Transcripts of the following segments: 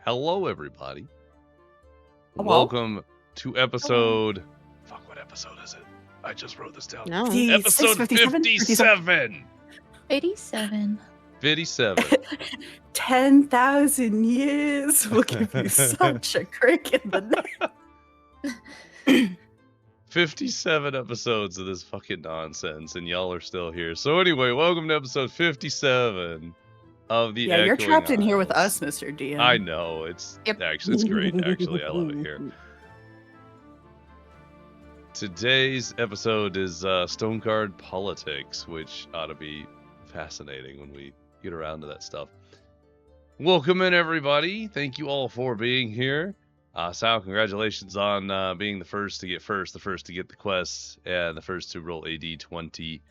Hello, everybody. Hello? Welcome to episode... Fuck, what episode is it? I just wrote this down. No. Episode 57. 87. 57. 10,000 years will give you such a crick in the neck. 57 episodes of this fucking nonsense, and y'all are still here. So anyway, welcome to episode 57 of the Yeah, you're Echoing trapped in here with Isles. us, Mr. DM. I know, it's great. Actually, I love it here. Today's episode is Stone Card Politics, which ought to be fascinating when we get around to that stuff. Welcome in, everybody. Thank you all for being here. Sal, congratulations on being the first to get the quests, and the first to roll a d20.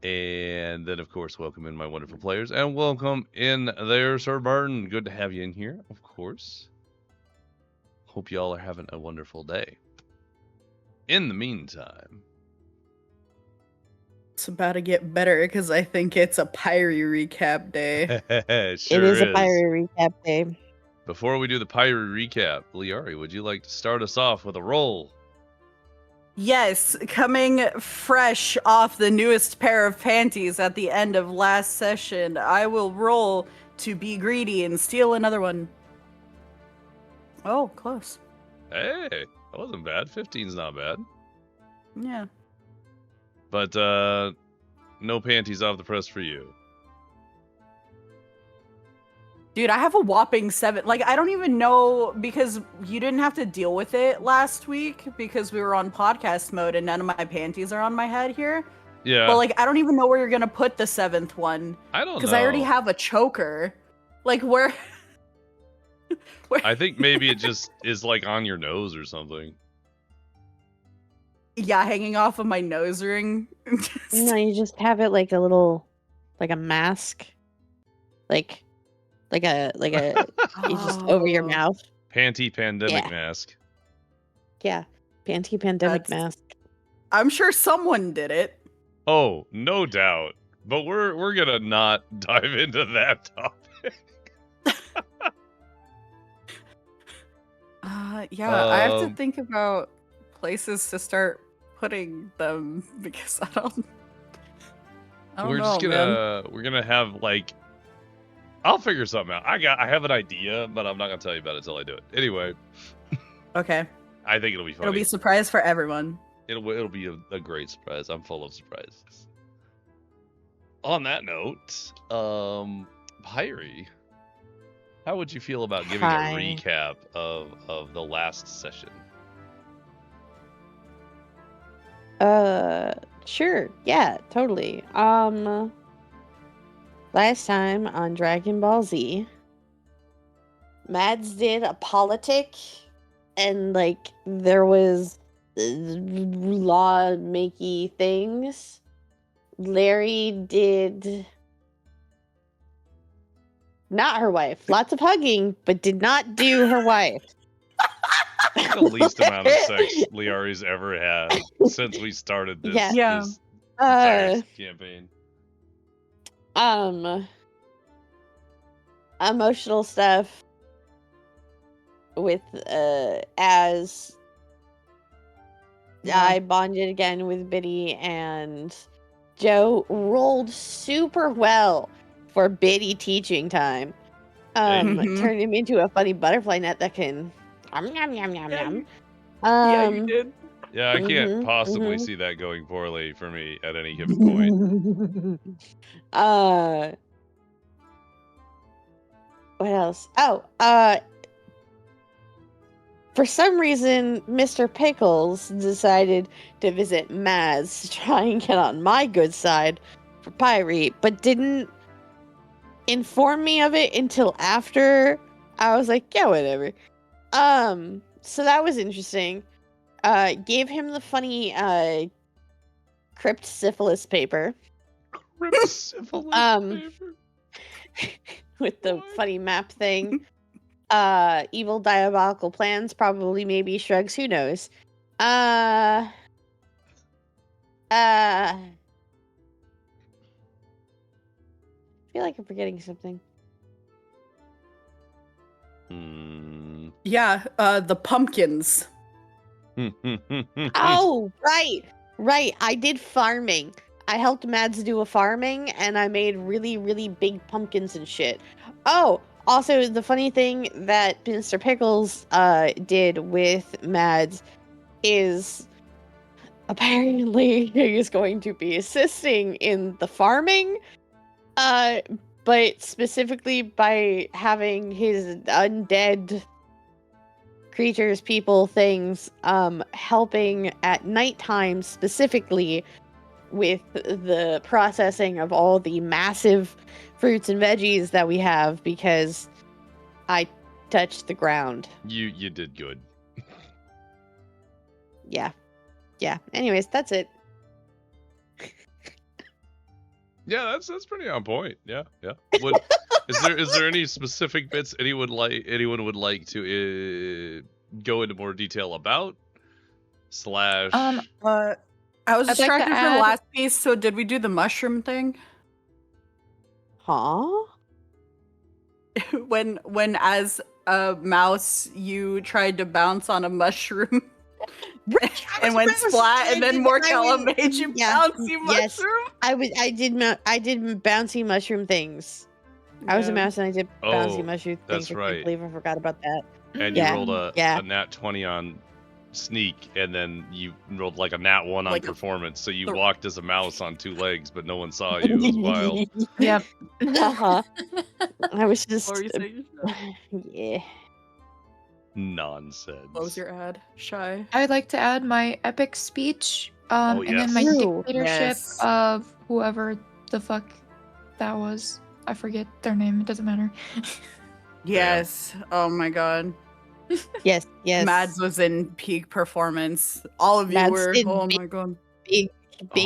And then, of course, welcome in my wonderful players. And welcome in there, Sir Barton. Good to have you in here, of course. Hope y'all are having a wonderful day. In the meantime... It's about to get better because I think it's a Pyri recap day. Sure it is a Pyri recap day. Before we do the Pyri recap, Lyari, would you like to start us off with a roll? Yes, coming fresh off the newest pair of panties at the end of last session, I will roll to be greedy and steal another one. Oh, close. Hey, that wasn't bad. 15's not bad. Yeah. But, no panties off the press for you. Dude, I have a whopping 7. Like, I don't even know, because you didn't have to deal with it last week because we were on podcast mode and none of my panties are on my head here. Yeah. But, like, I don't even know where you're going to put the 7th one. I don't know. Because I already have a choker. Like, where... I think maybe it just is, like, on your nose or something. Yeah, hanging off of my nose ring. No, you just have it like a little, like a mask, like a you just over your mouth. Panty pandemic mask. Yeah, panty pandemic mask. I'm sure someone did it. Oh, no doubt. But we're gonna not dive into that topic. Yeah, I have to think about places to start putting them because I don't know, We're gonna have, like, I'll figure something out. I have an idea, but I'm not gonna tell you about it until I do it. Anyway. Okay. I think it'll be funny. It'll be a surprise for everyone. It'll be a great surprise. I'm full of surprises. On that note, Pyri, how would you feel about giving a recap of the last session? Sure. Yeah, totally. Last time on Dragon Ball Z, Mads did a politic, and, like, there was law-makey things. Larry did... not her wife. Lots of hugging, but did not do her wife. The least amount of sex Liari's ever had since we started this, this entire campaign. Emotional stuff with as I bonded again with Biddy, and Joe rolled super well for Biddy teaching time. Turned him into a funny butterfly net that can yum yum yum yum. Yeah, you did. Yeah, I can't possibly see that going poorly for me at any given point. What else? Oh, for some reason, Mr. Pickles decided to visit Maz to try and get on my good side for Pyri, but didn't inform me of it until after. I was like, yeah, whatever. So that was interesting. Gave him the funny cryptsyphilis paper. Cryptsyphilis paper? With the funny map thing. Evil diabolical plans, probably, maybe, shrugs, who knows. feel like I'm forgetting something. Yeah, the pumpkins. Oh, right. I did farming. I helped Mads do a farming, and I made really, really big pumpkins and shit. Oh, also, the funny thing that Mr. Pickles did with Mads is apparently he is going to be assisting in the farming, but specifically by having his undead creatures, people, things, helping at nighttime specifically with the processing of all the massive fruits and veggies that we have because I touched the ground. You did good. Yeah. Anyways, that's it. Yeah, that's pretty on point. Yeah. What is there any specific bits anyone would like to go into more detail about? Slash. I was I'd like to distracted for the add- last piece, so did we do the mushroom thing? Huh? when as a mouse you tried to bounce on a mushroom and went splat, and then Morkella made you bouncy yes. mushroom? I did bouncy mushroom things. I was a Yeah. mouse and I did Oh, bouncy mushroom things. that's I right. can't believe I forgot about that. And Yeah. you rolled Yeah. a nat 20 on sneak, and then you rolled like a nat 1 on Like performance. So you the- walked as a mouse on 2 legs, but no one saw you. It was wild. Yep. Uh-huh. I was just What were you saying? yeah. Nonsense. What was your ad? Shy. I'd like to add my epic speech, Oh, and then my yes. dictatorship Yes. of whoever the fuck that was. I forget their name. It doesn't matter. Yes. Oh my god. Yes. Mads was in peak performance. All of you Mads were. did Oh big- my god. Big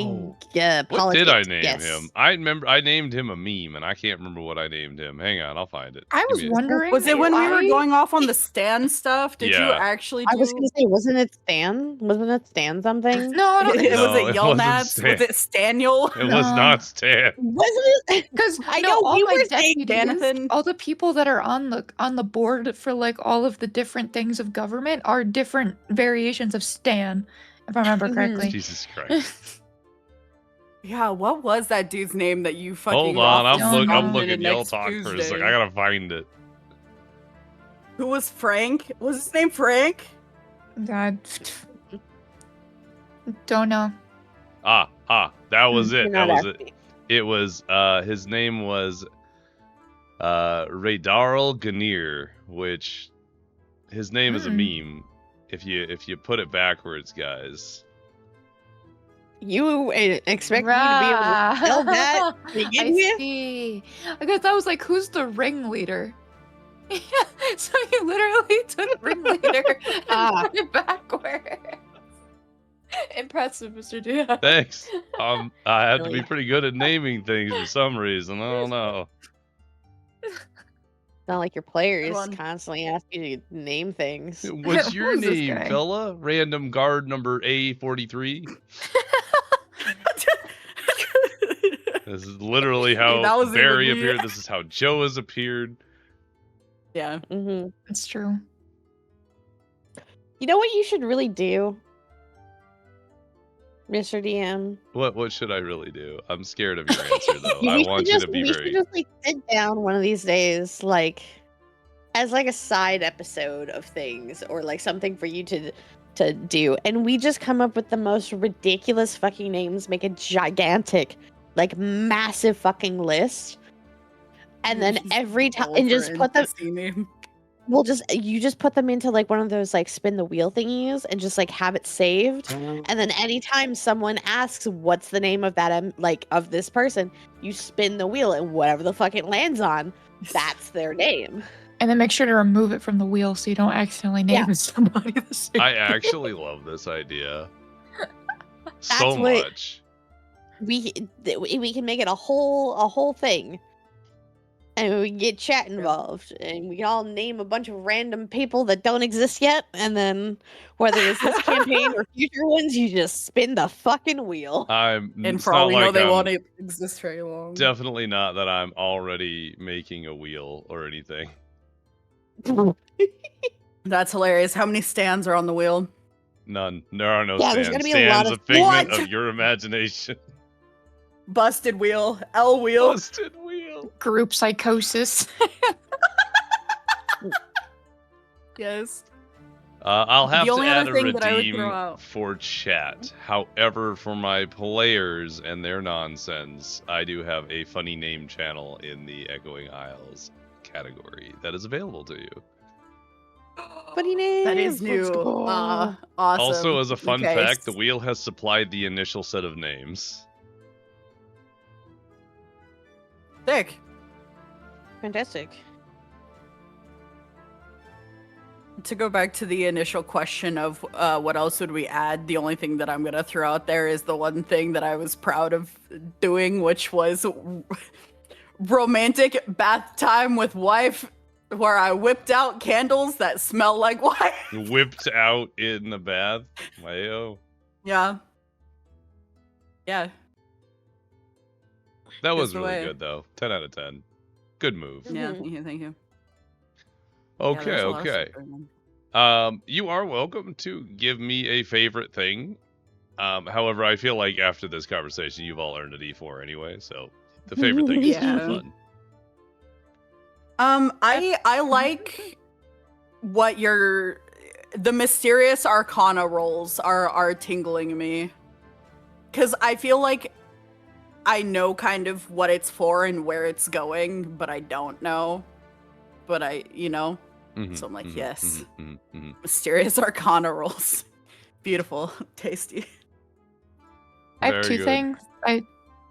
Oh. politics. What did I name yes. him? I remember I named him a meme, and I can't remember what I named him. Hang on, I'll find it. I Give was me a- wondering. Was it when we were why- going off on the stand stuff? Did you Yeah. actually do I was gonna say, wasn't it Stan? Wasn't it Stan something? No, I don't it think was No, it it Yelnats? wasn't Was it Staniel? It was No. not Stan. Wasn't it? because I no, know all we my were saying deputies, Jonathan. all the people that are on the board for like all of the different things of government are different variations of Stan, if I remember Mhm. correctly. Jesus Christ. Yeah, what was that dude's name that you fucking Hold on, waffle I'm stomped looking into Yell next Talk for a Tuesday? sec. I gotta find it. Who was Frank? Was his name Frank? God, don't know. That was it. You're That not was it. asking. It was his name was Raydarl Ganir, which his name is a meme if you put it backwards, guys. You expect me to be able to spell that to begin I with? see. I guess I was like, who's the ringleader? Yeah, so you literally took ringleader and Ah. put it backwards. Impressive, Mr. Dia. Thanks. I have to be Really? pretty good at naming things for some reason. I don't know. It's not like your players one. constantly ask you to name things. What's your Who's this name, guy? fella? Random guard number A43. This is literally how That was Barry even me. appeared. This is how Joe has appeared. Yeah. Mm-hmm. It's true. You know what you should really do, Mr. DM? What should I really do? I'm scared of your answer though. We I should want you just- to be we very should just like sit down one of these days, like as like a side episode of things, or like something for you to do, and we just come up with the most ridiculous fucking names, make a gigantic, like massive fucking list, and then every time and just put them. We'll you just put them into like one of those like spin the wheel thingies and just like have it saved. And then anytime someone asks what's the name of that like of this person, you spin the wheel and whatever the fuck it lands on, that's their name. And then make sure to remove it from the wheel so you don't accidentally name Yeah. somebody the same. I actually love this idea. That's So what- much. We can make it a whole thing. And we can get chat involved, and we can all name a bunch of random people that don't exist yet, and then whether it's this campaign or future ones, you just spin the fucking wheel. And It's for all not we know, like they I'm- won't exist very long. Definitely not that I'm already making a wheel or anything. That's hilarious. How many stands are on the wheel? None. There are no Yeah, there's stands. gonna be a lot Stands of- a figment What? of your imagination. Busted wheel. L wheel. Busted wheel. Group psychosis. Yes. I'll have The to only add other a thing that I would throw redeem out. for chat. However, for my players and their nonsense, I do have a funny name channel in the Echoing Isles category that is available to you. Funny name. That is new. Let's go. Awesome. Also, as a fun Okay. fact, the wheel has supplied the initial set of names. Sick. Fantastic. To go back to the initial question of what else would we add, the only thing that I'm going to throw out there is the one thing that I was proud of doing, which was romantic bath time with wife, where I whipped out candles that smell like wine. Whipped out in the bath. Wayo. Yeah. Yeah. That was Just the really way. good, though. 10 out of 10. Good move. Yeah. Mhm. Thank you. Thank you. Yeah, Okay, there's a lot of okay. stuff going on. You are welcome to give me a favorite thing. However, I feel like after this conversation, you've all earned a D4 anyway, so the favorite thing is Yeah. fun. I like what the mysterious arcana rolls are tingling me. Cause I feel like I know kind of what it's for and where it's going, but I don't know. But so I'm like, yes. Mysterious arcana rolls. Beautiful, tasty. I have Very two good. things. I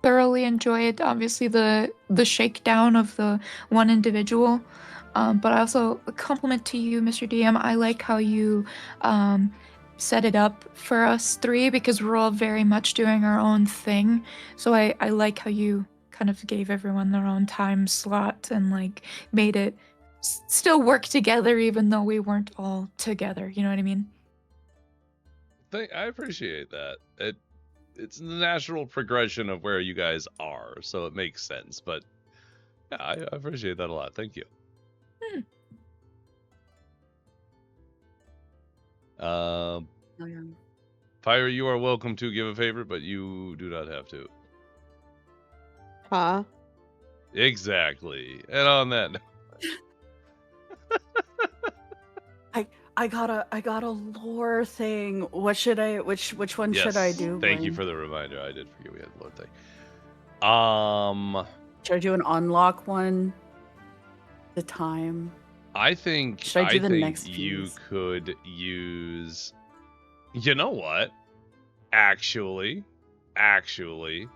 thoroughly enjoyed, obviously, the shakedown of the one individual, but I also a compliment to you, Mr. DM. I like how you set it up for us three because we're all very much doing our own thing. So I like how you kind of gave everyone their own time slot and like made it still work together even though we weren't all together. You know what I mean? I appreciate that. It's the natural progression of where you guys are, so it makes sense. But yeah, I appreciate that a lot. Thank you. Oh, yeah. Pyri, you are welcome to give a favorite, but you do not have to. Huh? Exactly. And on that note, I got a lore thing. What should I? Which one should I yes, do? thank you Blaine? for the reminder. I did forget we had the Lord thing. Should I do an unlock one? The time. I think Should I do the next you piece? could use. You know what? Actually, hang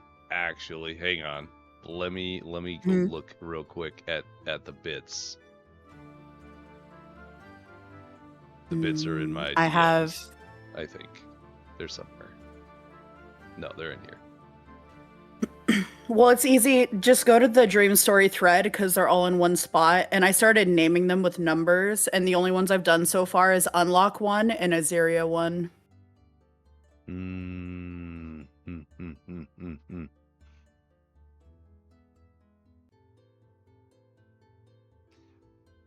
on. Let me go look real quick at the bits. The bits are in my. I have. DMs, I think they're somewhere. No, they're in here. Well, it's easy. Just go to the dream story thread because they're all in one spot. And I started naming them with numbers. And the only ones I've done so far is Unlock 1 and Azhyria 1.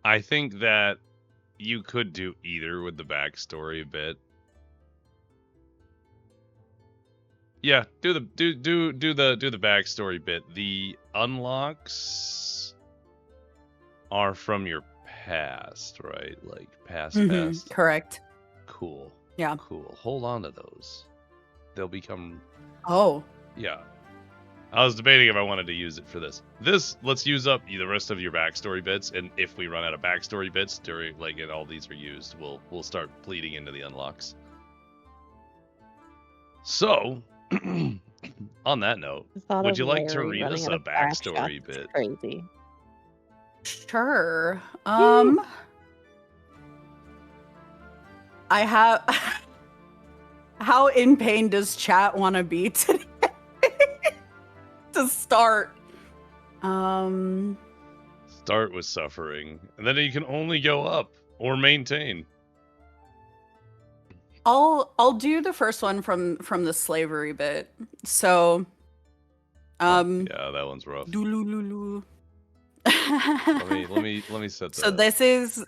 I think that you could do either with the backstory bit. Yeah, do the backstory bit. The unlocks are from your past, right? Like past. Correct. Cool. Yeah. Cool. Hold on to those. They'll become. Oh. Yeah. I was debating if I wanted to use it for this. Let's use up the rest of your backstory bits, and if we run out of backstory bits during and all these are used, we'll start bleeding into the unlocks. So, on that note, would you like to read us a backstory bit? Crazy. Sure. I have. How in pain does chat want to be today? To start. Start with suffering, and then you can only go up or maintain. I'll do the first one from the slavery bit. So, yeah, that one's rough. Dulululu. let me set that. So this is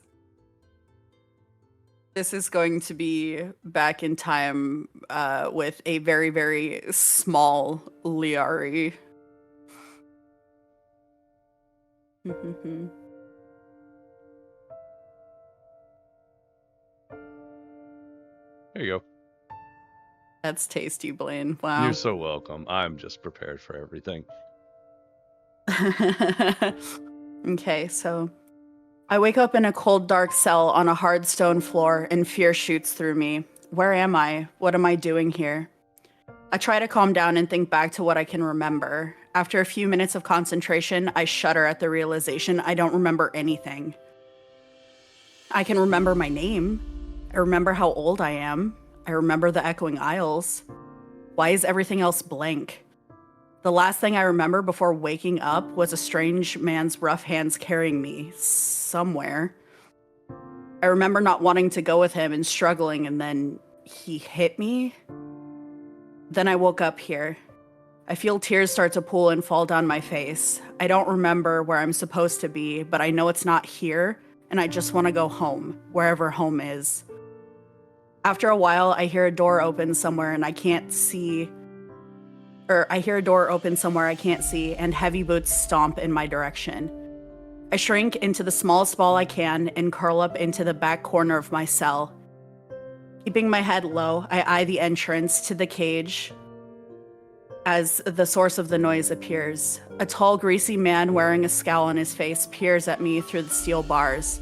This is going to be back in time with a very, very small Lyari. There you go. That's tasty, Blaine. Wow. You're so welcome. I'm just prepared for everything. Okay, so I wake up in a cold, dark cell on a hard stone floor, and fear shoots through me. Where am I? What am I doing here? I try to calm down and think back to what I can remember. After a few minutes of concentration, I shudder at the realization I don't remember anything. I can remember my name. I remember how old I am. I remember the echoing aisles. Why is everything else blank? The last thing I remember before waking up was a strange man's rough hands carrying me somewhere. I remember not wanting to go with him and struggling, and then he hit me. Then I woke up here. I feel tears start to pool and fall down my face. I don't remember where I'm supposed to be, but I know it's not here, and I just want to go home, wherever home is. After a while, I hear a door open somewhere and I can't see, and heavy boots stomp in my direction. I shrink into the smallest ball I can and curl up into the back corner of my cell. Keeping my head low, I eye the entrance to the cage as the source of the noise appears. A tall, greasy man wearing a scowl on his face peers at me through the steel bars.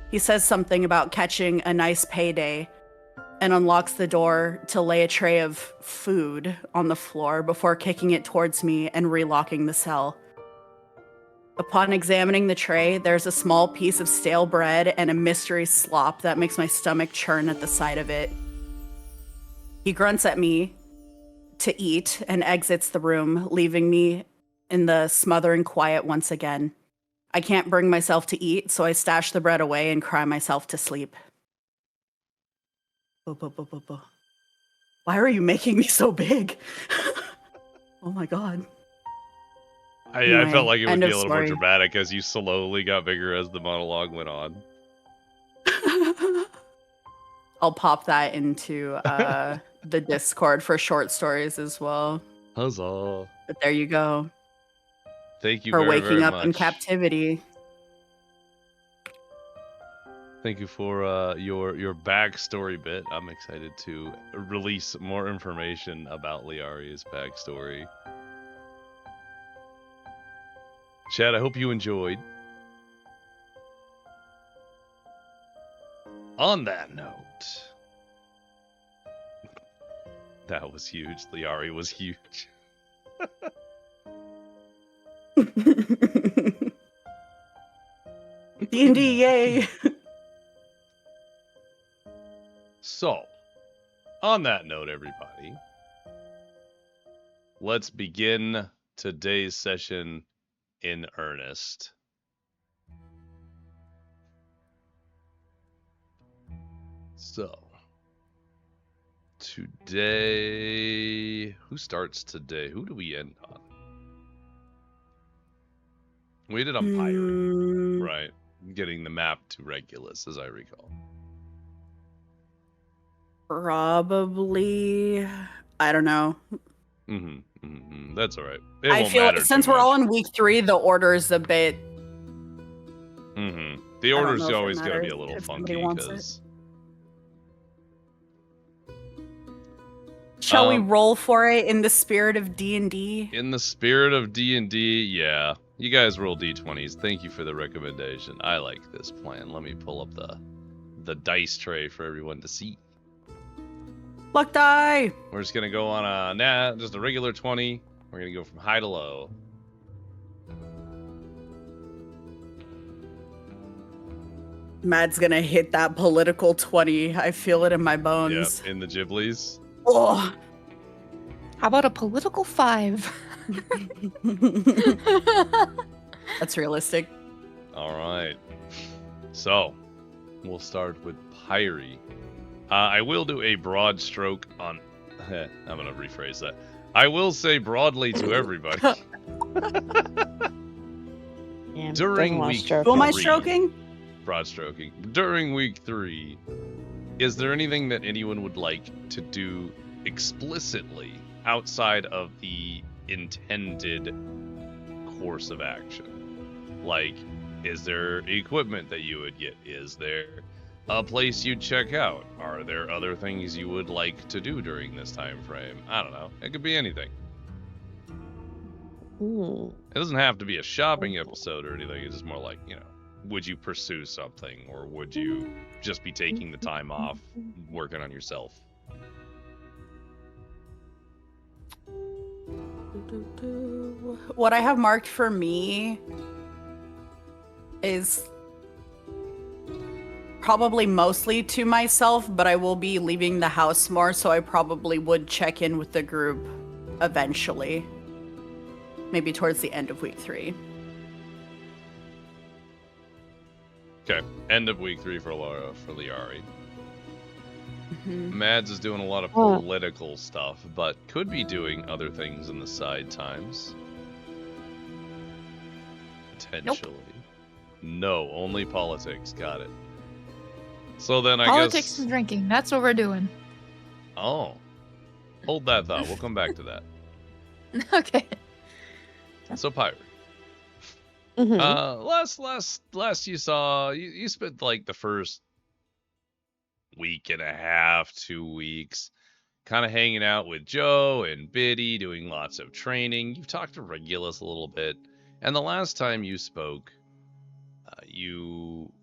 He says something about catching a nice payday and unlocks the door to lay a tray of food on the floor before kicking it towards me and relocking the cell. Upon examining the tray, there's a small piece of stale bread and a mystery slop that makes my stomach churn at the sight of it. He grunts at me to eat and exits the room, leaving me in the smothering quiet once again. I can't bring myself to eat, so I stash the bread away and cry myself to sleep. Why are you making me so big? Oh my god. I felt like it would End be of a little more story. dramatic as you slowly got bigger as the monologue went on. I'll pop that into the Discord for short stories as well. Huzzah. But there you go. Thank you For very, waking very up much. in captivity. Thank you for your backstory bit. I'm excited to release more information about Lyari's backstory. Chad, I hope you enjoyed. On that note, that was huge. Lyari was huge. D&D, yay! So, on that note, everybody, let's begin today's session in earnest. So, today, who starts today? Who do we end on? We ended on Pyri, right? Getting the map to Regulus, as I recall. Probably. I don't know. That's all right. It I won't feel matter since too we're much. all in week 3, the order's a bit. The don't order's know if it always going to be a matters little if funky somebody wants it. because Shall we roll for it in the spirit of D&D? in the spirit of D&D, yeah. You guys roll d20s. Thank you for the recommendation. I like this plan. Let me pull up the dice tray for everyone to see. Luck die! We're just going to go on just a regular 20. We're going to go from high to low. Mad's gonna hit that political 20. I feel it in my bones. Yep, in the Ghiblies. Oh. How about a political 5? That's realistic. All right. So, we'll start with Pyri. I will do a broad stroke on... I'm going to rephrase that. I will say broadly to everybody. Yeah, During doesn't wanna week stroke Who am I it. Three. stroking? Broad stroking. During week 3, Is there anything that anyone would like to do explicitly outside of the intended course of action? Like, is there equipment that you would get? Is there a place you'd check out? Are there other things you would like to do during this time frame? I don't know. It could be anything. It doesn't have to be a shopping episode or anything. It's just more like, you know, would you pursue something, or would you just be taking the time off working on yourself? What I have marked for me is probably mostly to myself, but I will be leaving the house more, so I probably would check in with the group eventually. Maybe towards the end of week 3. Okay, end of week 3 for Lyari. Mm-hmm. Mads is doing a lot of political stuff, but could be doing other things in the side times. Potentially. No, only politics. Got it. So then I guess... Politics and drinking. That's what we're doing. Oh. Hold that thought. We'll come back to that. Okay. So, Pyri. Last you saw, you spent like the first week and a half, 2 weeks, kind of hanging out with Joe and Biddy, doing lots of training. You've talked to Regulus a little bit, and the last time you spoke, you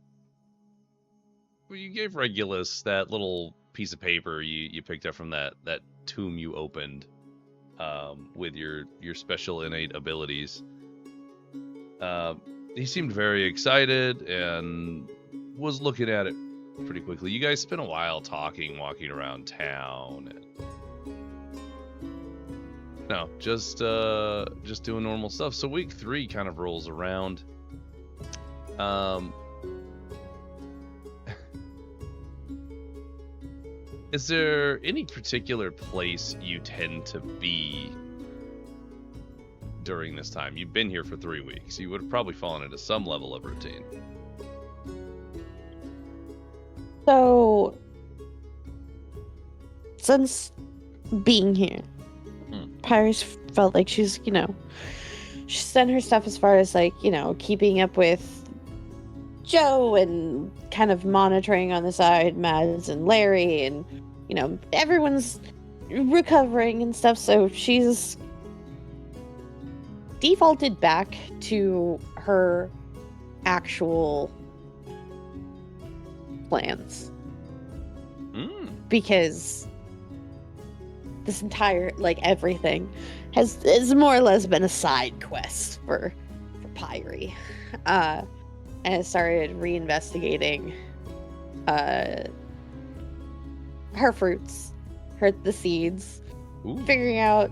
gave Regulus that little piece of paper you picked up from that tomb you opened with your special innate abilities. He seemed very excited and was looking at it pretty quickly. You guys spent a while talking, walking around town, and just doing normal stuff. So week 3 kind of rolls around. Is there any particular place you tend to be during this time? You've been here for 3 weeks. You would have probably fallen into some level of routine. So, since being here, Pyri's felt like she's done her stuff as far as keeping up with Joe and kind of monitoring on the side Mads and Larry, and everyone's recovering and stuff, so she's defaulted back to her actual plans. Because this entire everything has more or less been a side quest for Pyri. And I started reinvestigating her fruits, the seeds, figuring out,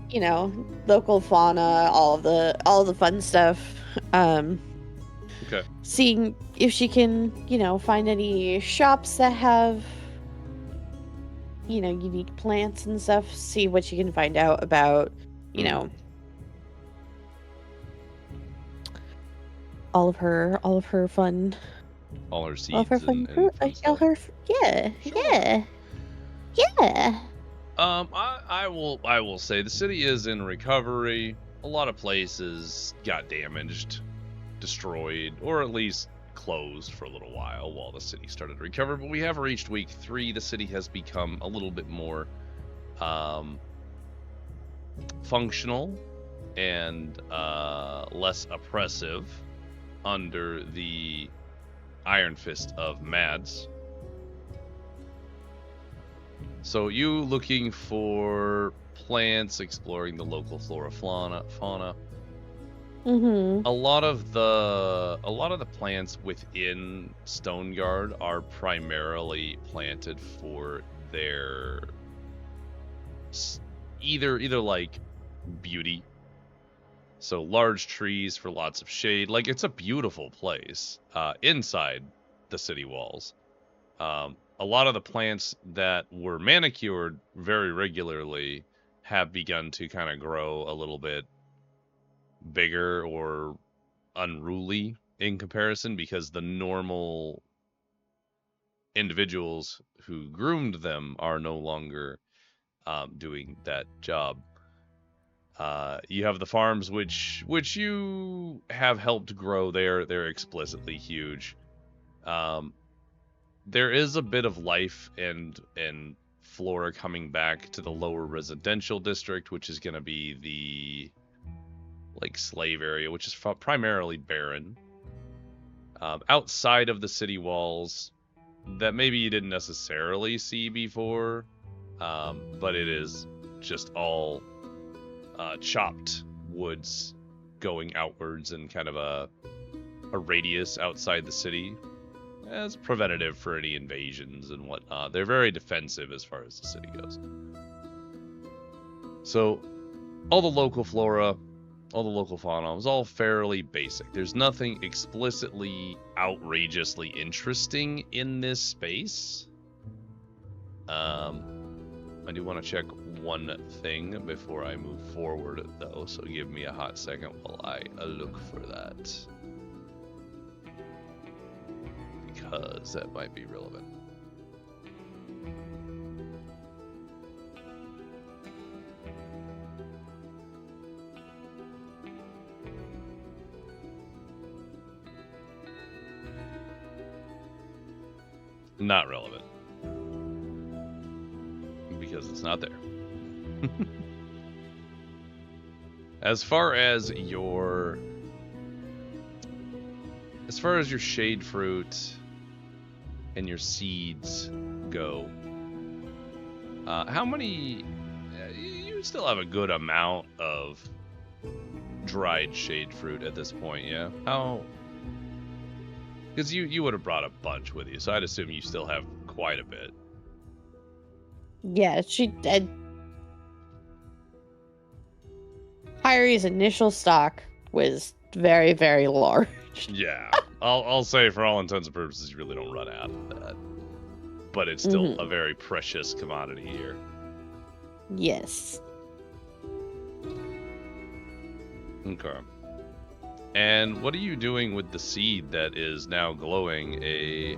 local fauna, all the fun stuff. Okay. Seeing if she can, find any shops that have, unique plants and stuff. See what she can find out about, all of her fun. All her seeds. All of her fun. Yeah. I will say the city is in recovery. A lot of places got damaged, destroyed, or at least closed for a little while the city started to recover. But we have reached week 3. The city has become a little bit more functional and less oppressive under the Iron Fist of Mads. So you looking for plants, exploring the local flora, fauna. Mm-hmm. A lot of the plants within Stoneguard are primarily planted for their either like beauty. So large trees for lots of shade. It's a beautiful place inside the city walls. A lot of the plants that were manicured very regularly have begun to kind of grow a little bit bigger or unruly in comparison, because the normal individuals who groomed them are no longer doing that job. You have the farms which you have helped grow. They're explicitly huge. There is a bit of life and flora coming back to the lower residential district, which is going to be the slave area, which is primarily barren. Outside of the city walls, that maybe you didn't necessarily see before, but it is just all chopped woods going outwards in kind of a radius outside the city as preventative for any invasions and whatnot. They're very defensive as far as the city goes. So all the local flora, all the local fauna was all fairly basic. There's nothing explicitly outrageously interesting in this space. I do want to check one thing before I move forward, though, so give me a hot second while I look for that. Because that might be relevant. Not relevant. Because it's not there. As far as your shade fruit and your seeds go, how many? You still have a good amount of dried shade fruit at this point, yeah? How? Because you would have brought a bunch with you, so I'd assume you still have quite a bit. Yeah, she did. Pyri's initial stock was very, very large. Yeah, I'll say for all intents and purposes, you really don't run out of that. But it's still a very precious commodity here. Yes. Okay. And what are you doing with the seed that is now glowing a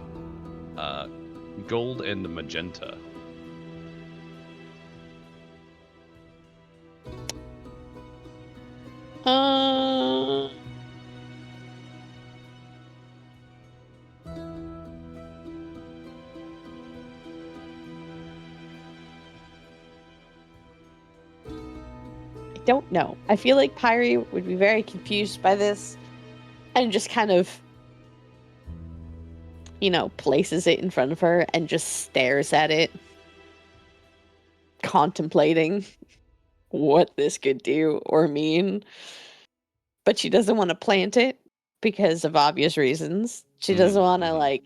gold and magenta? I don't know. I feel like Pyri would be very confused by this and just kind of, places it in front of her and just stares at it, contemplating what this could do or mean. But she doesn't want to plant it because of obvious reasons. She doesn't want to,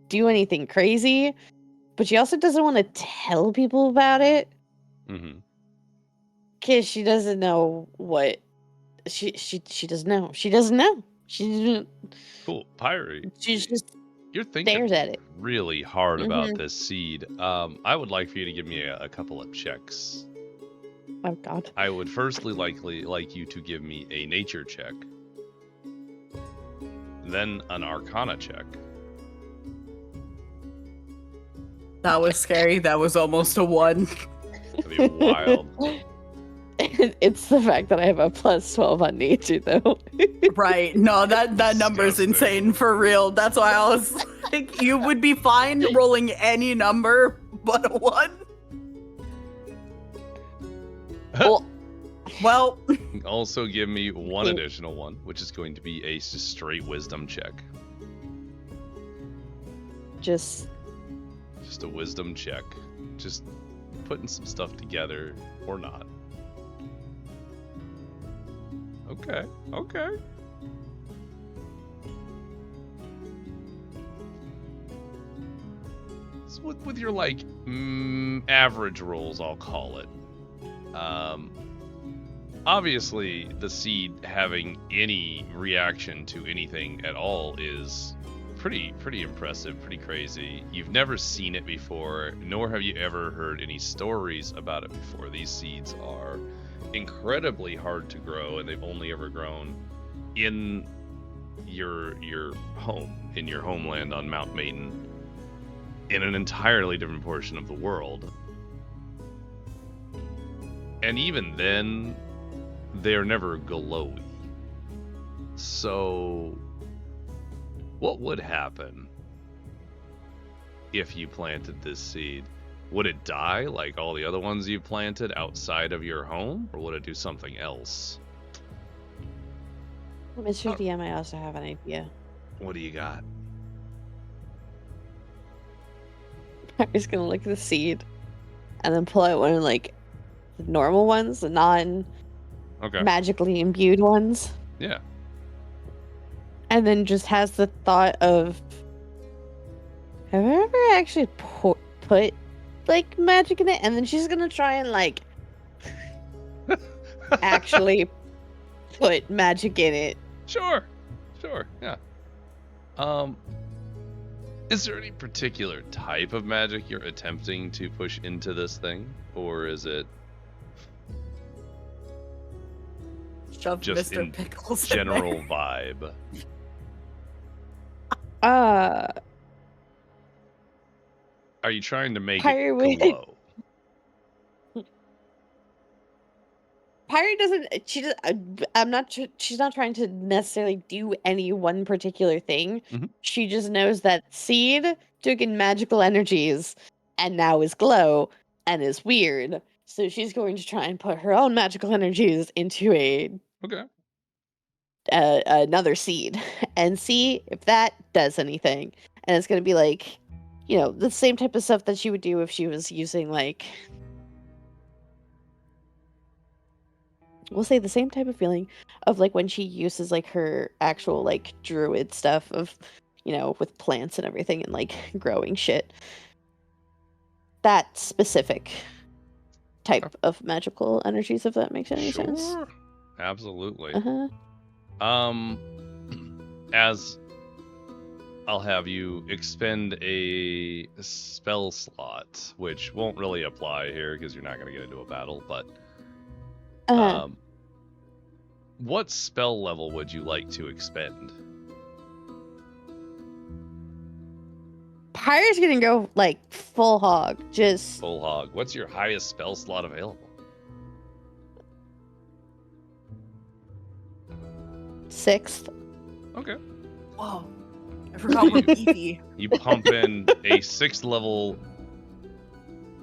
do anything crazy, but she also doesn't want to tell people about it. Mm-hmm. Because she doesn't know what she doesn't know. She doesn't know. She didn't. Cool, Pyri. She's just you're thinking stares at it really hard about this seed. I would like for you to give me a couple of checks. Oh God. I would firstly like you to give me a nature check, then an arcana check. That was scary. That was almost a 1. That'd be wild. It's the fact that I have a +12 on nature, though. Right. No, that number's insane for real. That's why I was like, you would be fine rolling any number but a 1. Well. Also give me one additional one, which is going to be a straight wisdom check. Just a wisdom check. Just putting some stuff together or not. Okay. So with your average rolls, I'll call it. Obviously, the seed having any reaction to anything at all is pretty impressive, pretty crazy. You've never seen it before, nor have you ever heard any stories about it before. These seeds are incredibly hard to grow, and they've only ever grown in your home, in your homeland on Mount Maiden, in an entirely different portion of the world. And even then, they're never glowy. So, what would happen if you planted this seed? Would it die like all the other ones you planted outside of your home, or would it do something else? Mr. DM, I also have an idea. What do you got? I'm just gonna look at the seed and then pull out one of like the normal ones, the non-magically imbued ones. Yeah. And then just has the thought of, have I ever actually put like magic in it? And then she's gonna try and like actually put magic in it. Sure, yeah. Is there any particular type of magic you're attempting to push into this thing, or is it Shove just Mr. in Pickles in general there. vibe? Are you trying to make it glow? Pyri doesn't. I'm not. She's not trying to necessarily do any one particular thing. Mhm. She just knows that seed took in magical energies and now is glow and is weird. So she's going to try and put her own magical energies into another seed and see if that does anything. And it's going to be like, the same type of stuff that she would do if she was using like. We'll say the same type of feeling of like when she uses like her actual like druid stuff of, with plants and everything and like growing shit. That specific type of magical energies, if that makes any sense. Absolutely. Uh-huh. As I'll have you expend a spell slot, which won't really apply here because you're not going to get into a battle, but what spell level would you like to expend? Pyre's gonna go like full hog, just full hog. What's your highest spell slot available? 6th. Okay. Whoa. I forgot we're beefy. You pump in a 6th level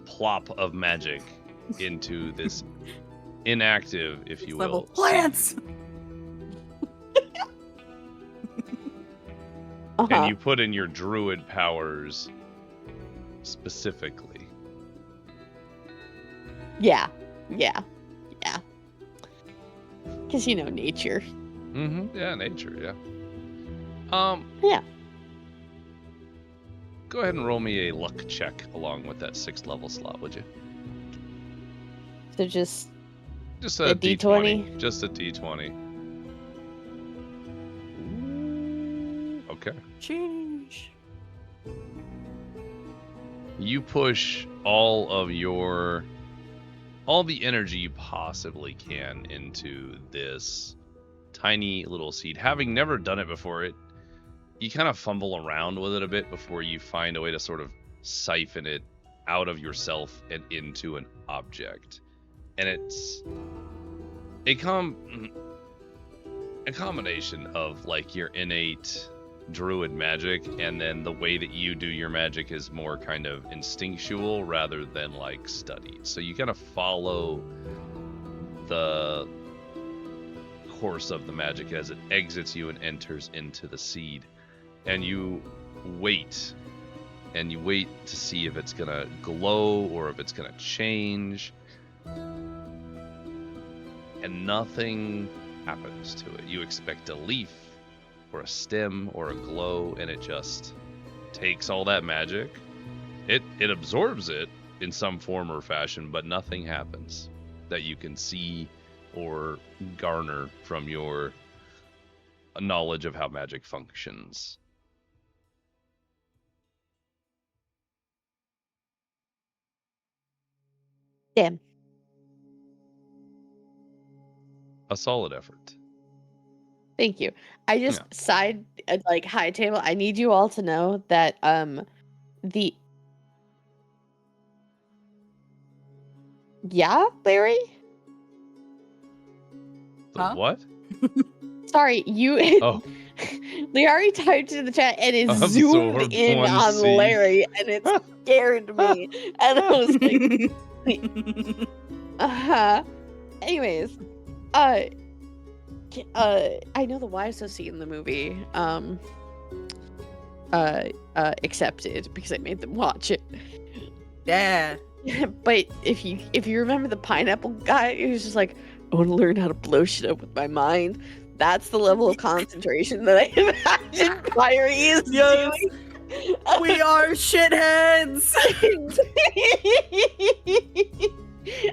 plop of magic into this inactive, if you will, level plants. And you put in your druid powers specifically. Yeah. Because nature. Mm-hmm. Yeah, nature. Yeah. Yeah. Go ahead and roll me a luck check along with that 6th level slot, would you? So just a D20. Just a D20. Okay. Sheesh. You push all the energy you possibly can into this tiny little seed. Having never done it before, you kind of fumble around with it a bit before you find a way to sort of siphon it out of yourself and into an object. And it's a combination of like your innate druid magic, and then the way that you do your magic is more kind of instinctual rather than like studied. So you kind of follow the course of the magic as it exits you and enters into the seed, and you wait to see if it's gonna glow or if it's gonna change, and nothing happens to it. You expect a leaf or a stem or a glow, and it just takes all that magic. It absorbs it in some form or fashion, but nothing happens that you can see or garner from your knowledge of how magic functions. Damn. A solid effort. Thank you. I just high table. I need you all to know that the Larry? The Huh? what? Sorry, you Oh, Lyari typed in the chat and it zoomed absorb in one on seed. Larry and it scared me. And I was like, anyways, I know the why associate in the movie accepted because I made them watch it. Yeah. But if you remember the pineapple guy, he was just like, I want to learn how to blow shit up with my mind. That's the level of concentration that I imagine Pyri is Yes. doing. We are shitheads.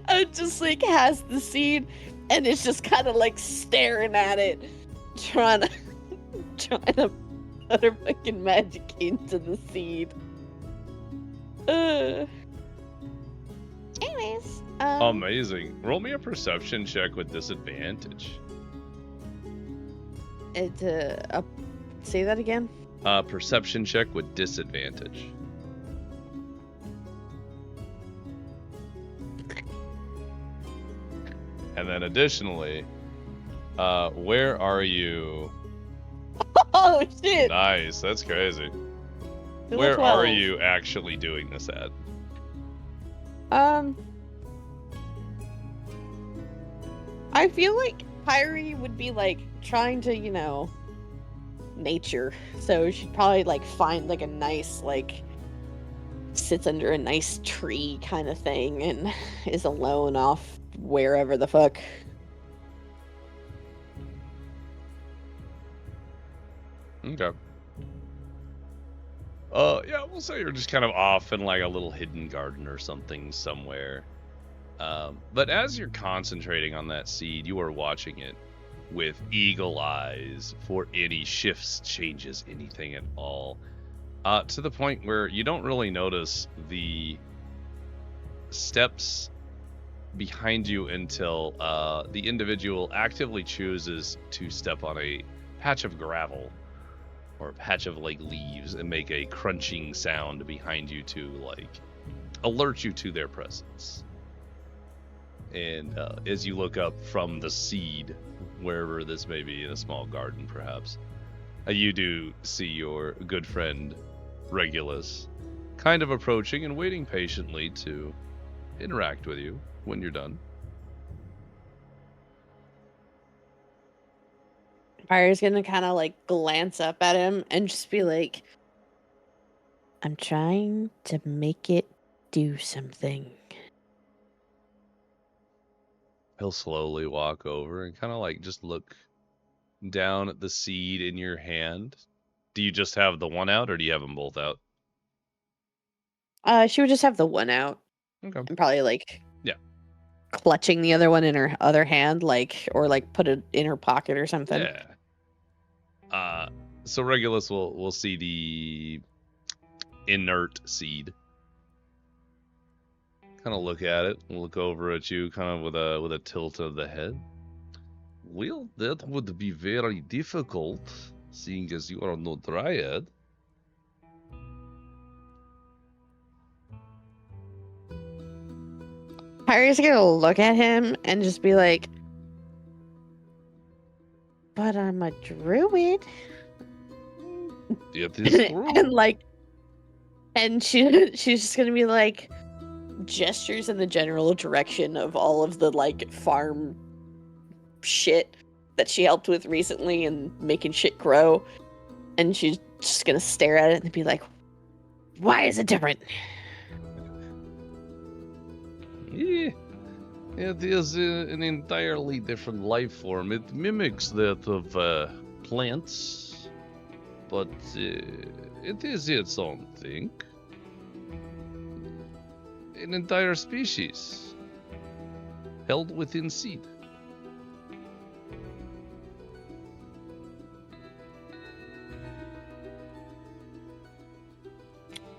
I just like has the seed and it's just kind of like staring at it, trying to put her fucking magic into the seed. Anyways, Amazing. Roll me a perception check with disadvantage. Say that again. Perception check with disadvantage. And then additionally, where are you? Oh shit! Nice, that's crazy. Feel Where 12. are you actually doing this at? I feel like Pyri would be like trying to, nature. So she'd probably like find like a nice like sits under a nice tree kind of thing and is alone off wherever the fuck. Okay. Yeah, we'll say you're just kind of off in like a little hidden garden or something somewhere. But as you're concentrating on that seed, you are watching it with eagle eyes for any shifts, changes, anything at all. To the point where you don't really notice the steps behind you until the individual actively chooses to step on a patch of gravel or a patch of like leaves and make a crunching sound behind you to like alert you to their presence. And as you look up from the seed, wherever this may be, in a small garden perhaps, you do see your good friend Regulus kind of approaching and waiting patiently to interact with you when you're done. Pyri's gonna kind of like glance up at him and just be like, I'm trying to make it do something. He'll slowly walk over and kind of like just look down at the seed in your hand. Do you just have the one out or do you have them both out? She would just have the one out. Okay. And probably like clutching the other one in her other hand, like, or like put it in her pocket or something. Yeah. So Regulus will see the inert seed. Kind of look at it, look over at you, kind of with a tilt of the head. Well, that would be very difficult, seeing as you are no dryad. Pyri's gonna look at him and just be like, but I'm a druid. It is true. And like, and she's just gonna be like, gestures in the general direction of all of the like farm shit that she helped with recently and making shit grow. And she's just gonna stare at it and be like, why is it different? Yeah, it is an entirely different life form. It mimics that of plants, but it is its own thing. An entire species held within seed.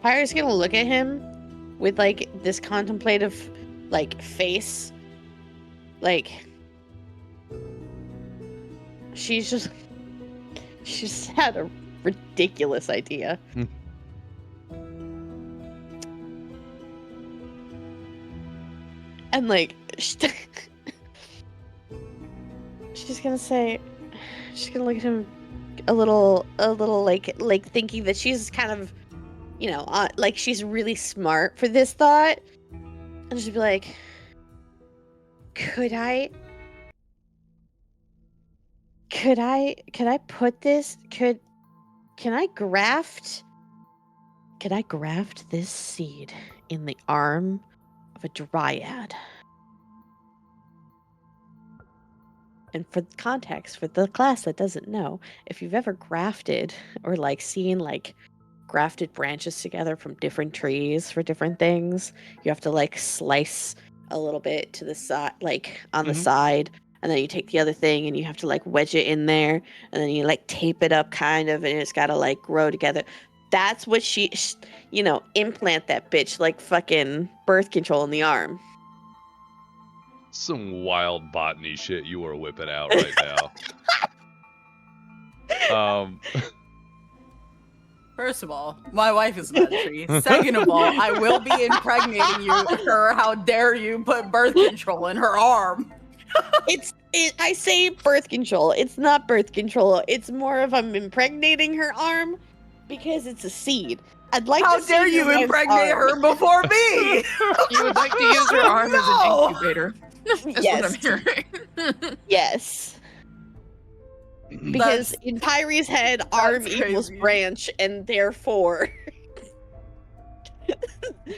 Pyri's gonna look at him with like this contemplative like face. Like she's just She just had a ridiculous idea. And like, she's gonna say, she's gonna look at him a little like thinking that she's kind of, like she's really smart for this thought, and just be like, could I put this? Can I graft this seed in the arm of a dryad? And for context, for the class that doesn't know, if you've ever grafted or like seen like grafted branches together from different trees for different things, you have to like slice a little bit to the side, like on the side, and then you take the other thing and you have to like wedge it in there, and then you like tape it up kind of, and it's gotta like grow together. That's what she implant that bitch like fucking birth control in the arm. Some wild botany shit you are whipping out right now. First of all, my wife is not a tree. Second of all, I will be impregnating her. How dare you put birth control in her arm? I say birth control. It's not birth control. It's more of I'm impregnating her arm because it's a seed. I'd like How to see dare you impregnate her before me? You would like to use her arm as an incubator. That's Yes. what I'm hearing. Yes. Because in Pyri's head, arm equals crazy. branch, and therefore...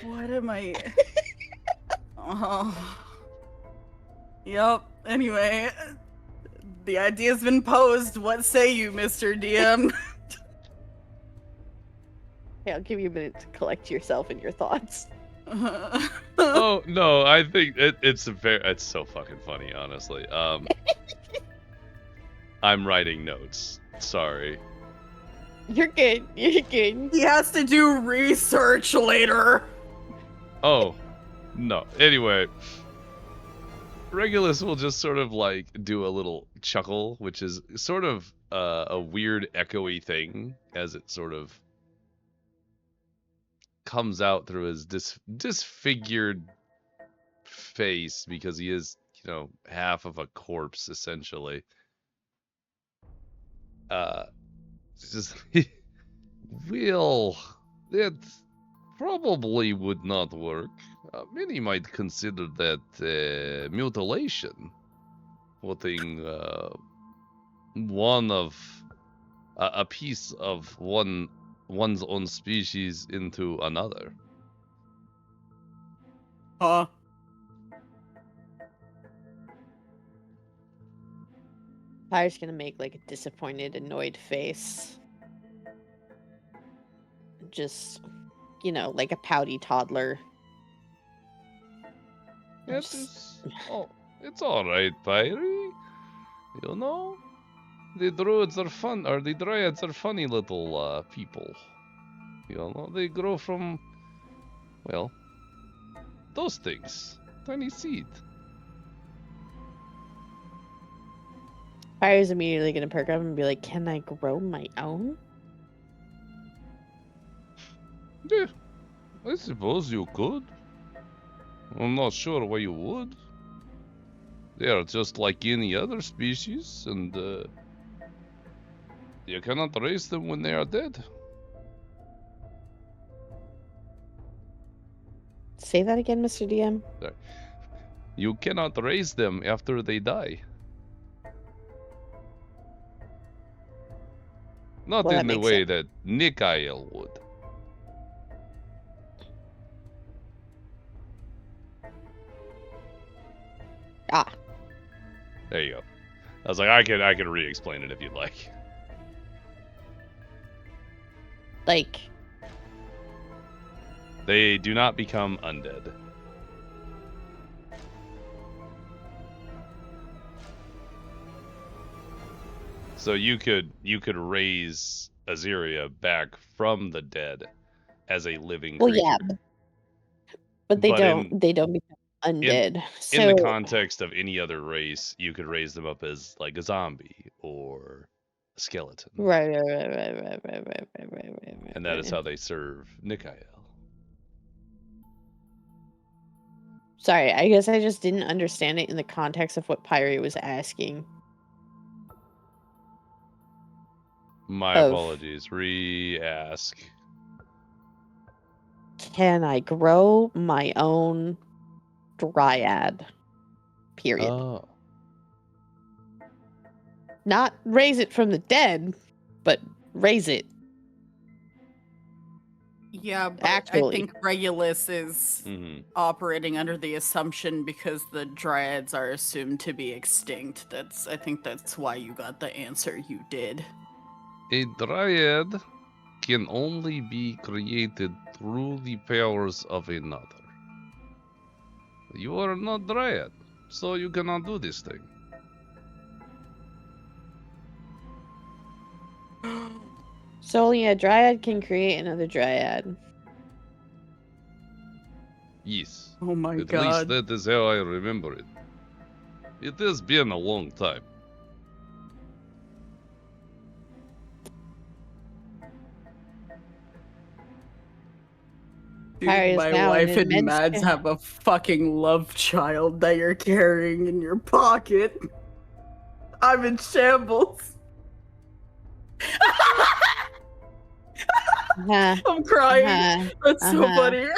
What am I... Oh. Yep. Anyway, the idea's been posed. What say you, Mr. DM? Okay, I'll give you a minute to collect yourself and your thoughts. Oh no, I think it's so fucking funny, honestly. I'm writing notes. Sorry. You're good. You're good. He has to do research later. Oh, no. Anyway, Regulus will just sort of like do a little chuckle, which is sort of a weird echoey thing as it sort of comes out through his disfigured face because he is, half of a corpse essentially. Just well, that probably would not work. Many might consider that mutilation, putting a piece of one's own species into another. Huh? Pyre's gonna make like a disappointed, annoyed face. Just, like a pouty toddler. It's all right, Pyri. The druids are fun, or the dryads are funny little people. They grow from, well, those things. Tiny seed. Pyre's immediately gonna perk up and be like, "Can I grow my own?" Yeah, I suppose you could. I'm not sure why you would. They are just like any other species, and you cannot raise them when they are dead. Say that again, Mr. DM. You cannot raise them after they die. Not Well, in the that makes way sense. that Nikael would. Ah, There you go. I was like, I can re-explain it if you'd like. like, They do not become undead. So you could raise Azhyria back from the dead as a living well, creature. yeah, but they But don't become undead. In the context of any other race, you could raise them up as like a zombie or skeleton. Right. And that is how they serve Nikael. Sorry, I guess I just didn't understand it in the context of what Pyri was asking. My apologies. Re-ask. Can I grow my own dryad? Period. Oh. Not raise it from the dead, but raise it. Yeah, but Actually. I think Regulus is operating under the assumption because the dryads are assumed to be extinct. I think that's why you got the answer you did. A dryad can only be created through the powers of another. You are not dryad, so you cannot do this thing. So only a dryad can create another dryad. Yes. Oh my At god. least that is how I remember it. It has been a long time. Dude, Pyri is my now wife an and immense Mads fan. have a fucking love child that you're carrying in your pocket. I'm in shambles. I'm crying. That's so funny.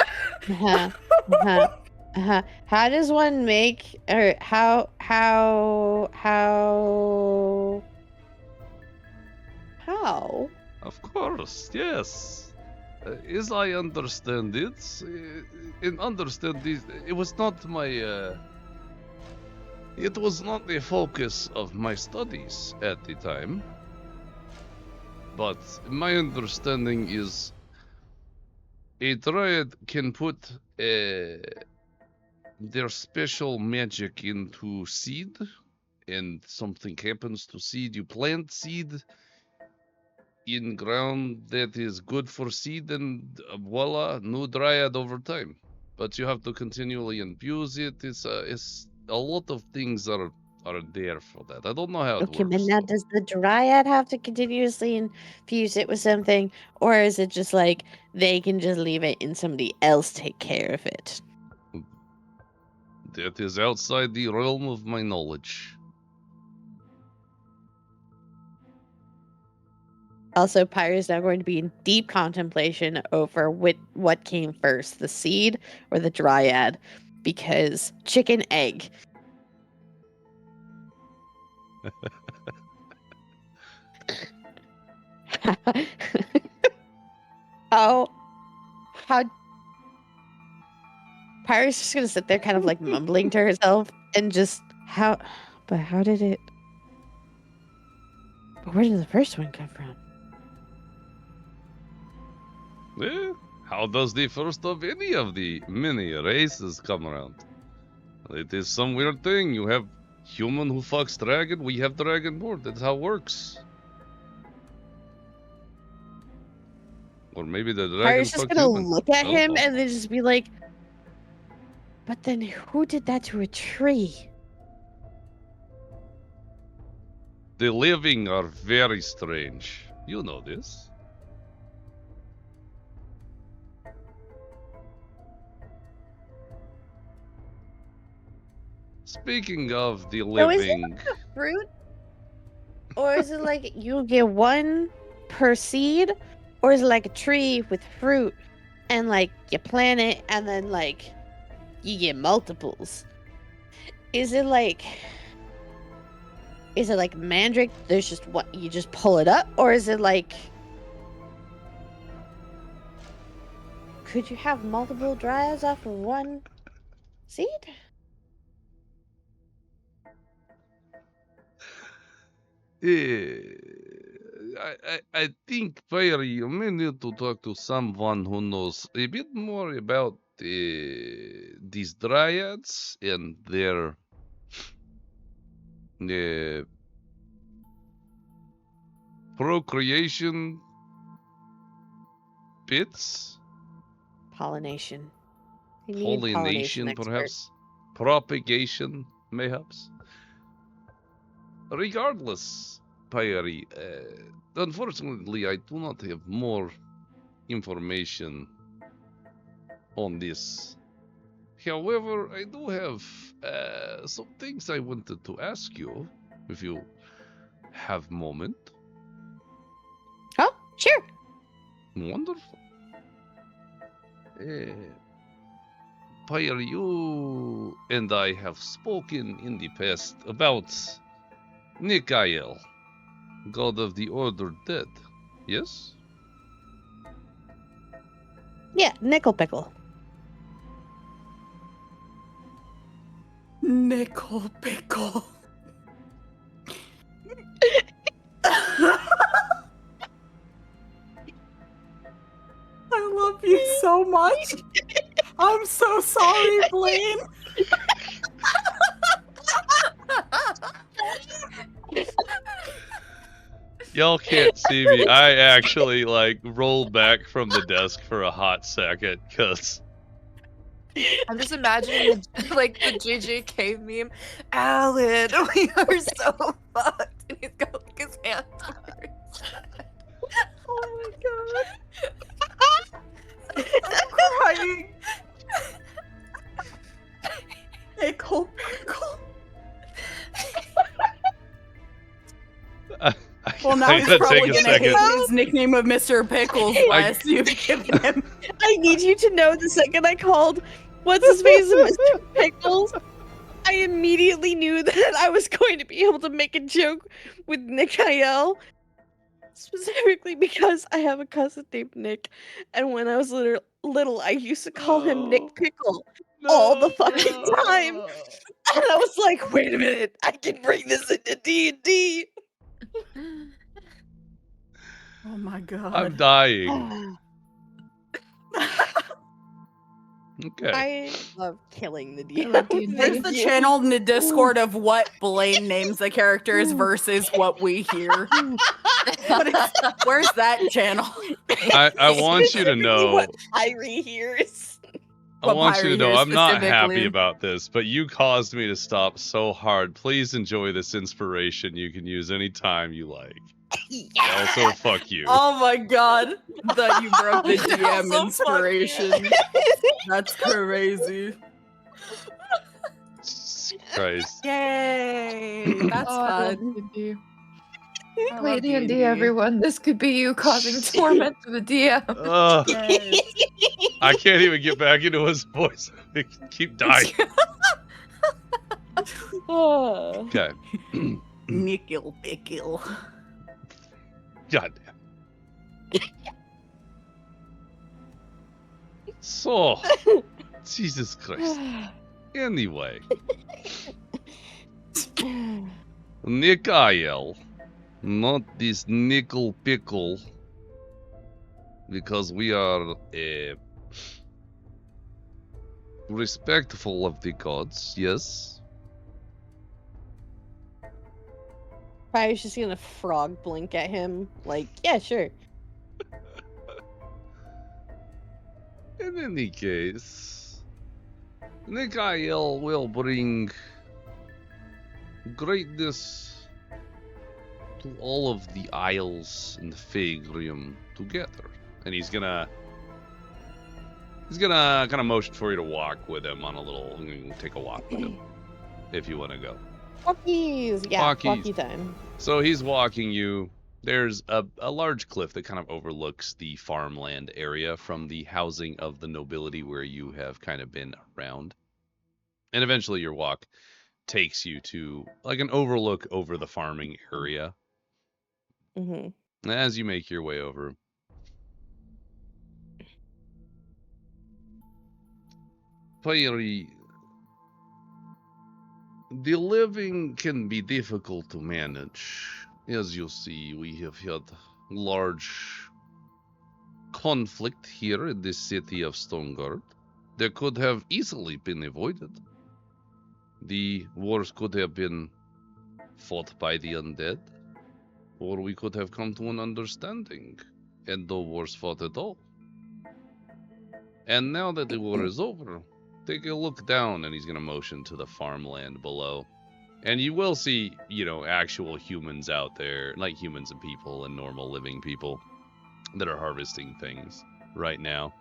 How does one make, or how? Of course, yes. As I understand it, it was not my, it was not the focus of my studies at the time. But my understanding is a dryad can put their special magic into seed, and something happens to seed. You plant seed in ground that is good for seed, and voila, new dryad over time. But you have to continually infuse it. It's a lot of things are there for that. I don't know how it Okay, works. but now though. does the dryad have to continuously infuse it with something, or is it just like they can just leave it and somebody else take care of it? That is outside the realm of my knowledge. Also, Pyri is now going to be in deep contemplation over what came first, the seed or the dryad, because chicken egg. how Pyri's just gonna sit there kind of like mumbling to herself and just how did it, but where did the first one come from? How does the first of any of the many races come around? It is some weird thing. You have human who fucks dragon, we have dragonborn. That's how it works. Or maybe the dragon Pyri's just fucked gonna human. look at I don't him know. and then just be like, but then who did that to a tree? The living are very strange. You know this. Speaking of the So is it living, fruit? Or is it like you get one per seed? Or is it like a tree with fruit and like you plant it and then like you get multiples? Is it like mandrake, there's just what you just pull it up? Or is it like, could you have multiple dryads off of one seed? I think, Pyri, you may need to talk to someone who knows a bit more about these dryads and their procreation bits. Pollination. You need a Pollination, expert. perhaps. Propagation, mayhaps. Regardless, Pyri, unfortunately, I do not have more information on this. However, I do have some things I wanted to ask you, if you have a moment. Oh, sure. Wonderful. Pyri, you and I have spoken in the past about Nikael, god of the Order Dead, yes? Yeah, nickel pickle. Nickel pickle. I love you so much. I'm so sorry, Blaine. Y'all can't see me. I actually, like, rolled back from the desk for a hot second, because... I'm just imagining like the JJK meme. Alan, we are so fucked. And he's got like his hand over his head. Oh my god. I'm crying. Nickel pickle. Well, now he's probably gonna hate his nickname of Mr. Pickles less you've given him. I need you to know the second I called what's his face Mr. Pickles, I immediately knew that I was going to be able to make a joke with Nikael. Specifically because I have a cousin named Nick, and when I was little, I used to call him Nick Pickle all the fucking time. And I was like, wait a minute, I can bring this into D&D. Oh my god. I'm dying. Okay. I love killing the I love DM. D&D. Where's the channel in the Discord of what Blaine names the characters versus what we hear? Where's that channel? I want you to know. What Pyri hears. I What want you to Pyri know hears I'm not happy specifically. about this, but you caused me to stop so hard. Please enjoy this inspiration. You can use any time you like. Also, fuck you. Oh my god. That you broke the DM Also, fuck you. inspiration. That's crazy. Jesus Christ. Yay. That's Oh, I love fun. D&D. I Play love D&D, D&D. everyone. This could be you causing torment to the DM. Ugh, Yes. I can't even get back into his voice. I keep dying. Okay. Nickel pickle. God damn. So, Jesus Christ. Anyway, Nikael, not this nickel pickle, because we are respectful of the gods, yes. Pyri's just gonna frog blink at him, like, yeah, sure. In any case, Nikael will bring greatness to all of the isles in the Fagrium together. And he's gonna kind of motion for you to walk with him on a little, take a walk with him, if you want to go. Walkies! Yeah, walkie time. So he's walking you. There's a large cliff that kind of overlooks the farmland area from the housing of the nobility where you have kind of been around. And eventually your walk takes you to like an overlook over the farming area. Mm-hmm. As you make your way over, Pyri, the living can be difficult to manage. As you see, we have had large conflict here in this city of Stoneguard that could have easily been avoided. The wars could have been fought by the undead, or we could have come to an understanding and no wars fought at all. And now that the war is over, take a look down, and he's going to motion to the farmland below. And you will see, actual humans out there, like humans and people and normal living people that are harvesting things right now.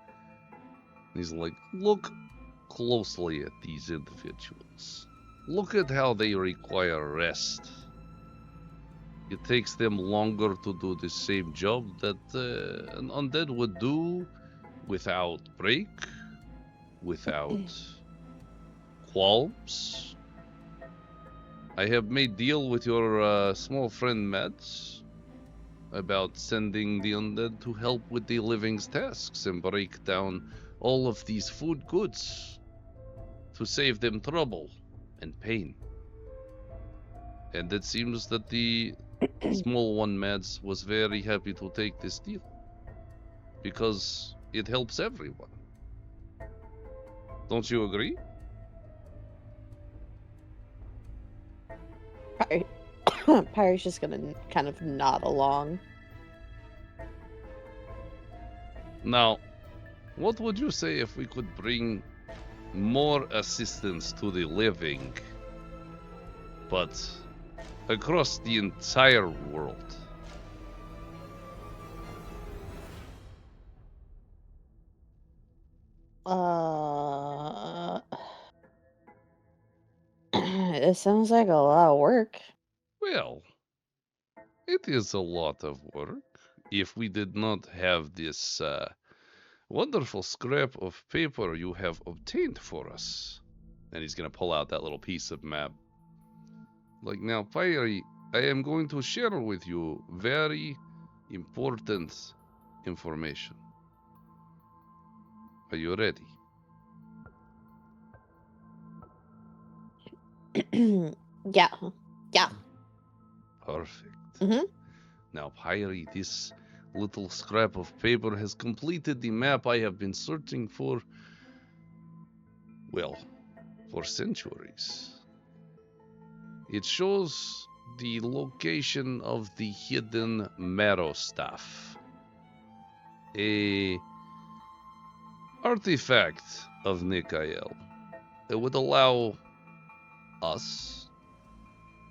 He's like, look closely at these individuals. Look at how they require rest. It takes them longer to do the same job that an undead would do without break, without qualms. I have made deal with your small friend Mads about sending the undead to help with the living's tasks and break down all of these food goods to save them trouble and pain. And it seems that the small one, Mads, was very happy to take this deal because it helps everyone. Don't you agree? Pyri's just gonna kind of nod along. Now, what would you say if we could bring more assistance to the living, but across the entire world? It sounds like a lot of work. Well, it is a lot of work. If we did not have this wonderful scrap of paper you have obtained for us. And he's going to pull out that little piece of map. Like, now, Pyri, I am going to share with you very important information. Are you ready? Yeah. Perfect. Mhm. Now, Pyri, this little scrap of paper has completed the map I have been searching for, well, for centuries. It shows the location of the hidden marrow staff, a artifact of Nikael that would allow us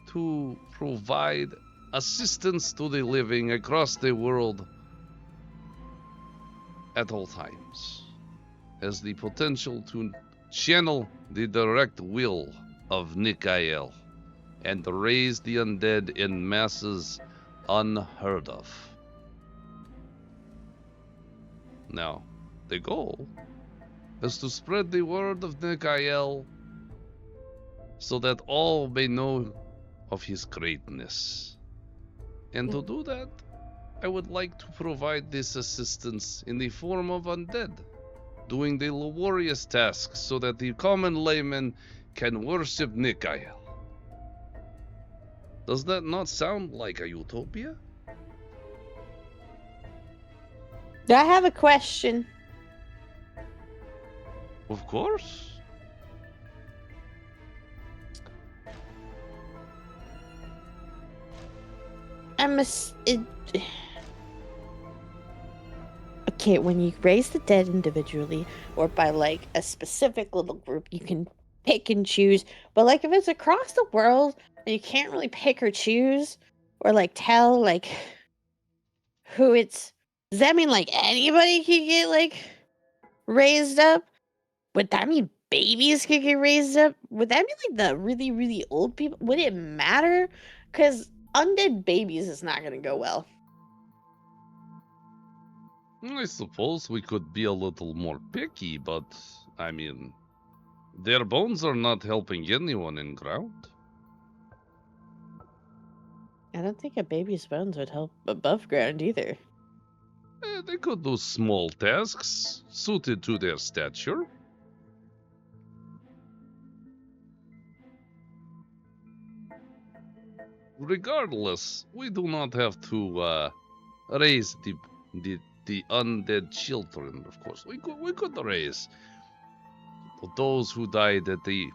to provide assistance to the living across the world at all times, has the potential to channel the direct will of Nikael and raise the undead in masses unheard of. Now, the goal is to spread the word of Nikael so that all may know of his greatness. And to do that, I would like to provide this assistance in the form of undead, doing the laborious tasks so that the common layman can worship Nikael. Does that not sound like a utopia? Do I have a question? Of course. Okay, when you raise the dead individually or by like a specific little group, you can pick and choose. But like if it's across the world and you can't really pick or choose or like tell like who it's, does that mean like anybody can get like raised up? Would that mean babies could get raised up? Would that mean like the really, really old people? Would it matter? Because undead babies is not going to go well. I suppose we could be a little more picky, but, I mean, their bones are not helping anyone in ground. I don't think a baby's bones would help above ground either. They could do small tasks suited to their stature. Regardless, we do not have to raise the undead children, of course. We could raise those who died at the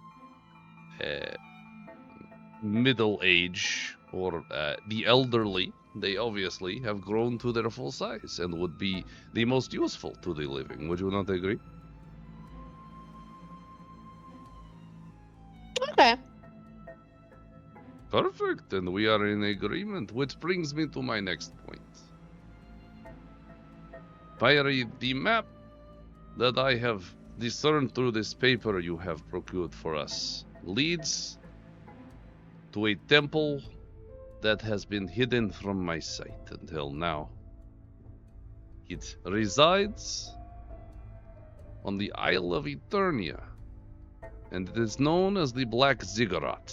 middle age or the elderly. They obviously have grown to their full size and would be the most useful to the living. Would you not agree? Okay. Perfect, and we are in agreement, which brings me to my next point. Pyri, the map that I have discerned through this paper you have procured for us leads to a temple that has been hidden from my sight until now. It resides on the Isle of Eternia, and it is known as the Black Ziggurat.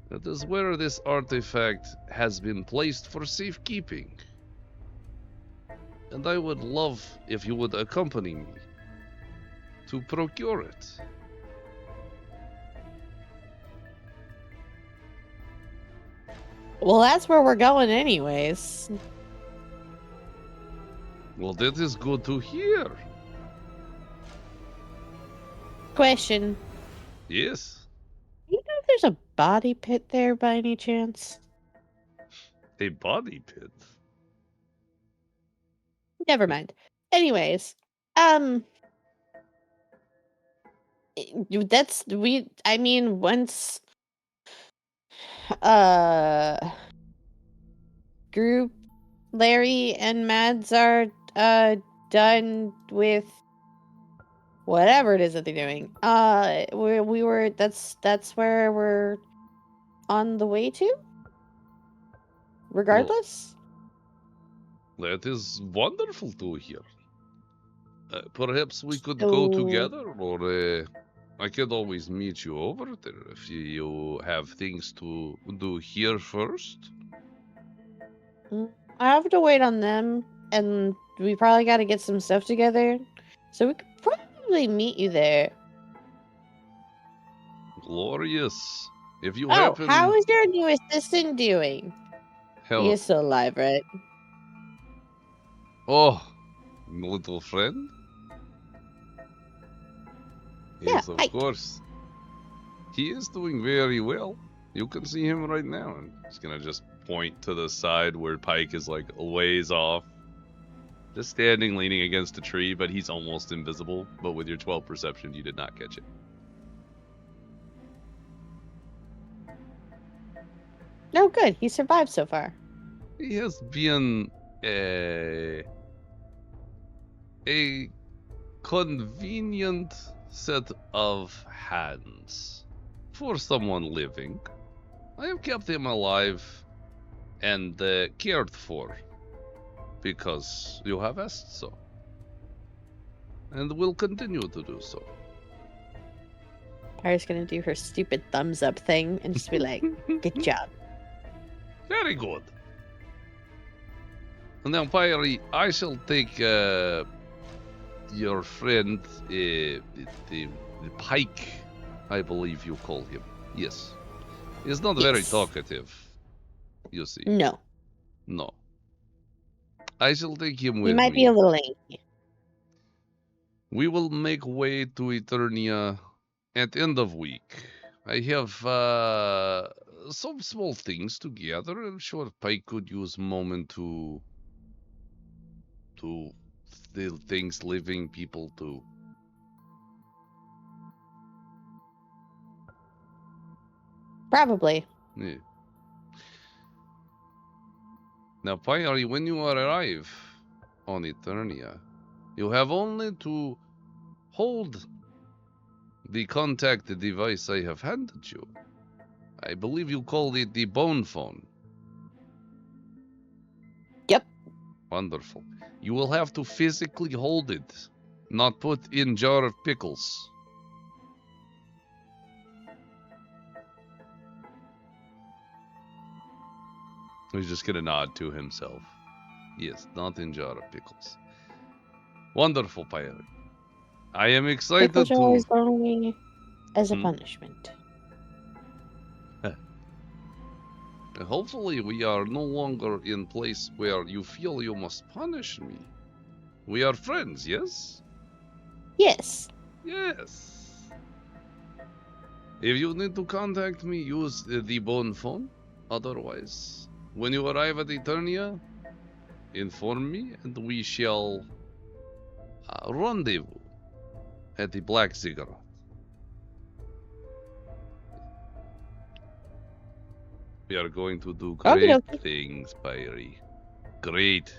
That is where this artifact has been placed for safekeeping. And I would love if you would accompany me to procure it. Well, that's where we're going anyways. Well, that is good to hear. Question. Yes, You know if there's a body pit there by any chance? a body pit. Never mind. Anyways, once group Larry and Mads are done with whatever it is that they're doing, that's where we're on the way to, regardless. That is wonderful to hear. Perhaps we could go So- together, or I could always meet you over there if you have things to do here first. I have to wait on them, and we probably got to get some stuff together, so we could probably meet you there. Glorious. If you Oh, happen... how is your new assistant doing? Hell- He is still alive, right? Oh, little friend? Yeah, Yes, of hi. course. He is doing very well. You can see him right now. And he's gonna just point to the side where Pike is like a ways off. Just standing, leaning against a tree, but he's almost invisible. But with your 12 perception, you did not catch it. No, good. He survived so far. He has been a convenient set of hands for someone living. I have kept him alive and cared for because you have asked so, and will continue to do so. Pyri's gonna do her stupid thumbs up thing and just be like, good job. Very good. And now, Pyri, I shall take your friend, the Pike, I believe you call him. Yes. He's not very Yes. talkative, you see. No. No. I shall take him with He might me. be a little angry. We will make way to Eternia at end of week. I have some small things to gather. I'm sure Pike could use a moment to steal things living people do. Probably. Yeah. Now, Pyri, when you arrive on Eternia, you have only to hold the contact device I have handed you. I believe you called it the bone phone. Yep. Wonderful. You will have to physically hold it, not put in jar of pickles. He's just gonna nod to himself. Yes, not in jar of pickles. Wonderful, Pyri. I am excited Pickles are to... always only as a Hmm? punishment. Hopefully we are no longer in place where you feel you must punish me. We are friends, yes? Yes. Yes. If you need to contact me, use the bone phone. Otherwise, when you arrive at Eternia, inform me and we shall rendezvous at the Black Ziggurat. We are going to do Okie great dokie. things, Pyri. Great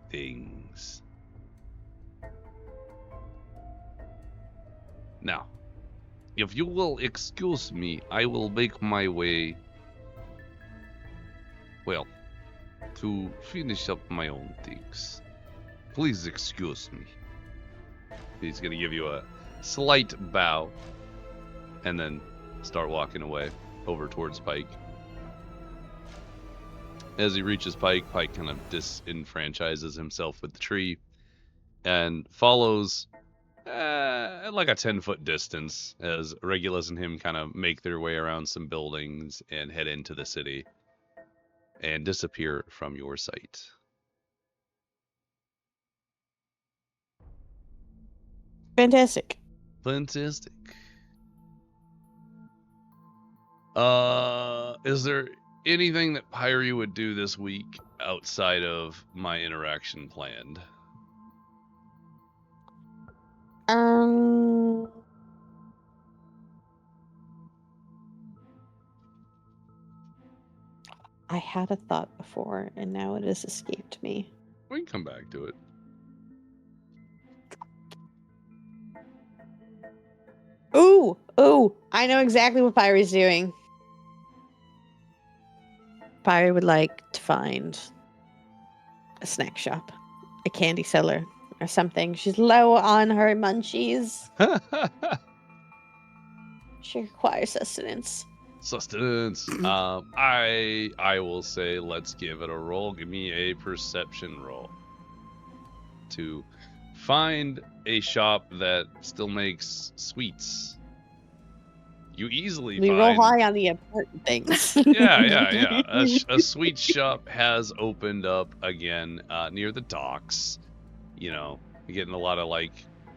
things. Now, if you will excuse me, I will make my way, well, to finish up my own things. Please excuse me. He's going to give you a slight bow and then start walking away over towards Pike. As he reaches Pike, Pike kind of disenfranchises himself with the tree and follows at like a 10-foot distance as Regulus and him kind of make their way around some buildings and head into the city and disappear from your sight. Fantastic. Fantastic. Is there anything that Pyri would do this week outside of my interaction planned? I had a thought before, and now it has escaped me. We can come back to it. Ooh, I know exactly what Pyri's doing. Pyri would like to find a snack shop, a candy cellar, or something. She's low on her munchies. She requires sustenance. Sustenance. I will say let's give it a roll. Give me a perception roll to find a shop that still makes sweets. You easily We find... roll high on the important things. Yeah. A sweet shop has opened up again near the docks. You know, you're getting a lot of like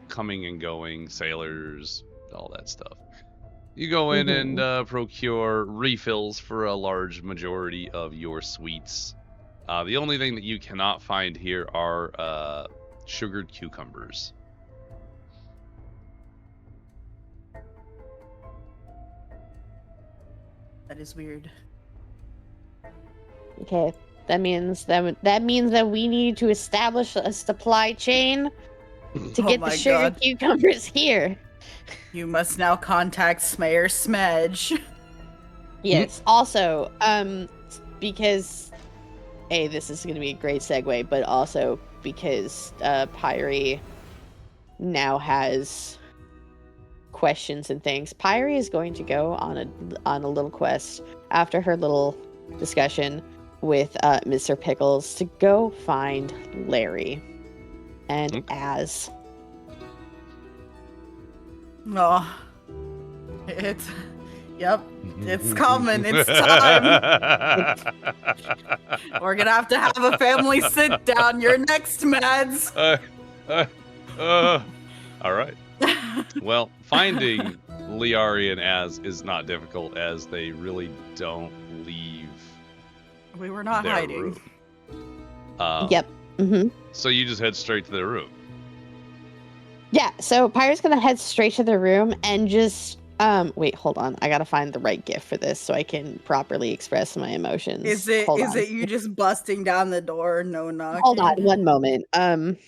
coming and going sailors, all that stuff. You go in and procure refills for a large majority of your sweets. The only thing that you cannot find here are sugared cucumbers. That is weird. Okay, that means that we need to establish a supply chain to Oh get the my sugar God. cucumbers here. You must now contact Smayer Smedge. Yes. Also, because this is going to be a great segue, but also because Pyri now has questions and things. Pyri is going to go on a little quest after her little discussion with Mr. Pickles to go find Larry and Az. Oh, yep, it's coming. It's time. We're gonna have to have a family sit down. You're next, Mads. All right. Well, finding Lyari and Az is not difficult, as they really don't leave. We were not their hiding. Room. Yep. Mm-hmm. So you just head straight to their room. Yeah, so Pyre's gonna head straight to the room and just wait, hold on. I gotta find the right gift for this so I can properly express my emotions. Is it Hold is on. it you just busting down the door, no knocking? Hold on one moment. Pyri,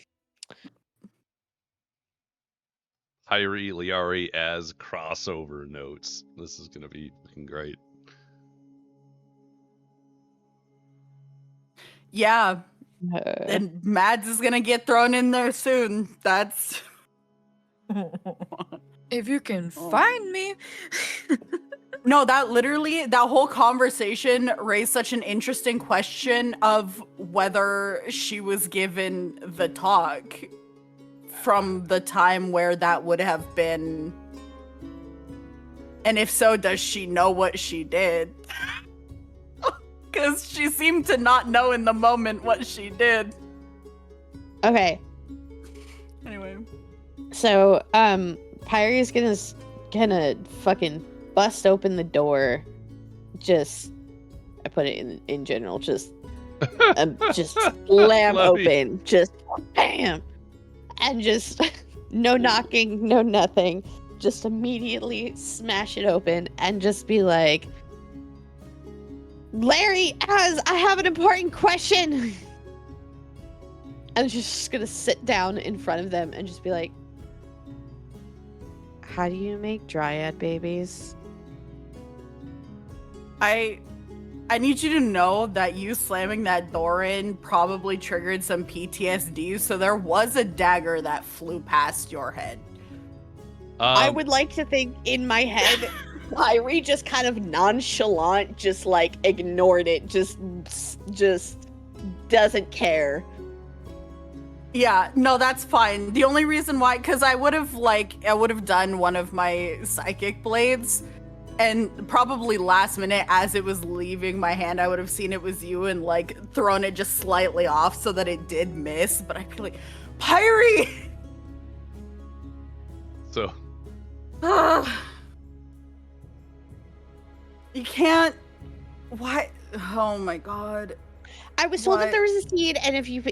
Lyari, Az crossover notes. This is gonna be fucking great. Yeah. And Mads is gonna get thrown in there soon. That's If you can find me. no, that whole conversation raised such an interesting question of whether she was given the talk from the time where that would have been. And if so, does she know what she did? Because she seemed to not know in the moment what she did. Okay. Anyway. So, Pyre is gonna fucking bust open the door. I put it in general, just slam open, just bam, and just no knocking, no nothing, just immediately smash it open and just be like, Larry, I have an important question. And she's just gonna sit down in front of them and just be like, how do you make dryad babies? I need you to know that you slamming that door in probably triggered some PTSD, so there was a dagger that flew past your head. I would like to think in my head, Pyri just kind of nonchalant, just like ignored it, just doesn't care. Yeah, no, that's fine. The only reason why, because I would have done one of my psychic blades, and probably last minute as it was leaving my hand, I would have seen it was you and like thrown it just slightly off so that it did miss. But I'd be like, Pyri! So. You can't. Why? Oh my god. I was told that there was a seed, and if you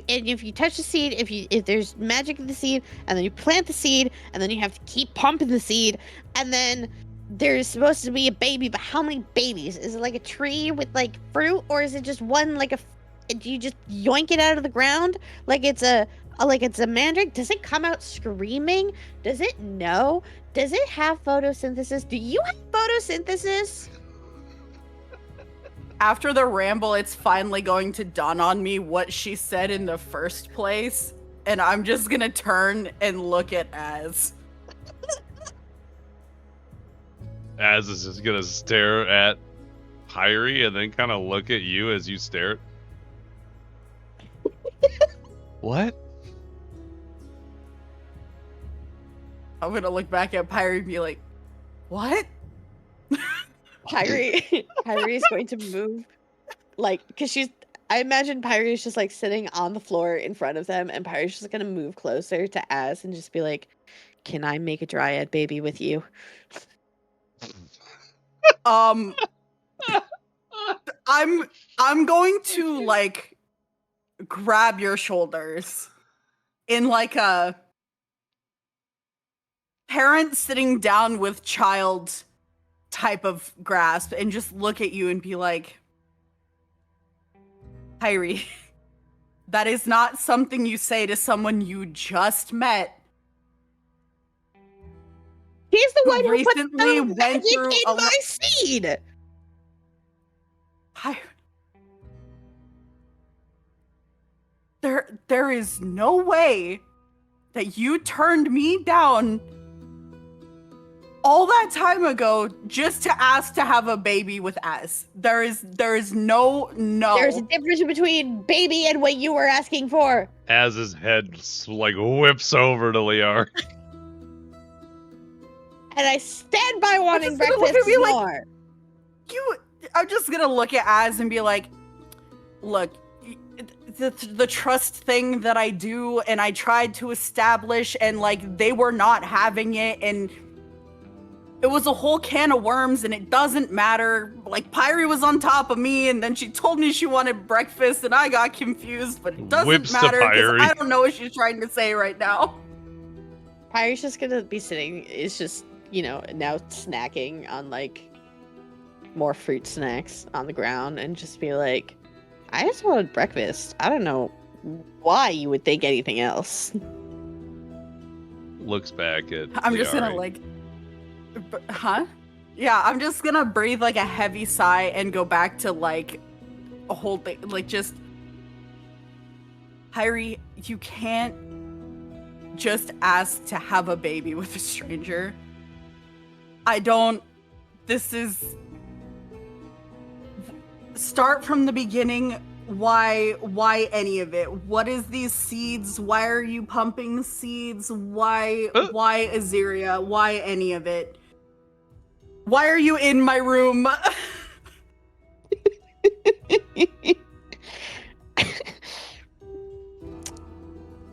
touch the seed, if there's magic in the seed, and then you plant the seed, and then you have to keep pumping the seed, and then there's supposed to be a baby. But how many babies? Is it like a tree with like fruit, or is it just one like do you just yoink it out of the ground like it's a mandrake? Does it come out screaming? Does it know? Does it have photosynthesis? Do you have photosynthesis? After the ramble, it's finally going to dawn on me what she said in the first place, and I'm just gonna turn and look at Az. Az is just gonna stare at Pyri and then kind of look at you as you stare. What? I'm gonna look back at Pyri and be like, what? Pyri is going to move, like, because I imagine Pyri is just like sitting on the floor in front of them, and Pyri's just gonna move closer to Az and just be like, can I make a dryad baby with you? I'm going to like grab your shoulders in like a parent sitting down with child type of grasp and just look at you and be like, Pyri, that is not something you say to someone you just met. He's the one who recently put the went magic through in my seed. There is no way that you turned me down all that time ago just to ask to have a baby with Az. There is no. There's a difference between baby and what you were asking for. Az's head like whips over to Lyari. And I stand by wanting breakfast more. I'm just gonna look at Az and be like, look, the trust thing that I do and I tried to establish, and like they were not having it, and it was a whole can of worms, and it doesn't matter. Like, Pyri was on top of me, and then she told me she wanted breakfast, and I got confused, but it doesn't matter, because I don't know what she's trying to say right now. Pyri's just gonna be sitting, it's just, now snacking on, like, more fruit snacks on the ground, and just be like, I just wanted breakfast. I don't know why you would think anything else. Looks back at I'm just gonna, like... Huh? Yeah, I'm just gonna breathe like a heavy sigh and go back to like a whole thing, like just Pyri, you can't just ask to have a baby with a stranger. This is start from the beginning. Why any of it? What is these seeds? Why are you pumping seeds? Why Azhyria? Why any of it? Why are you in my room?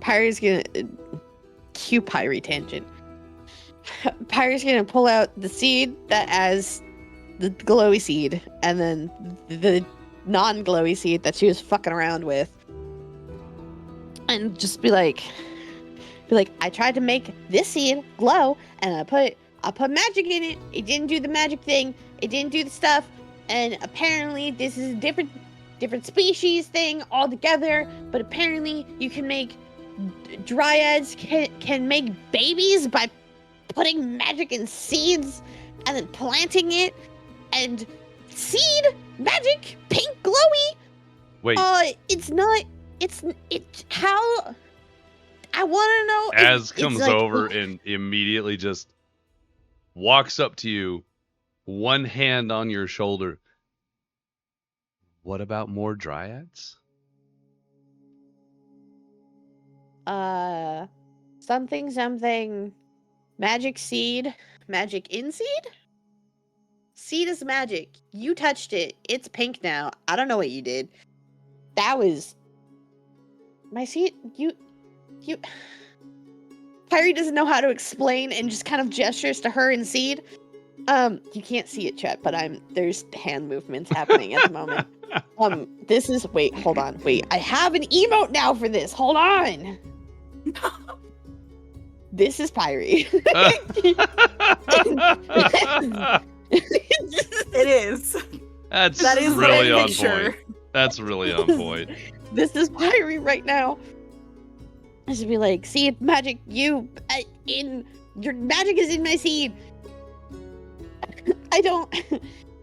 Pyri's gonna cue Pyri tangent. Pyri's gonna pull out the seed that has the glowy seed, and then the non-glowy seed that she was fucking around with, and just be like, I tried to make this seed glow, and I put magic in it. It didn't do the magic thing. It didn't do the stuff. and apparently this is a different species thing altogether, but apparently you can make dryads can make babies by putting magic in seeds and then planting it, and seed magic pink glowy. Wait, It's how I want to know. Az comes over and immediately just walks up to you, one hand on your shoulder. What about more dryads? Something magic seed, magic in seed. Seed is magic. You touched it. It's pink now. I don't know what you did. That was my seed. You Pyri doesn't know how to explain and just kind of gestures to her and seed. You can't see it, chat, but there's hand movements happening at the moment. Hold on. I have an emote now for this. Hold on. This is Pyri. It is. That is really on point. That's really on point. This is Pyri right now. I should be like, seed magic, your magic is in my seed. I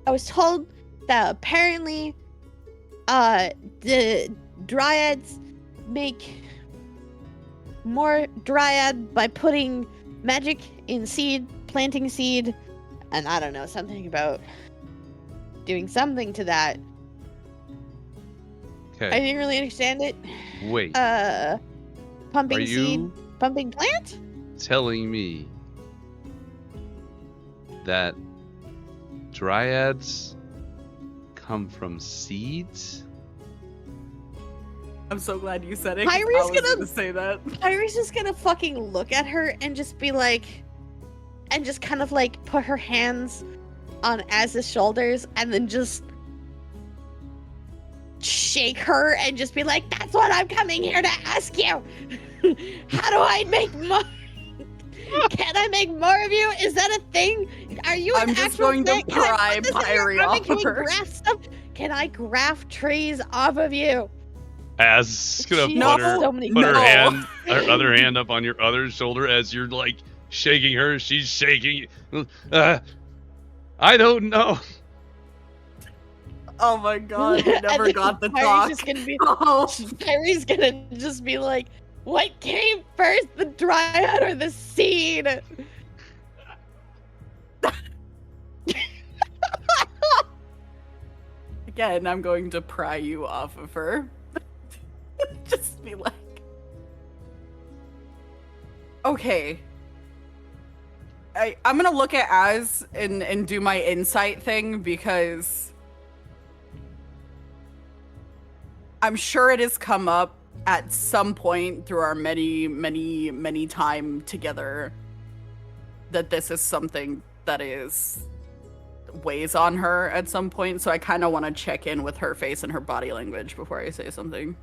was told that apparently, the dryads make more dryad by putting magic in seed, planting seed, and I don't know, something about doing something to that. Okay. I didn't really understand it. Wait. Pumping Are seed, you pumping plant? telling me that dryads come from seeds? I'm so glad you said it. 'Cause Pyri's I was gonna gonna say that. Pyri's just gonna fucking look at her and just be like, and just kind of like put her hands on Az's shoulders and then just shake her and just be like, that's what I'm coming here to ask you. How do I make more? Can I make more of you? Is that a thing? Are you an I'm just actual going to thing? Can I pry put this in your Pyri oven? off Can of we her. graft stuff? Can I graft trees off of you? Az is gonna She put has her so many put her No. hand, her other hand up on your other shoulder as you're like shaking her. She's shaking. I don't know. Oh my god, we And never then got the Pyri's talk. just gonna be, Oh. Pyri's gonna just be like, what came first, the dryad or the seed? Again, I'm going to pry you off of her. Just be like, okay. I'm gonna look at Az and do my insight thing because I'm sure it has come up at some point through our many time together that this is something that weighs on her at some point. So I kind of want to check in with her face and her body language before I say something.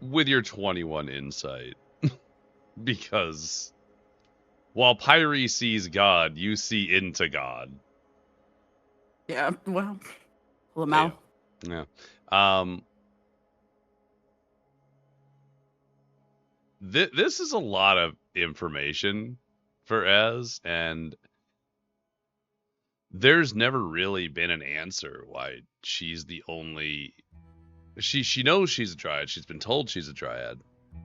With your 21 insight, because while Pyri sees God, you see into God. Yeah, well, Lamau. Yeah. This is a lot of information for Ez, and there's never really been an answer why she's the only. She knows she's a dryad. She's been told she's a dryad,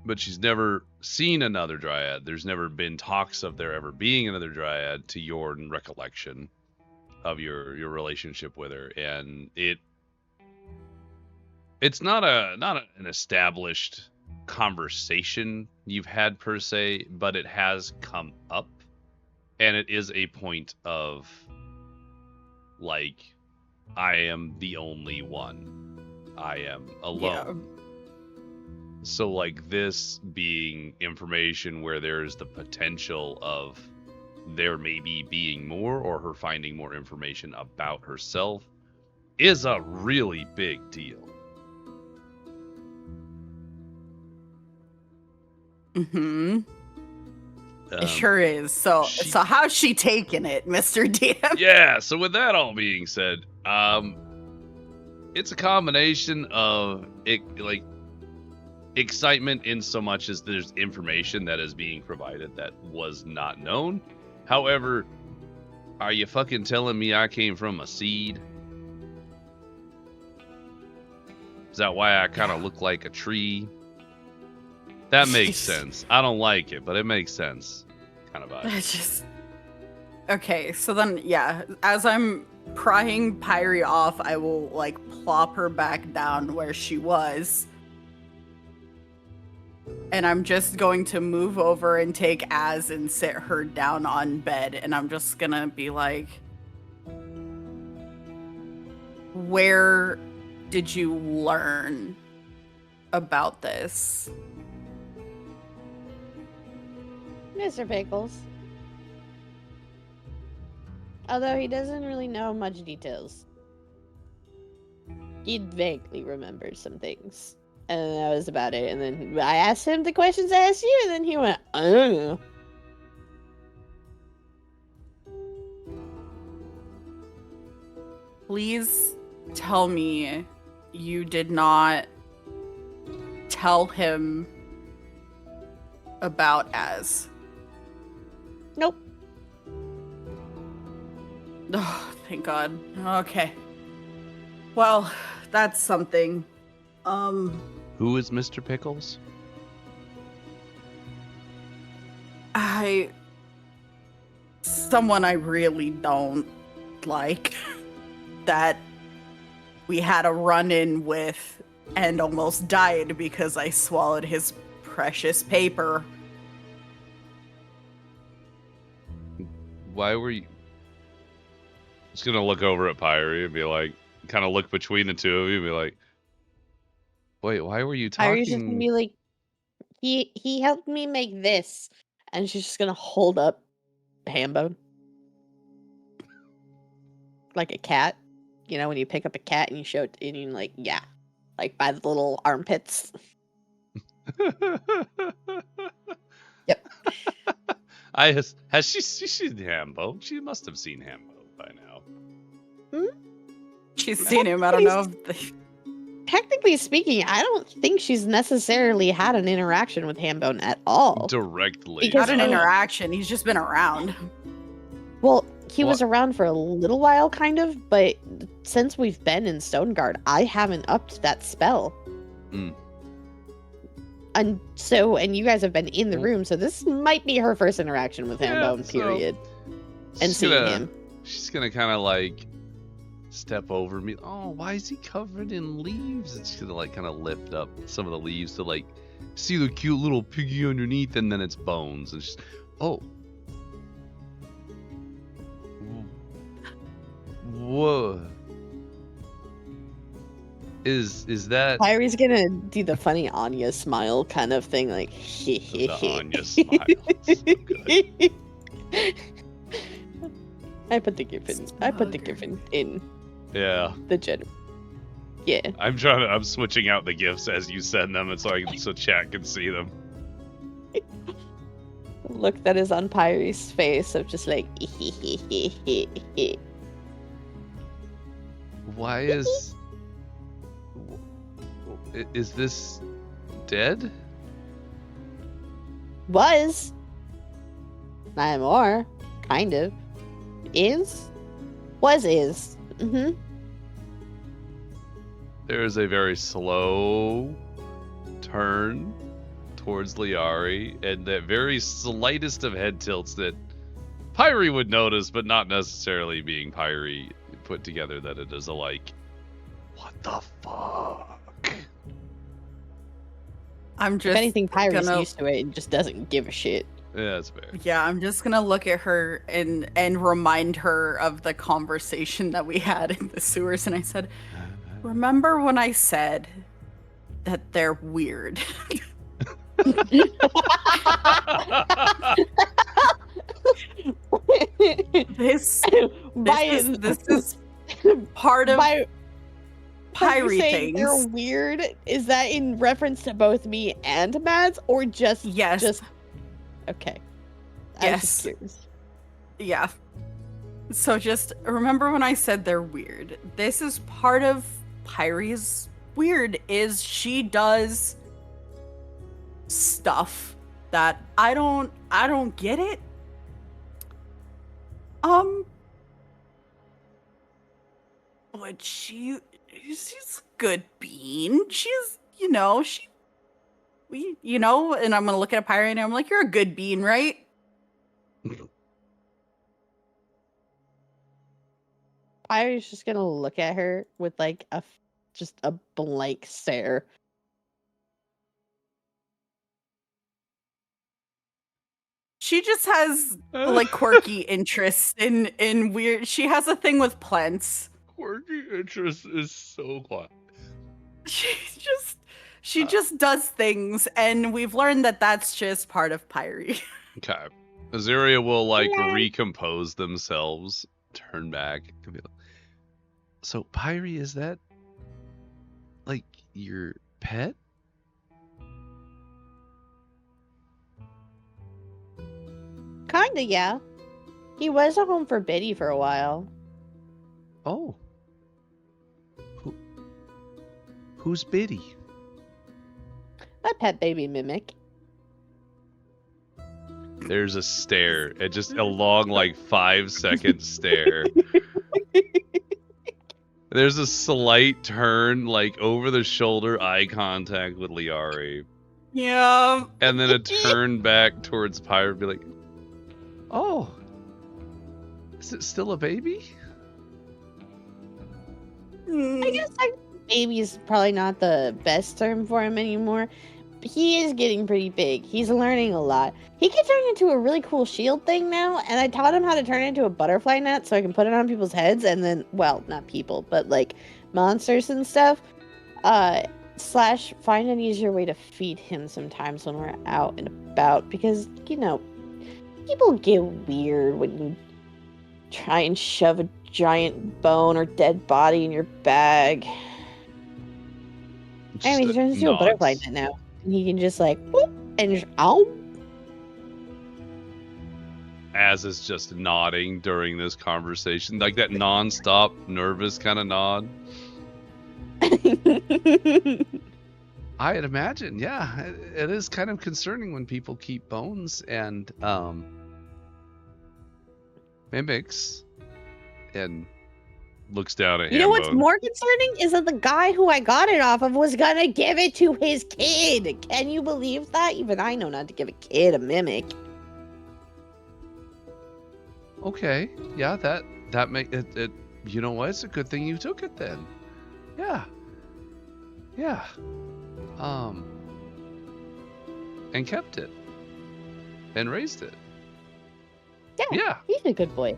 but she's never seen another dryad. There's never been talks of there ever being another dryad to your recollection of your relationship with her, and it's not an established conversation you've had per se, but it has come up, and it is a point of like, I am the only one. I am alone. Yeah. So like this being information where there's the potential of there maybe being more or her finding more information about herself is a really big deal. Mm-hmm. It sure is. So how's she taking it, Mr. DM? Yeah, so with that all being said, it's a combination of excitement in so much as there's information that is being provided that was not known. However, are you fucking telling me I came from a seed? Is that why I kind of look like a tree? That makes sense. I don't like it, but it makes sense. Kind of vibe. Okay, so then, yeah, as I'm prying Pyri off, I will, like, plop her back down where she was. And I'm just going to move over and take Az and sit her down on bed. And I'm just gonna be like, where did you learn about this? Mr. Pickles. Although he doesn't really know much details. He vaguely remembered some things. And that was about it. And then I asked him the questions I asked you, and then he went, I don't know. Please tell me you did not tell him about Az. Nope. Oh, thank God. Okay. Well, that's something. Who is Mr. Pickles? Someone I really don't like that we had a run-in with and almost died because I swallowed his precious paper. Why were you... Just gonna look over at Pyri and be like, kind of look between the two of you and be like, wait, why were you talking? Pyri's just gonna be like, he helped me make this. And she's just gonna hold up Hambone. Like a cat. You know, when you pick up a cat and you show it, and you're like, yeah. Like by the little armpits. Yep. Has she seen Hambo? She must have seen Hambo by now. She's seen him. I don't know if Technically speaking, I don't think she's necessarily had an interaction with Hambone at all. Directly. Not an interaction. He's just been around. Well, he was around for a little while, kind of, but since we've been in Stoneguard, I haven't upped that spell. And you guys have been in the room, so this might be her first interaction with Hambone, period. And seeing him. She's gonna kind of like step over me. Oh, why is he covered in leaves? And she's gonna like kind of lift up some of the leaves to like see the cute little piggy underneath, and then it's bones. And she's, oh. Whoa. Is that... Pyri's gonna do the funny Anya smile kind of thing, like the Anya smile. So good. I put the given in. Yeah. The general. Yeah. I'm switching out the gifs as you send them, and so chat can see them. The look that is on Pyri's face of just like Why is this dead? Was. Not anymore. Kind of. Is. Was is. There is a very slow turn towards Lyari, and that very slightest of head tilts that Pyri would notice, but not necessarily being Pyri put together, that it is a like, what the fuck? I'm just... If anything, Pyri's used to it and just doesn't give a shit. Yeah, that's fair. Yeah, I'm just gonna look at her and remind her of the conversation that we had in the sewers, and I said, remember when I said that they're weird? This is part of Pyri things. They're weird. Is that in reference to both me and Mads, or just yes? Okay. I was just Yes. curious. Yeah. So just remember when I said they're weird. This is part of Pyri's weird, is she does stuff that I don't get it. But she's a good bean. She's, and I'm gonna look at Pyri and I'm like, you're a good bean, right? Pyri's just gonna look at her with like just a blank stare. She just has like quirky interests in weird. She has a thing with plants. Quirky interest is so quiet. She just does things, and we've learned that that's just part of Pyri. Okay. Azhyria will like Yeah. recompose themselves, turn back, and be like, so Pyri, is that like your pet? Kinda, yeah. He was a home for Biddy for a while. Oh. Who's Biddy? A pet baby mimic. There's a stare, and just a long, like 5-second stare. There's a slight turn, like over the shoulder, eye contact with Lyari, Yeah. and then a turn back towards Pyri, be like, "Oh, is it still a baby?" I guess baby is probably not the best term for him anymore. But he is getting pretty big. He's learning a lot. He can turn into a really cool shield thing now, and I taught him how to turn it into a butterfly net so I can put it on people's heads, and then, well, not people, but like monsters and stuff. Slash find an easier way to feed him sometimes when we're out and about, because, people get weird when you try and shove a giant bone or dead body in your bag. Anyway, he turns into a butterfly net now. And he can just like, whoop, and just, ow. Az is just nodding during this conversation, like that non-stop, nervous kind of nod. I'd imagine, yeah, it is kind of concerning when people keep bones and mimics, and looks down at You know what's Hambone. more concerning is that the guy who I got it off of was gonna give it to his kid. Can you believe that? Even I know not to give a kid a mimic. Okay, yeah, that make it. You know what? It's a good thing you took it then. Yeah. And kept it. And raised it. Yeah. He's a good boy.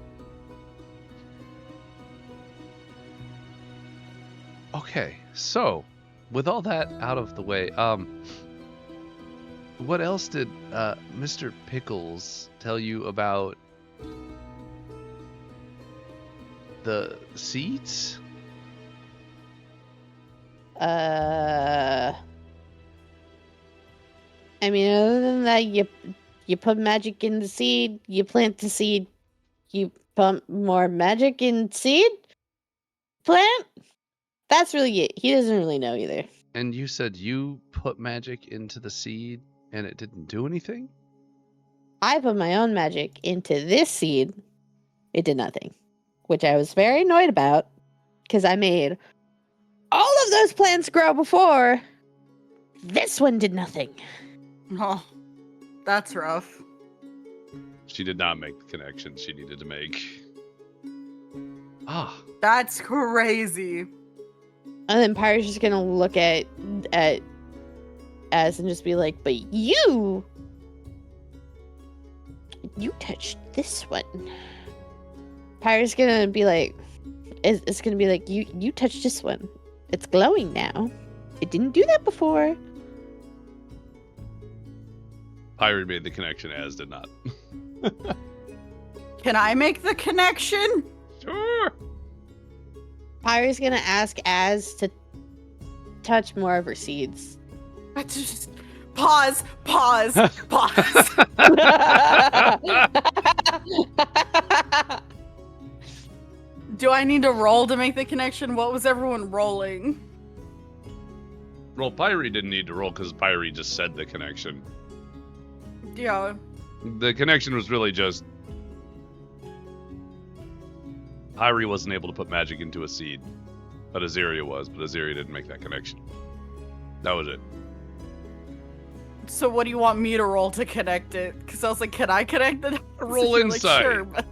Okay, so with all that out of the way, what else did Mr. Pickles tell you about the seeds? I mean, other than that, you put magic in the seed, you plant the seed, you pump more magic in seed, plant. That's really it. He doesn't really know either. And you said you put magic into the seed and it didn't do anything? I put my own magic into this seed. It did nothing, which I was very annoyed about because I made all of those plants grow before. This one did nothing. Oh, that's rough. She did not make the connection she needed to make. Ah. That's crazy. And then Pyri's just gonna look at Az and just be like, but you touched this one. Pyri's gonna be like, it's gonna be like, you touched this one. It's glowing now. It didn't do that before. Pyri made the connection, Az did not. Can I make the connection? Sure. Pyri's gonna ask Az to touch more of her seeds. Pause. Do I need to roll to make the connection? What was everyone rolling? Well, Pyri didn't need to roll because Pyri just said the connection. Yeah. The connection was really just Pyri wasn't able to put magic into a seed, but Azhyria was, but Azhyria didn't make that connection. That was it. So what do you want me to roll to connect it? Because I was like, can I connect it? Roll You're insight. Like, sure, but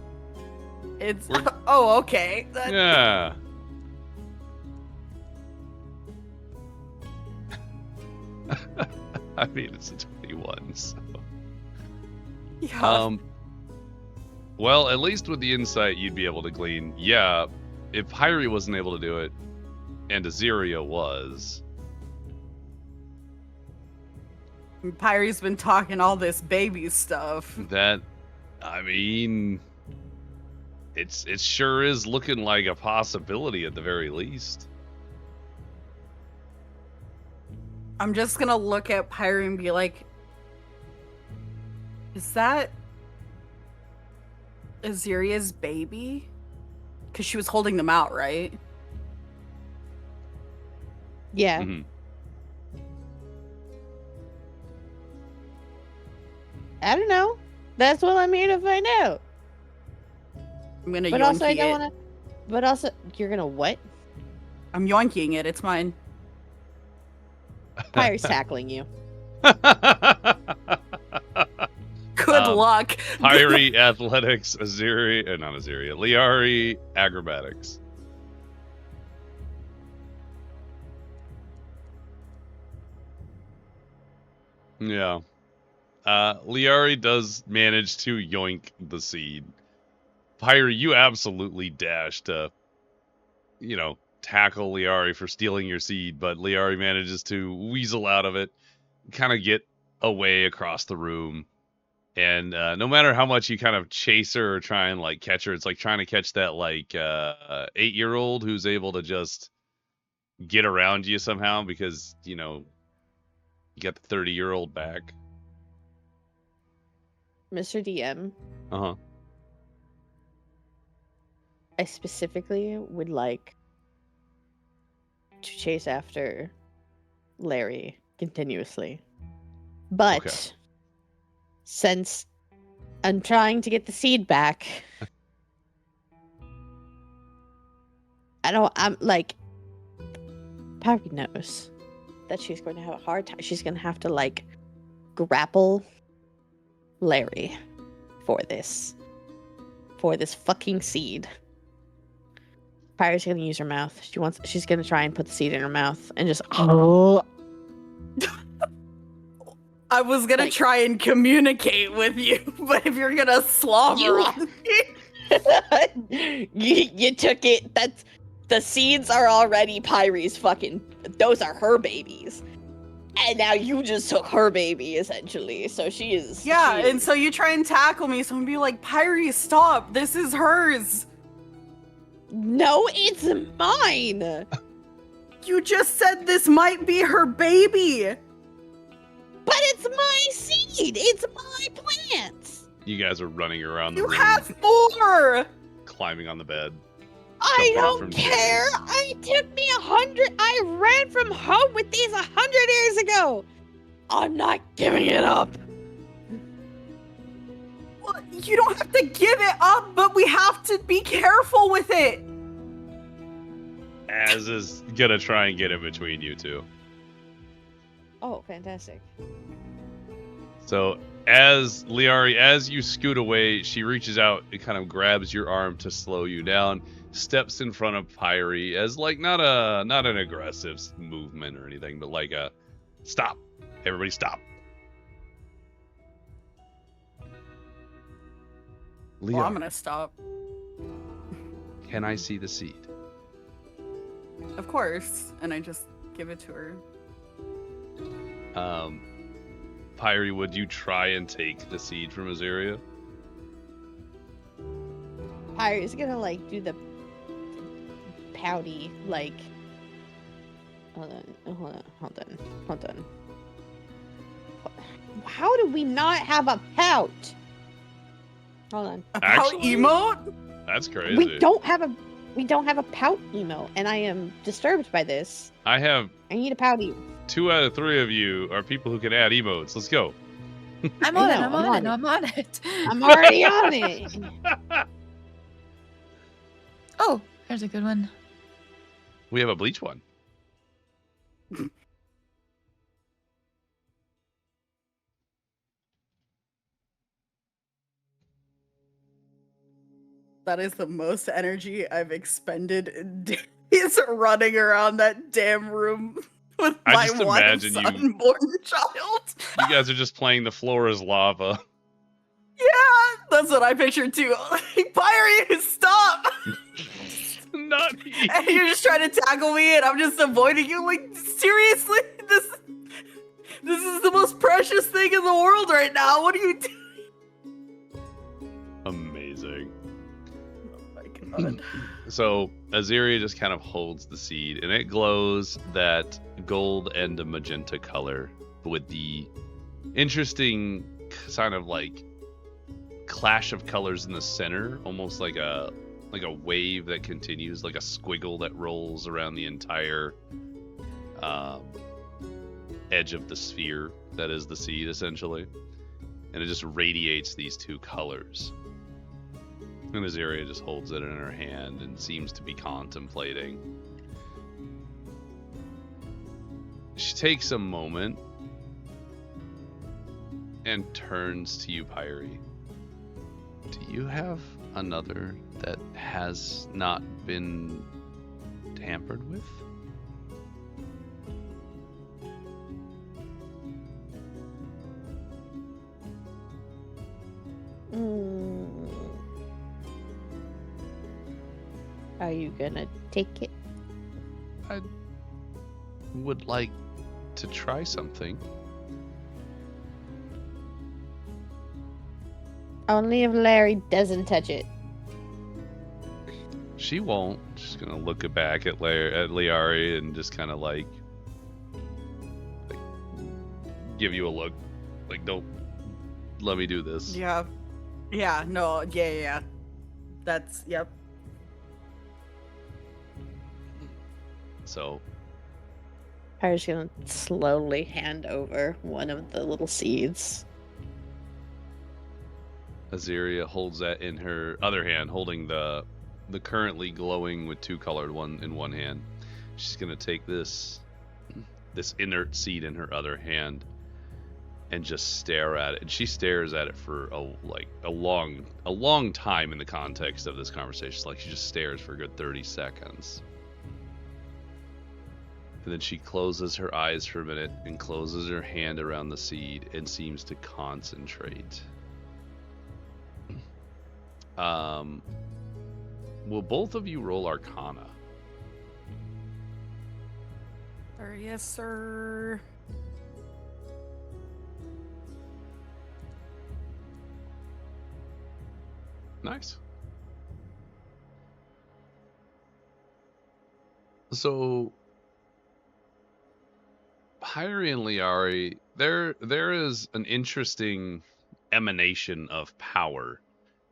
it's oh, okay. Yeah. I mean, it's a 21, so. Yeah. Well, at least with the insight, you'd be able to glean. Yeah, if Pyri wasn't able to do it, and Azhyria was. Pyri's been talking all this baby stuff. That, I mean, it sure is looking like a possibility at the very least. I'm just gonna look at Pyri and be like, is that Azhyria's baby? Because she was holding them out, right? Yeah. Mhm. I don't know. That's what I'm here to find out. I'm gonna But also, I yoinky don't it. want to. But also, you're gonna what? I'm yoinking it. It's mine. Pyre's tackling you. Good luck. Pyri, athletics, Azhyria, not Azhyria, Lyari, acrobatics. Yeah. Lyari does manage to yoink the seed. Pyri, you absolutely dash to, tackle Lyari for stealing your seed, but Lyari manages to weasel out of it, kind of get away across the room. And no matter how much you kind of chase her or try and like catch her, it's like trying to catch that like 8-year-old who's able to just get around you somehow because, you got the 30-year-old back. Mr. DM, Uh-huh. I specifically would like to chase after Larry continuously. But Okay. since I'm trying to get the seed back, I'm like, Pyri knows that she's going to have a hard time. She's going to have to like grapple Larry for this fucking seed. Pyri's gonna use her mouth. She's gonna try and put the seed in her mouth and just I was gonna try and communicate with you, but if you're gonna slobber on me. you took it. That's the seeds are already Pyri's fucking. Those are her babies, and now you just took her baby essentially. So she is. Yeah, and so you try and tackle me, so I'm gonna be like, Pyri, stop! This is hers. No, it's mine. You just said this might be her baby. But it's my seed. It's my plants. You guys are running around the You room, have more. climbing on the bed. I Jumping don't from care. chairs. It took me 100. I ran from home with these 100 years ago. I'm not giving it up. Well, you don't have to give it up, but we have to be careful with it. Az is gonna try and get in between you two. Oh, fantastic. So as Lyari, as you scoot away, she reaches out and kind of grabs your arm to slow you down, steps in front of Pyri as like not an aggressive movement or anything, but like a stop. Everybody stop. Well, I'm Lyari, gonna stop. can I see the seed? Of course. And I just give it to her. Pyri, would you try and take the seed from Azhyria? Pyri's gonna like do the pouty like. Hold on. How do we not have a pout? Hold on. How Actually? emote? That's crazy. We don't have a pout emote, and I am disturbed by this. I have I need a pout emote. 2 out of 3 of you are people who can add emotes. Let's go. I'm I on it. know, I'm I'm on on it. it. I'm on it. I'm already on it. Oh, there's a good one. We have a bleach one. That is the most energy I've expended in days running around that damn room with I my just one imagine you- unborn child. You guys are just playing the floor is lava. Yeah, that's what I pictured too. Like, Pyri, stop! Not And you're just trying to tackle me, and I'm just avoiding you. Like, seriously, this is the most precious thing in the world right now. What are you doing? amazing. Oh my god. So Azhyria just kind of holds the seed, and it glows that gold and a magenta color with the interesting kind of like clash of colors in the center, almost like a wave that continues, like a squiggle that rolls around the entire edge of the sphere that is the seed, essentially, and it just radiates these 2 colors. And Azhyria just holds it in her hand and seems to be contemplating. She takes a moment and turns to you, Pyri. Do you have another that has not been tampered with? Are you gonna take it? I would like to try something. Only if Larry doesn't touch it. She won't. She's gonna look it back at Lyari and just kind of like give you a look, like, don't let me do this. Yeah. Yeah, no, yeah. That's, yep. So I was gonna slowly hand over one of the little seeds. Azhyria holds that in her other hand, holding the currently glowing with 2 colored one in one hand. She's gonna take this inert seed in her other hand and just stare at it. And she stares at it for a long time in the context of this conversation. It's like she just stares for a good 30 seconds. And then she closes her eyes for a minute and closes her hand around the seed and seems to concentrate. Will both of you roll Arcana? Yes, sir. Nice. So, Pyri and Lyari, there is an interesting emanation of power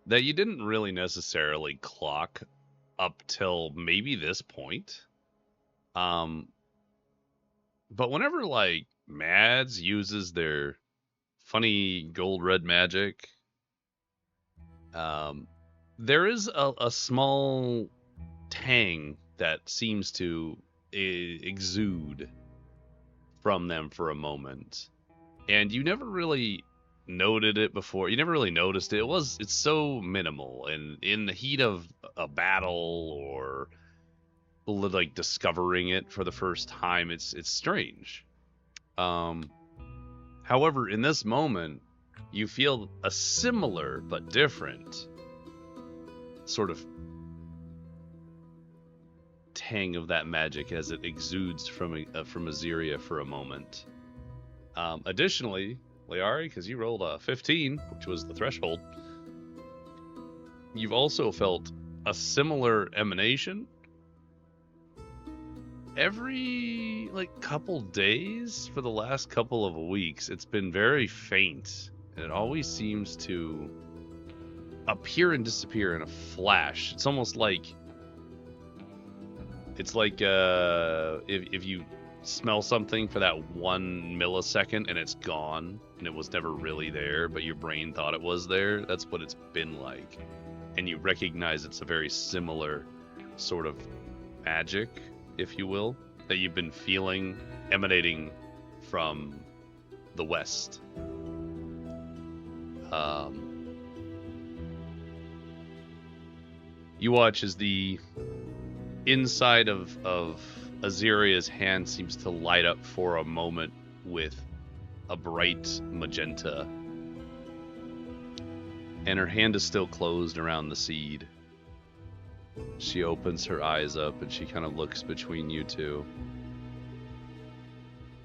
that you didn't really necessarily clock up till maybe this point. But whenever like Mads uses their funny gold red magic, there is a small tang that seems to exude from them for a moment, and you never really noted it before. You never really noticed it. It's so minimal, and in the heat of a battle or like discovering it for the first time, it's strange. However, in this moment, you feel a similar but different sort of tang of that magic as it exudes from Azhyria for a moment. Additionally, Lyari, because you rolled a 15, which was the threshold, you've also felt a similar emanation, every couple days for the last couple of weeks, it's been very faint, and it always seems to appear and disappear in a flash. It's almost like if you smell something for that 1 millisecond and it's gone and it was never really there, but your brain thought it was there. That's what it's been like, and you recognize it's a very similar sort of magic, if you will, that you've been feeling emanating from the west. You watch as the inside of Azhyria's hand seems to light up for a moment with a bright magenta, and her hand is still closed around the seed. She opens her eyes up and she kind of looks between you two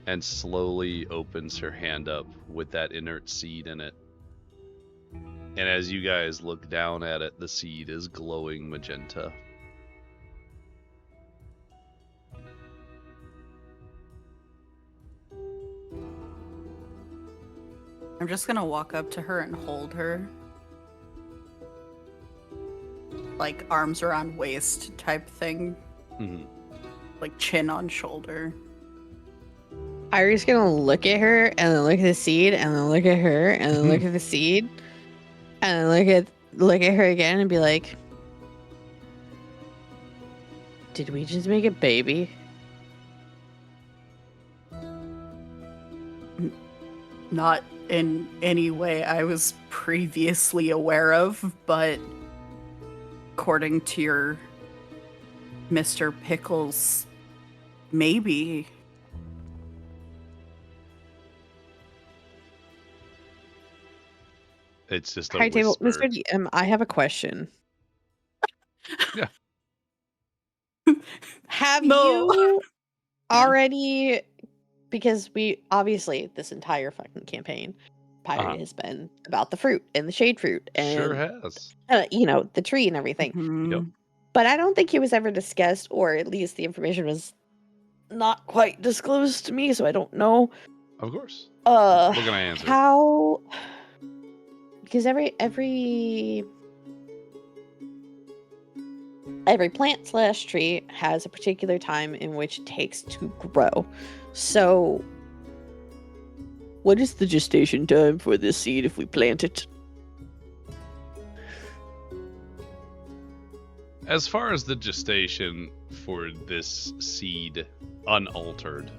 and slowly opens her hand up with that inert seed in it. And as you guys look down at it, the seed is glowing magenta. I'm just gonna walk up to her and hold her. Like arms around waist type thing. Mm-hmm. Like chin on shoulder. Pyri's gonna look at her and then look at the seed and then look at her and then look at the seed and then look at her again and be like, did we just make a baby? Not in any way I was previously aware of, but according to your Mr. Pickles, maybe. It's just a Hi, table, whisper. Mr. DM. I have a question. Yeah. Have No. you already? Because we obviously this entire fucking campaign, Pyri has been about the fruit and the shade fruit and Sure has. The tree and everything. Mhm. Yep. But I don't think it was ever discussed, or at least the information was not quite disclosed to me, so I don't know. Of course. What can I answer? How? Because every plant/tree has a particular time in which it takes to grow. So, what is the gestation time for this seed if we plant it? As far as the gestation for this seed, unaltered,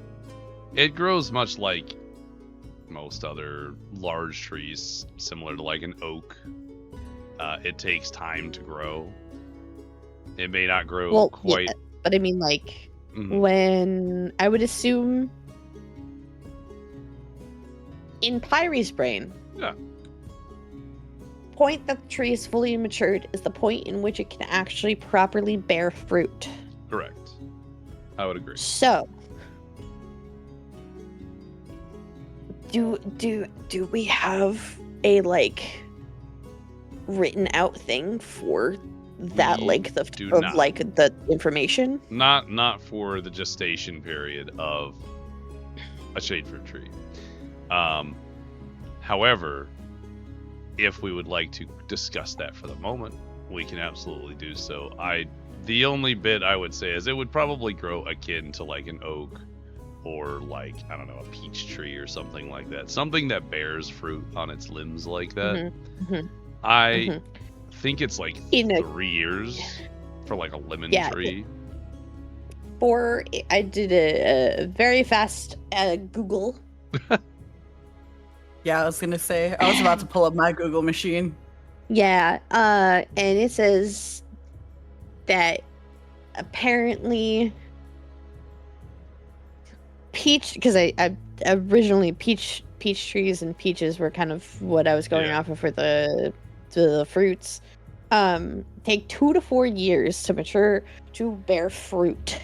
it grows much like most other large trees, similar to like an oak. It takes time to grow. It may not grow quite. Yeah, but I mean, like, Mhm. when I would assume in Pyri's brain, Yeah. point that the tree is fully matured is the point in which it can actually properly bear fruit. Correct. I would agree. So, do we have a written out thing for that We length of do not. the information? Not for the gestation period of a shade fruit tree. However, if we would like to discuss that for the moment, we can absolutely do so. The only bit I would say is it would probably grow akin to like an oak or like, I don't know, a peach tree or something like that. Something that bears fruit on its limbs like that. I think it's like 3 years for like a lemon tree. I did a very fast Google. Yeah, I was gonna say, I was about to pull up my Google machine. Yeah, and it says that apparently peach, because I originally peach trees and peaches were kind of what I was going off of for the fruits. Take 2 to 4 years to mature to bear fruit.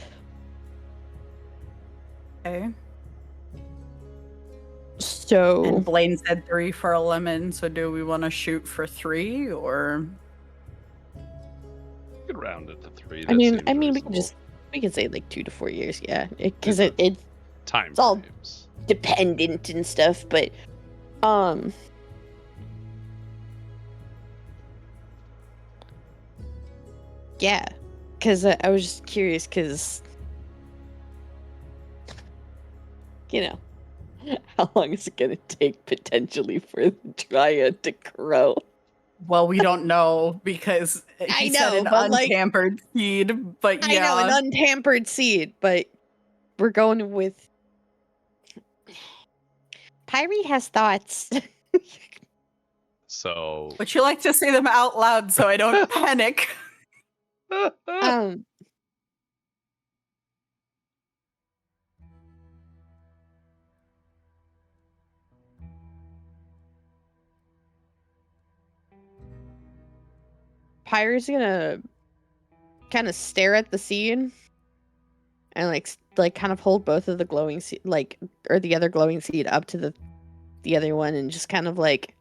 Okay. So, And Blaine said 3 for a lemon, so do we want to shoot for 3 or? You could round it to 3. I mean, That seems we reasonable. could just We could say like 2 to 4 years, yeah. Because It's it's Time all- frames. dependent and stuff, but yeah, because I was just curious, because how long is it gonna take potentially for the dryad to grow? Well, we don't know because I he said know, an but, like- untampered seed. But I know, an untampered seed, but we're going with Pyri has thoughts. So Would you like to say them out loud so I don't panic? um Pyri's gonna kind of stare at the seed and like kind of hold both of the glowing seed, or the other glowing seed up to the other one, and just kind of like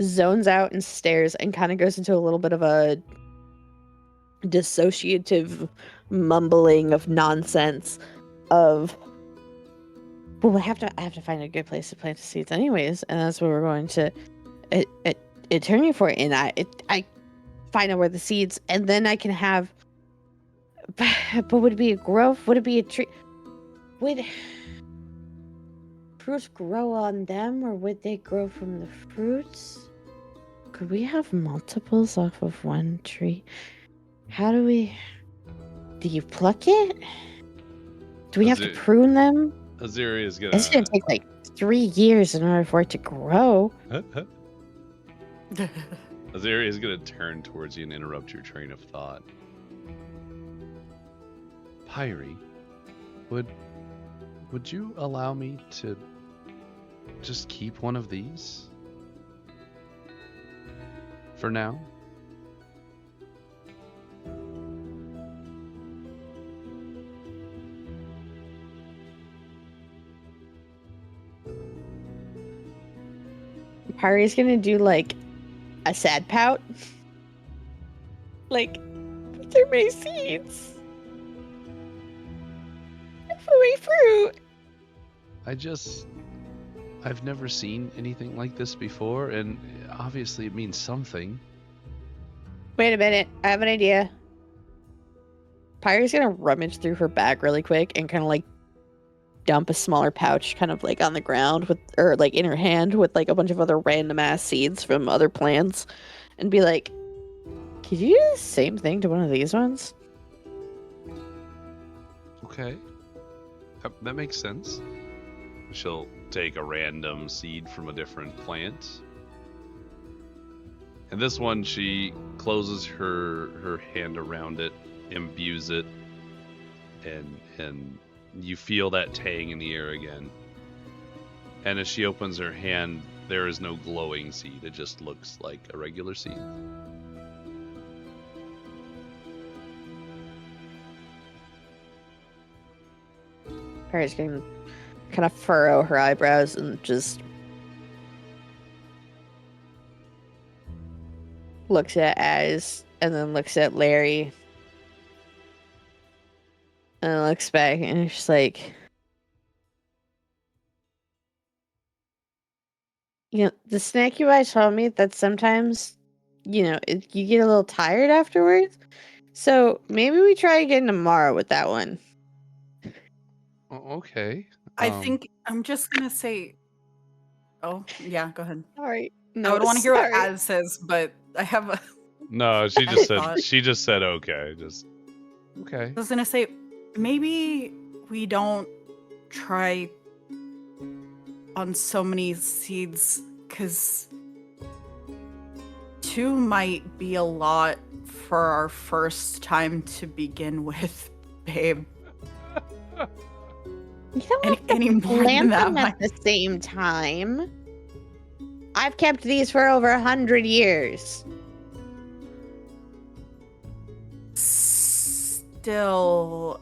zones out and stares and kind of goes into a little bit of a dissociative mumbling of nonsense of, well, I have to find a good place to plant the seeds anyways, and that's what we're going to Eternity for, and I find out where the seeds, and then I can have. But would it be a growth? Would it be a tree? Would fruits grow on them, or would they grow from the fruits? Could we have multiples off of one tree? How do we? Do you pluck it? Do we have to prune them? Azhyria is It's gonna take like 3 years in order for it to grow. Azhyria is gonna turn towards you and interrupt your train of thought. Pyri, would you allow me to just keep one of these for now? Pyri's gonna do like a sad pout. Like, but they're my seeds. They're for my fruit. I've never seen anything like this before, and obviously it means something. Wait a minute, I have an idea. Pyri's gonna rummage through her bag really quick and kind of like dump a smaller pouch kind of like on the ground or like in her hand with like a bunch of other random ass seeds from other plants, and be like, could you do the same thing to one of these ones? Okay. That makes sense. She'll take a random seed from a different plant. And this one, she closes her hand around it, imbues it, and you feel that tang in the air again. And as she opens her hand, there is no glowing seed. It just looks like a regular seed. Pyri's gonna kind of furrow her eyebrows and just looks at Az and then looks at Larry and then looks back and it's just like, the snack you guys told me that sometimes, you get a little tired afterwards. So maybe we try again tomorrow with that one. Okay. I think I'm just gonna say. Oh yeah, go ahead. Sorry. I would want to hear what Az says, but I have a. No, she I just thought- said okay. Just okay. I was gonna say, maybe we don't try on so many seeds, because 2 might be a lot for our first time to begin with, babe. You don't have to Any more plant than that them might- at the same time. I've kept these for over 100 years. Still,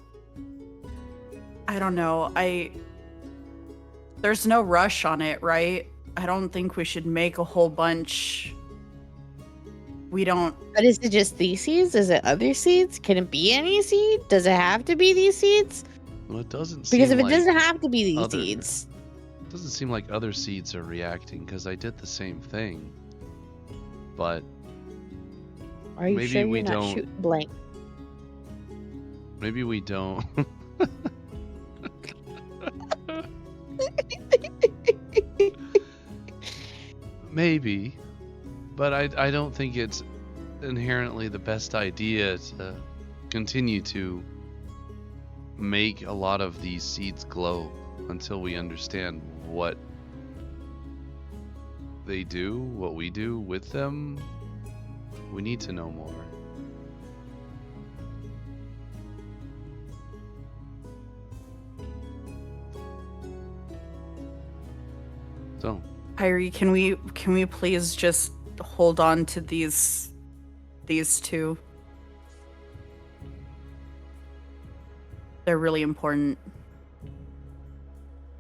I don't know. There's no rush on it, right? I don't think we should make a whole bunch We don't. But is it just these seeds? Is it other seeds? Can it be any seed? Does it have to be these seeds? Well, it doesn't Because seem if it like doesn't have to be these other- seeds, It doesn't seem like other seeds are reacting because I did the same thing. But are you maybe sure we you're not don't- shooting blank? maybe we don't. Maybe. But I don't think it's inherently the best idea to continue to make a lot of these seeds glow until we understand what they do, what we do with them. We need to know more. So, Pyri, can we please just hold on to these two? They're really important.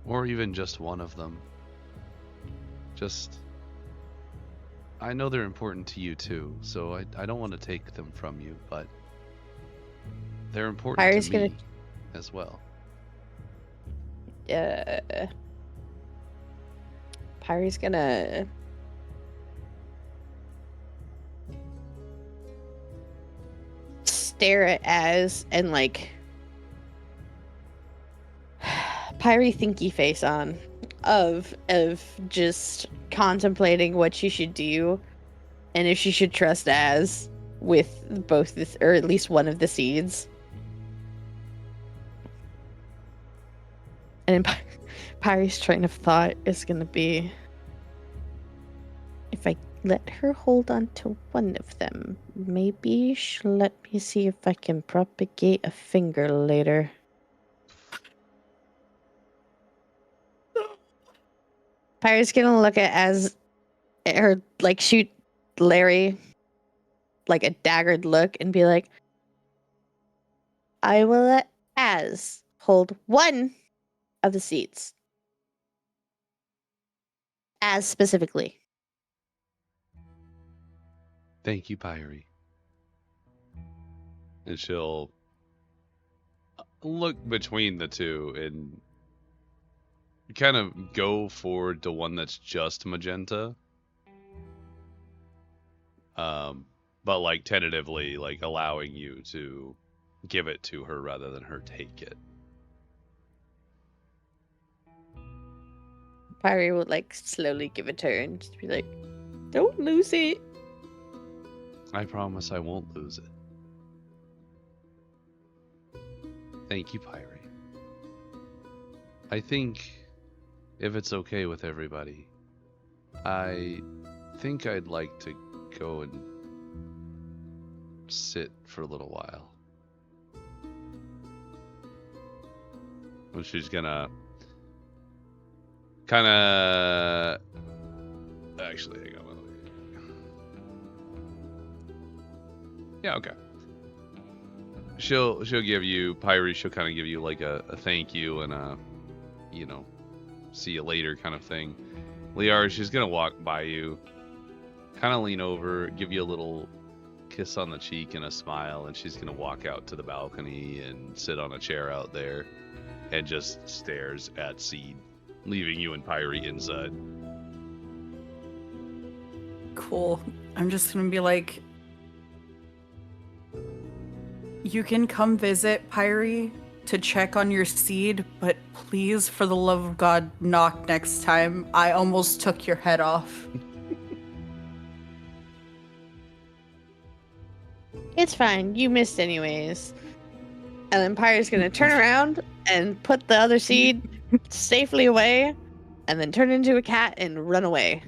or even just one of them. Just, I know they're important to you too, so I don't want to take them from you, but they're important Pyri's to me gonna- as well. Pyri's gonna stare at Az and like Pyri thinky face on of just contemplating what she should do and if she should trust Az with both this or at least one of the seeds. And Pyri's train of thought is gonna be, if I let her hold on to one of them, maybe she'll let me see if I can propagate a finger later. Pyri's gonna look at her, like, shoot Larry like a daggered look and be like, I will let Az hold one of the seats. Az specifically. Thank you, Pyri. And she'll look between the two and kind of go for the one that's just magenta. But like tentatively, like allowing you to give it to her rather than her take it. Pyri would like slowly give it to her and just be like, don't lose it. I promise I won't lose it. Thank you, Pyri. I think, if it's okay with everybody, I think I'd like to go and sit for a little while. Well, she's gonna kind of actually hang on. Yeah, okay. She'll give you, Pyri, she'll kind of give you like a thank you and a, you know, see you later kind of thing. Lyari, she's gonna walk by you, kind of lean over, give you a little kiss on the cheek and a smile, and she's gonna walk out to the balcony and sit on a chair out there and just stares at Seed, leaving you and Pyri inside. Cool. I'm just gonna be like, you can come visit Pyri to check on your seed, but please, for the love of God, knock next time. I almost took your head off. It's fine. You missed anyways. And then Pyri's gonna turn around and put the other seed safely away and then turn into a cat and run away.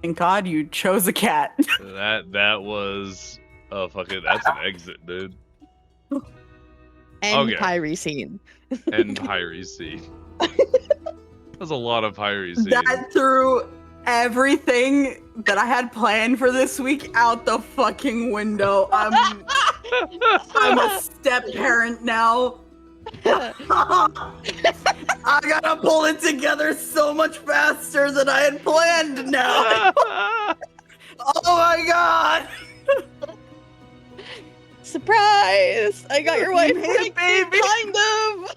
Thank God you chose a cat. That was a fucking, that's an exit, dude. And Okay. Pyri scene. And Pyri Seed. That's a lot of Pyri Seed. That threw everything that I had planned for this week out the fucking window. I'm a step parent now. I gotta pull it together so much faster than I had planned now. Oh my god! Surprise! I got your wife made a pregnant, baby. kind of!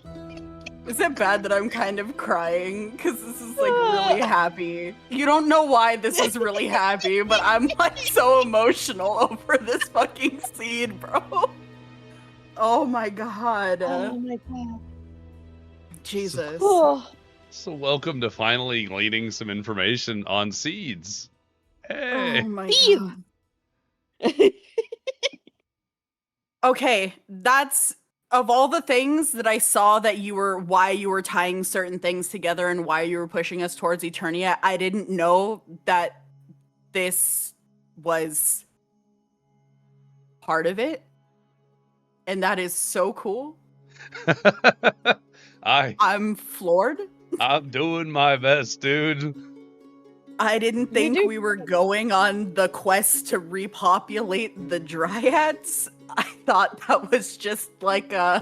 Is it bad that I'm kind of crying? Because this is like really happy. You don't know why this is really happy, but I'm like so emotional over this fucking seed, bro. Oh my god. Oh my god. Jesus. Oh. So welcome to finally gleaning some information on seeds. Hey. Oh my Seeds. god. Okay, that's of all the things that I saw that why you were tying certain things together and why you were pushing us towards Eternia, I didn't know that this was part of it. And that is so cool. I'm floored. I'm doing my best, dude. I didn't think we were going on the quest to repopulate the dryads. I thought that was just like a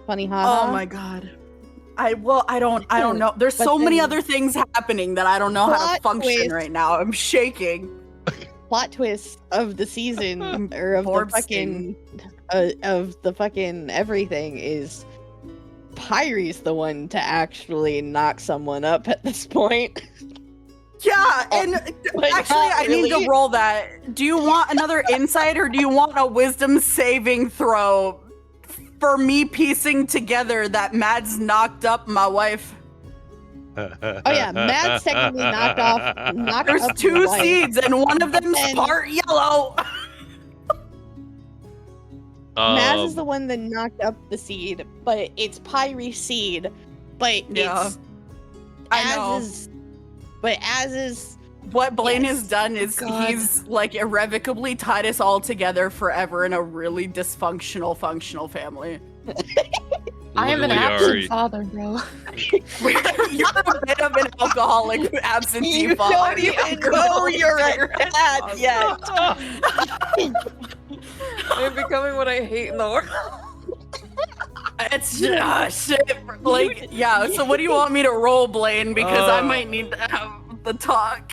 Funny haha. Oh my god. I don't know. There's so many other things happening that I don't know how to function right now. I'm shaking. Plot twist of the season or of the fucking everything is Pyri's the one to actually knock someone up at this point. Yeah, and actually I need to roll that. Do you want another insight or do you want a wisdom saving throw for me piecing together that Mads knocked up my wife? Oh yeah, Mads technically knocked There's up two your wife. seeds and one of them's part yellow. Mads is the one that knocked up the seed, but it's Pyri's seed. But it's I know. As is what Blaine has done is he's like irrevocably tied us all together forever in a really dysfunctional, functional family. I am an absent father, bro. You're a bit of an alcoholic absentee You father. don't even know you're a dad yet. I'm becoming what I hate in the world. It's shit. Like, yeah. So, what do you want me to roll, Blaine? Because I might need to have the talk.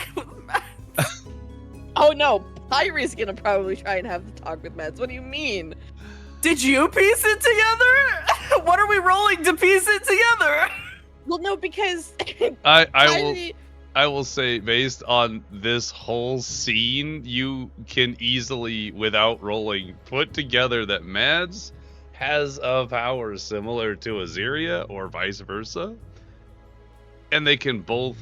Oh no, Pyri's gonna probably try and have the talk with Mads. What do you mean? Did you piece it together? What are we rolling to piece it together? Well, no, because I will say, based on this whole scene, you can easily, without rolling, put together that Mads has a power similar to Azhyria or vice versa, and they can both,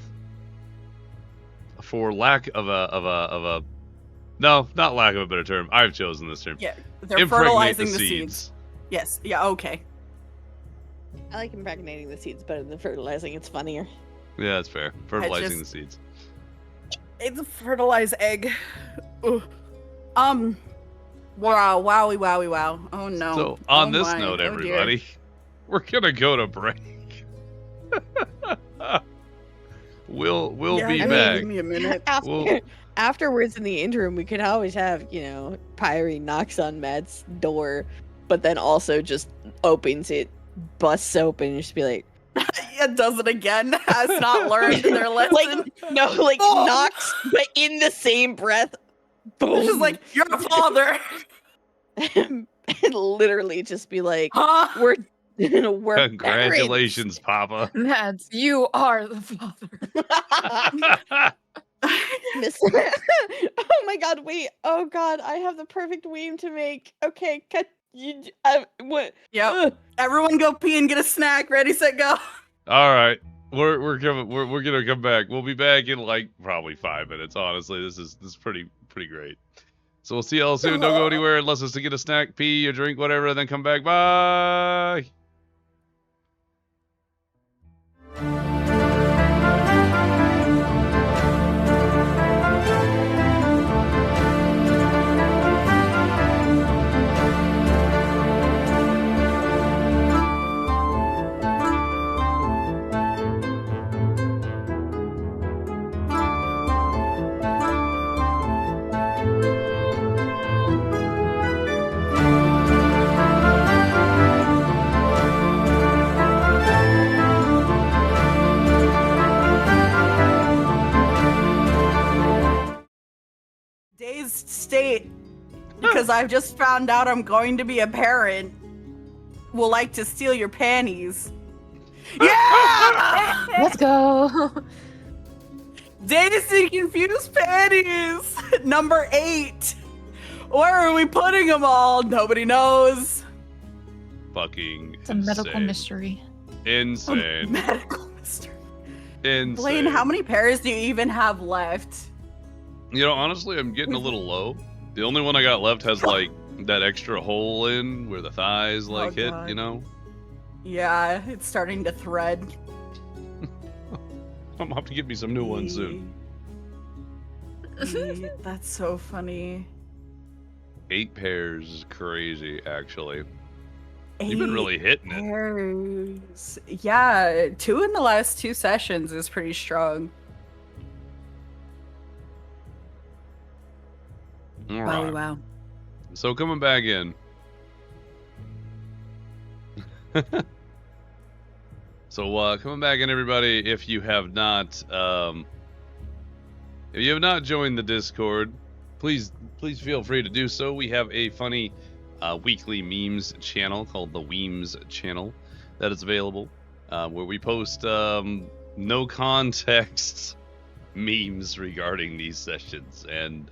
for lack of a no, not lack of a better term, I've chosen this term. Yeah, they're impregnate fertilizing the the seeds. seeds. Yes. Yeah. Okay. I like impregnating the seeds better than fertilizing. It's funnier. Yeah, that's fair. Fertilizing the seeds. It's a fertilized egg. Ugh. Wow, wowie, wowie, wow. Oh no. So on this note, everybody, we're gonna go to break. We'll be back. Give me a minute. Afterwards, in the interim, we could always have, Pyri knocks on Matt's door, but then also just opens it, busts open, and just be like, it does it again. Has not learned their lesson. Knocks, but in the same breath, boom. Just like, you're a father. And literally just be like, huh? we're Congratulations, Papa. Mads, you are the father. Oh my god, wait. Oh god, I have the perfect weave to make. Okay, cut. What? Yep. Everyone go pee and get a snack. Ready, set, go. All right. We're gonna come back. We'll be back in like probably 5 minutes. Honestly, this is pretty great. So we'll see y'all soon. Don't go anywhere unless it's to get a snack, pee, or drink, whatever, and then come back. Bye. because I've just found out I'm going to be a parent, will like to steal your panties. Yeah! Let's go. Dazed and confused panties! Number 8. Where are we putting them all? Nobody knows. Fucking It's a medical insane. mystery. Insane. Medical mystery. Insane. Blaine, how many pairs do you even have left? You know, honestly, I'm getting a little low. The only one I got left has like that extra hole in where the thighs like hit, God. you know? Yeah, it's starting to thread. I'm gonna have to get me some new ones soon. That's so funny. 8 pairs is crazy, actually. You've been 8 really hitting it. pairs. Yeah, 2 in the last 2 sessions is pretty strong. All Wow, right. wow. So coming back in. So coming back in, everybody, if you have not joined the Discord, please feel free to do so. We have a funny weekly memes channel called the Weems channel that is available, where we post no context memes regarding these sessions. And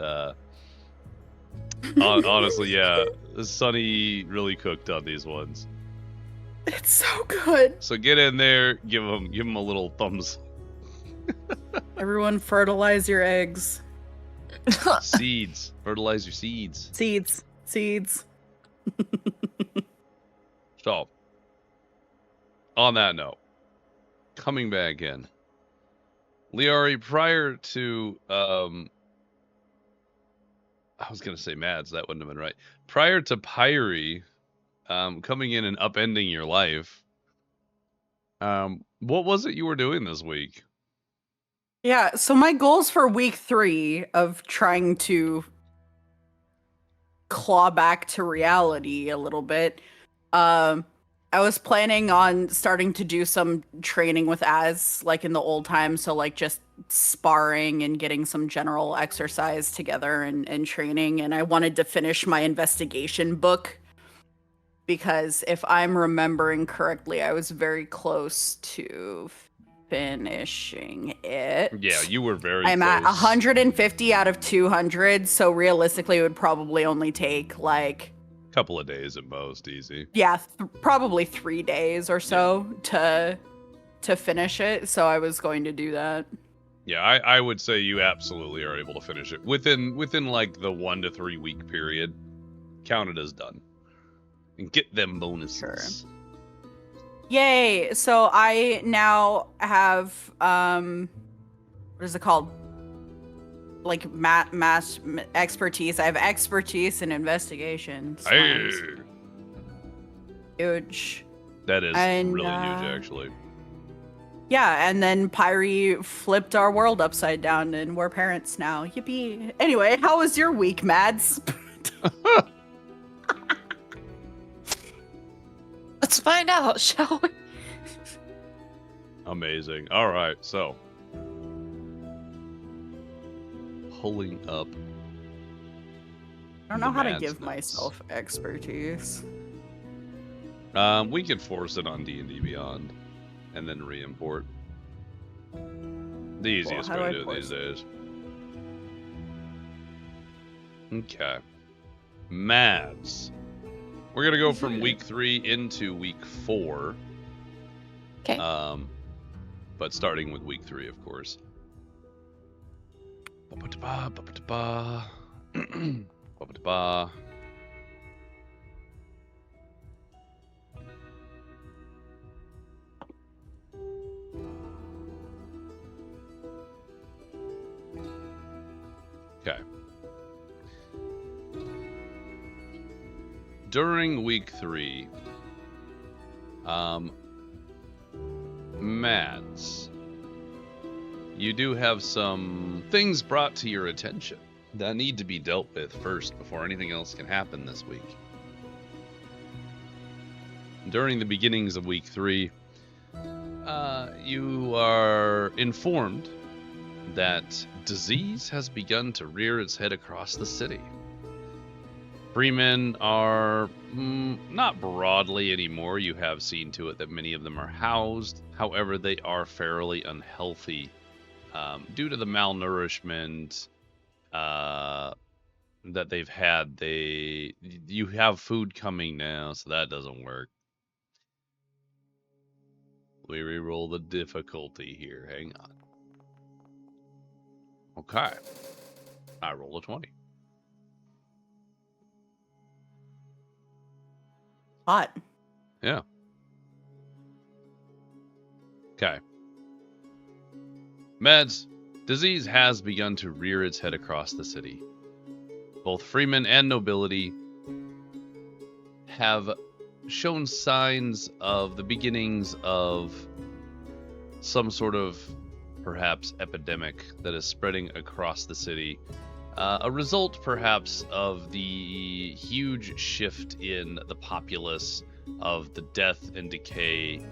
honestly, yeah, Sunny really cooked on these ones. It's so good. So get in there, give them a little thumbs. Everyone fertilize your eggs. Seeds. Fertilize your seeds. Seeds. So, on that note, coming back in, Lyari, prior to I was gonna say Mads, that wouldn't have been right. Prior to Pyri coming in and upending your life, what was it you were doing this week? Yeah, so my goals for week 3 of trying to claw back to reality a little bit. I was planning on starting to do some training with Az, like in the old times, so like just sparring and getting some general exercise together and training. And I wanted to finish my investigation book because if I'm remembering correctly, I was very close to finishing it. Yeah, you were very I'm close. at 150 out of 200, so realistically it would probably only take like Couple of days at most, easy. yeah, probably 3 days or so to finish it. So I was going to do that. Yeah, I would say you absolutely are able to finish it within like the 1 to 3 week period. Count it as done, and get them bonuses. Sure. Yay! So I now have what is it called? Like mass expertise. I have expertise in investigation. So Hey, huge. that is And, really huge, actually. Yeah, and then Pyri flipped our world upside down, and we're parents now. Yippee! Anyway, how was your week, Mads? Let's find out, shall we? Amazing. All right, so pulling up. I don't know how to Mads give notes. myself expertise. We could force it on D&D Beyond, and then re-import. The easiest how way do to I do it these days. Okay. Mads. We're gonna go from week 3 into week 4. Okay. But starting with week 3, of course. Ba-ba-da-ba, ba-ba-da-ba. Ba-ba-da-ba. Okay. During week 3, Mads, you do have some things brought to your attention that need to be dealt with first before anything else can happen this week. During the beginnings of week 3, you are informed that disease has begun to rear its head across the city. Freemen are not broadly anymore. You have seen to it that many of them are housed. However, they are fairly unhealthy due to the malnourishment that they've had. You have food coming now, so that doesn't work. We re-roll the difficulty here. Hang on. Okay. I roll a 20. Hot. Yeah. Okay. Meds, disease has begun to rear its head across the city. Both freemen and nobility have shown signs of the beginnings of some sort of perhaps epidemic that is spreading across the city. A result perhaps of the huge shift in the populace, of the death and decay.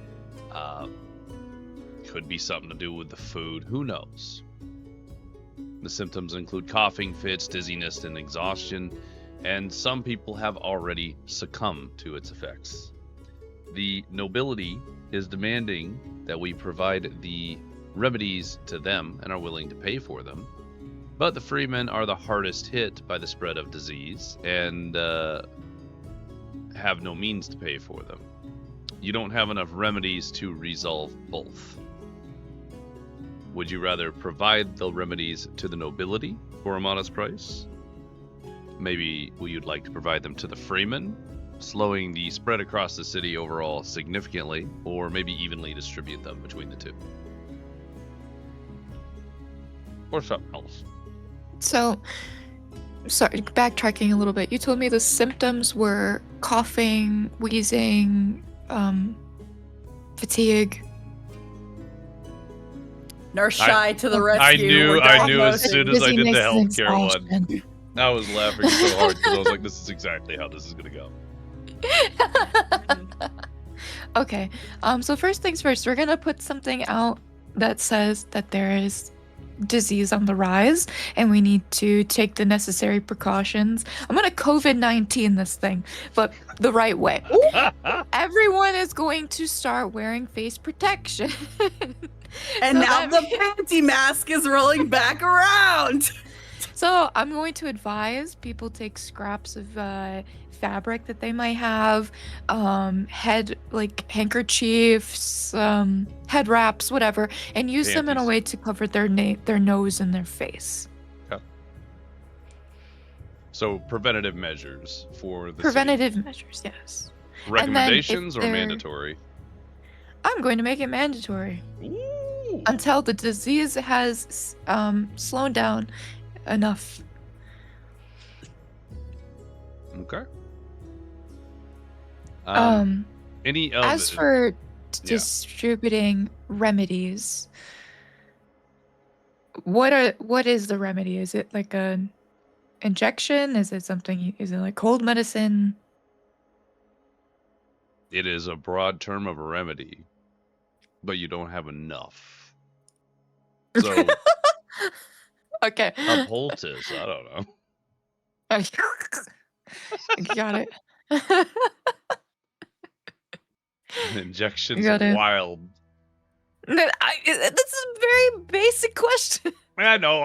Could be something to do with the food, who knows? The symptoms include coughing fits, dizziness, and exhaustion, and some people have already succumbed to its effects. The nobility is demanding that we provide the remedies to them and are willing to pay for them. But the freemen are the hardest hit by the spread of disease and have no means to pay for them. You don't have enough remedies to resolve both. Would you rather provide the remedies to the nobility for a modest price? Maybe you'd like to provide them to the freemen, slowing the spread across the city overall significantly, or maybe evenly distribute them between the two. Or something else. So, sorry, backtracking a little bit. You told me the symptoms were coughing, wheezing, fatigue. Nurse Shy to the rescue. I knew as soon as I did the Dizziness and healthcare one. exhaustion. I was laughing so hard because I was like, this is exactly how this is going to go. Okay, so first things first, we're gonna put something out that says that there is disease on the rise and we need to take the necessary precautions. I'm gonna COVID-19 this thing, but the right way. Everyone is going to start wearing face protection. And So now that the panty mask is rolling back around. So I'm going to advise people take scraps of fabric that they might have, head like handkerchiefs, head wraps, whatever, and use them in a Panties. way to cover their nose and their face. Okay. So preventative measures for the Preventative measures, yes. city. Recommendations or they're- mandatory? I'm going to make it mandatory Ooh. until the disease has slowed down enough. Okay. Any of As for Yeah. distributing remedies, what is the remedy? Is it like an injection? Is it like cold medicine? It is a broad term of a remedy, but you don't have enough. So Okay. a poultice, I don't know. Got it. Injections Got are it. wild. This is a very basic question. I know.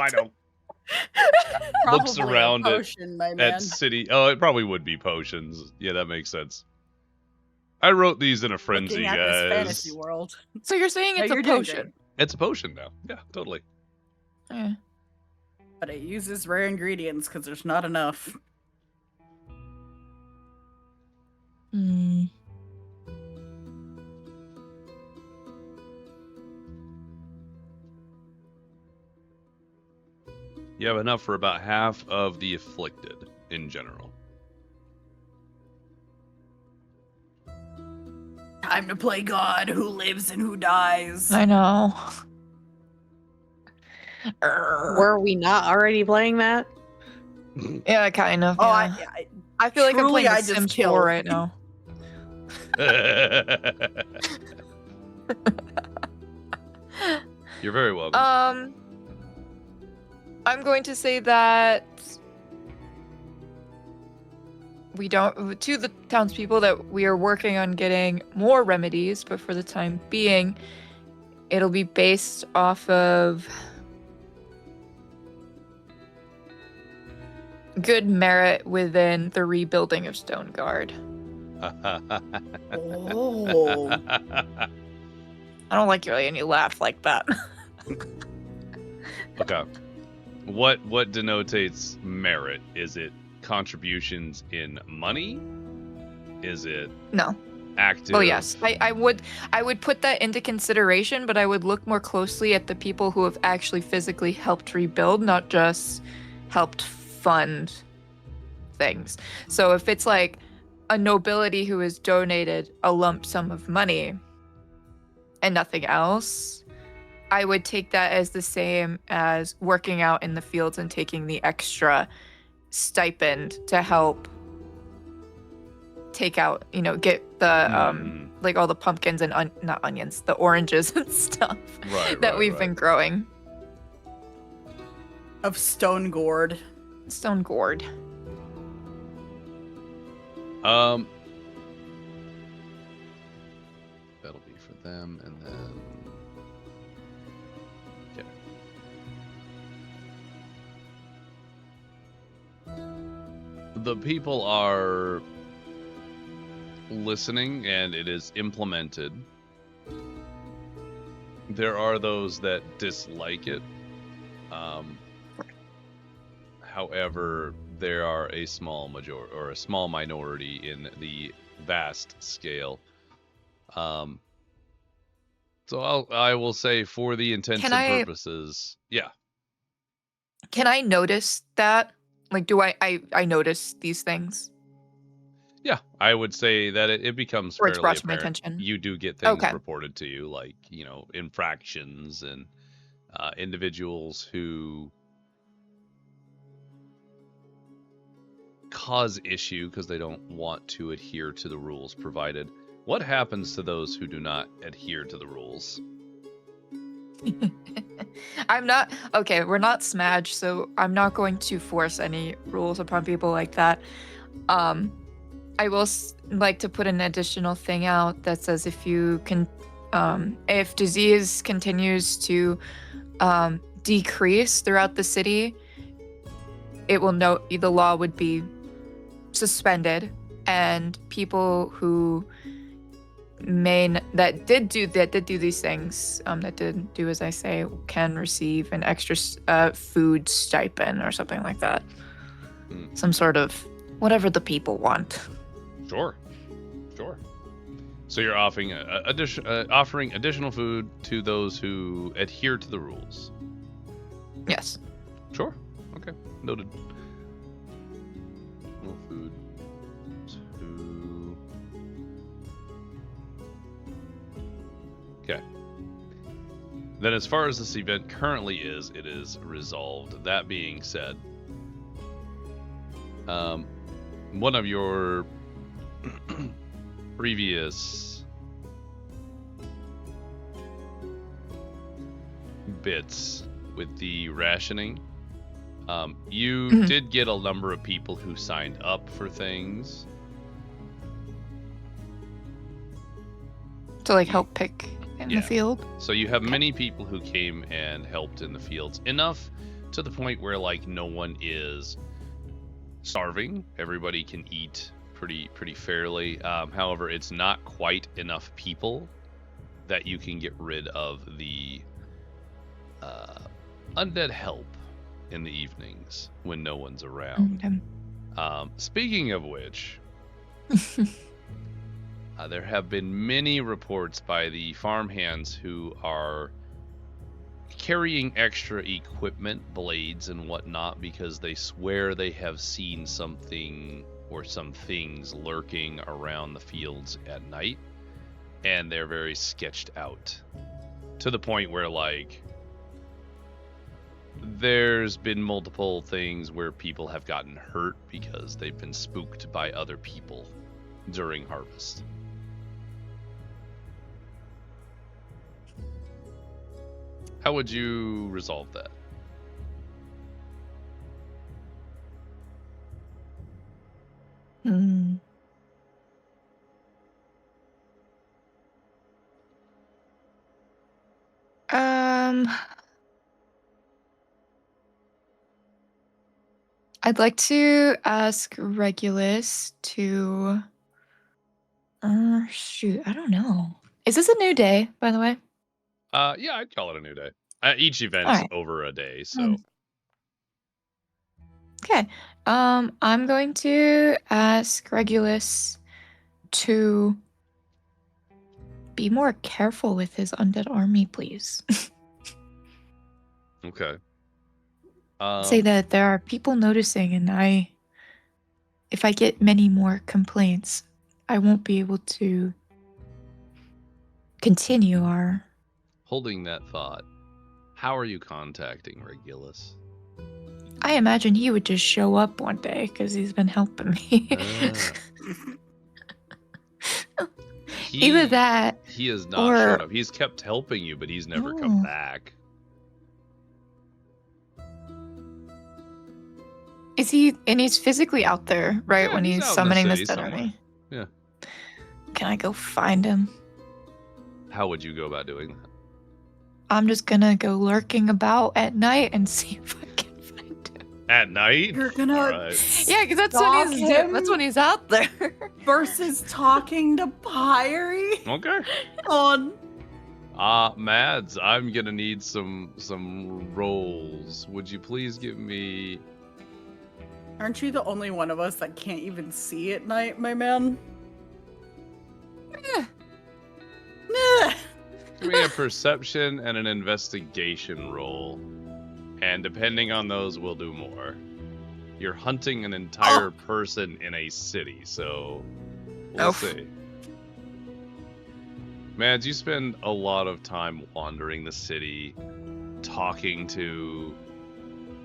Looks Probably around a it potion, my man. At city. Oh, it probably would be potions. Yeah, that makes sense. I wrote these in a frenzy, Looking at this fantasy guys. world. So you're saying No, it's a you're doing potion? great. It's a potion now. Yeah, totally. Yeah. But it uses rare ingredients because there's not enough. Hmm. You have enough for about half of the afflicted in general. Time to play God, who lives and who dies. I know. Were we not already playing that? Yeah, kind of. Oh, yeah. I feel like I'm truly, playing The I just Sims killed. 4 right now. You're very welcome. I'm going to say that we don't, to the townspeople, that we are working on getting more remedies, but for the time being, it'll be based off of good merit within the rebuilding of Stoneguard. Oh. I don't like you when you laugh like that. Okay. What denotates merit? Is it contributions in money? Is it No. active? Oh yes, I would put that into consideration, but I would look more closely at the people who have actually physically helped rebuild, not just helped fund things. So if it's like a nobility who has donated a lump sum of money and nothing else, I would take that as the same as working out in the fields and taking the extra stipend to help take out, get the like all the pumpkins and not onions, the oranges and stuff that we've been growing. Of Stone Gourd. Stone gourd. That'll be for them, and then the people are listening, and it is implemented. There are those that dislike it. However, there are a small minority in the vast scale. So I will say, for the intents and purposes, yeah. Can I notice that? Like, do I notice these things? Yeah, I would say that it becomes Or it's fairly brought to my apparent. attention. You do get things Okay. reported to you, like, infractions and individuals who cause issue because they don't want to adhere to the rules provided. What happens to those who do not adhere to the rules? We're not Smudge, so I'm not going to force any rules upon people like that. I will like to put an additional thing out that says if disease continues to decrease throughout the city, it will note the law would be suspended, and people who that did do these things, that did do as I say, can receive an extra food stipend or something like that. Some sort of whatever the people want. Sure. So you're offering additional food to those who adhere to the rules. Yes. Sure. Okay. Noted. No food to... Okay. Then as far as this event currently is, it is resolved. That being said, one of your previous bits with the rationing, you did get a number of people who signed up for things to help pick in the field. So you have many people who came and helped in the fields, enough to the point where no one is starving. Everybody can eat pretty fairly. However, it's not quite enough people that you can get rid of the undead help in the evenings when no one's around. Speaking of which, there have been many reports by the farmhands who are carrying extra equipment, blades and whatnot, because they swear they have seen something or some things lurking around the fields at night, and they're very sketched out to the point where there's been multiple things where people have gotten hurt because they've been spooked by other people during harvest. How would you resolve that? I'd like to ask Regulus to. Shoot, I don't know. Is this a new day, by the way? Yeah, I'd call it a new day. Each event's Alright. over a day, so. Okay. I'm going to ask Regulus to be more careful with his undead army, please. Okay. Say that there are people noticing, and if I get many more complaints, I won't be able to continue our. Holding that thought, how are you contacting Regulus? I imagine he would just show up one day because he's been helping me. Either that. He has not shown up. He's kept helping you, but he's never come back. Is he? And he's physically out there, right? Yeah, when he's out in the summoning this city dead somewhere. army. Yeah. Can I go find him? How would you go about doing that? I'm just gonna go lurking about at night and see if I can find him. At night? You're gonna Alright. Yeah, because stalk him that's when he's out there. versus talking to Pyri Okay. on. Mads, I'm gonna need some rolls. Would you please give me? Aren't you the only one of us that can't even see at night, my man? Nah. Give me a perception and an investigation roll. And depending on those, we'll do more. You're hunting an entire person in a city, so we'll see. Mads, you spend a lot of time wandering the city, talking to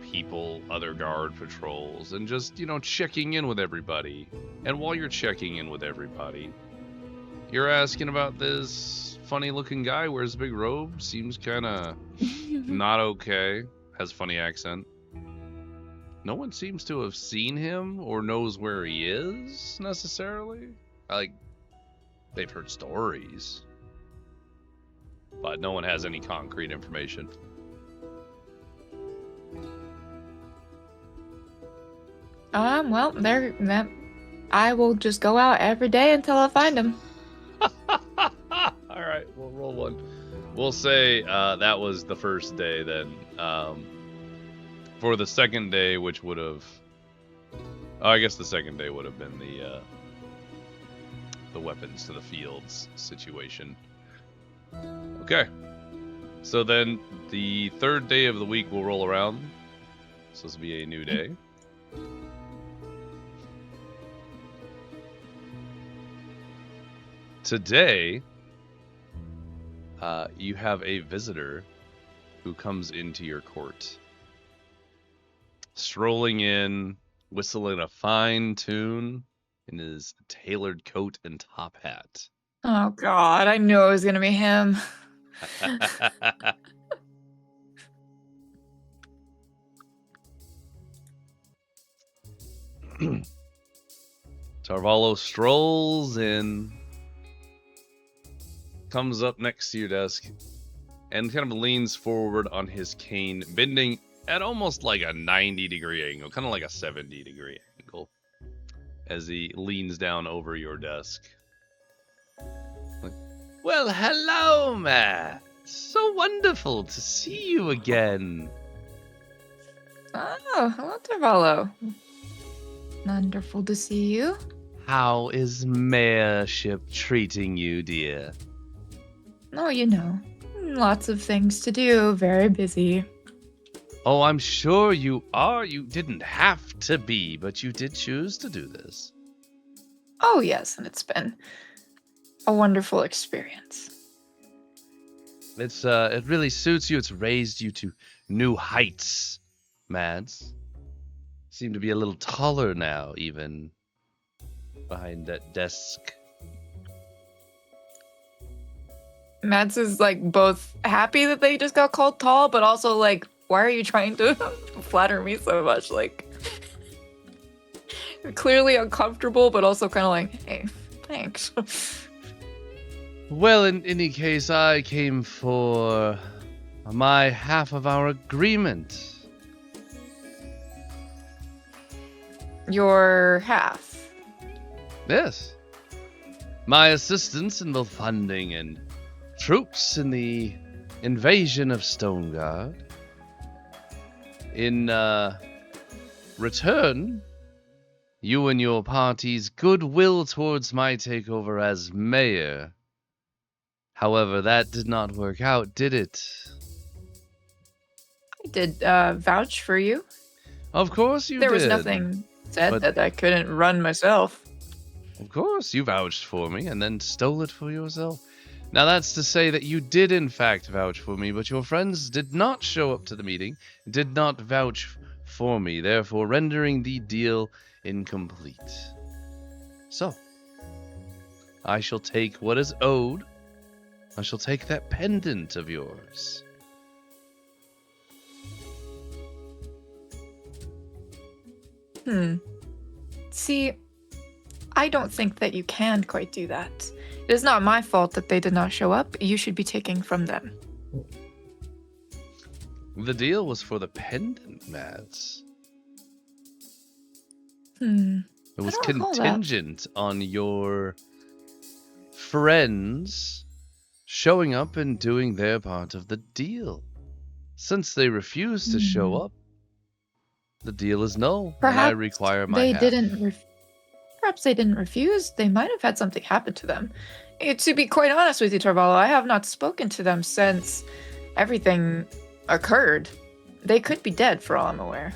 people, other guard patrols, and just, checking in with everybody. And while you're checking in with everybody, you're asking about this funny-looking guy, wears a big robe, seems kind of not okay, has funny accent. No one seems to have seen him or knows where he is, necessarily. They've heard stories, but no one has any concrete information. Well, I will just go out every day until I find him. Alright, we'll roll one. We'll say that was the first day then. For the second day, which would have... I guess the second day would have been the weapons to the fields situation. Okay. So then the third day of the week will roll around. So this will be a new day. Today, you have a visitor who comes into your court. Strolling in, whistling a fine tune in his tailored coat and top hat. Oh God, I knew it was gonna be him. Tarvallo strolls in, comes up next to your desk, and kind of leans forward on his cane, bending at almost like a 90-degree angle, kind of like a 70-degree angle, as he leans down over your desk. Well, hello, Matt. So wonderful to see you again. Oh, hello, Tarvallo. Wonderful to see you. How is mayorship treating you, dear? Oh, lots of things to do, very busy. Oh, I'm sure you are. You didn't have to be, but you did choose to do this. Oh, yes, and it's been a wonderful experience. It really suits you. It's raised you to new heights, Mads. Seem to be a little taller now, even behind that desk. Mads is both happy that they just got called tall, but also why are you trying to flatter me so much? Clearly uncomfortable, but also kind of hey, thanks. Well, in any case, I came for my half of our agreement. Your half. Yes. My assistance in both funding and troops in the invasion of Stoneguard. In return, you and your party's goodwill towards my takeover as mayor. However, that did not work out, did it? I did vouch for you. Of course you did. There was nothing said but- that I couldn't run myself. Of course, you vouched for me and then stole it for yourself. Now that's to say that you did in fact vouch for me, but your friends did not show up to the meeting, did not vouch for me, therefore rendering the deal incomplete. So, I shall take what is owed. I shall take that pendant of yours. See, I don't think that you can quite do that. It is not my fault that they did not show up. You should be taking from them. The deal was for the pendant, Mads. Hmm. It was don't recall that. contingent on your friends showing up and doing their part of the deal. Since they refused to show up, the deal is null, and I require my half. Perhaps they didn't refuse. They might have had something happen to them. To be quite honest with you, Tarvallo, I have not spoken to them since everything occurred. They could be dead for all I'm aware.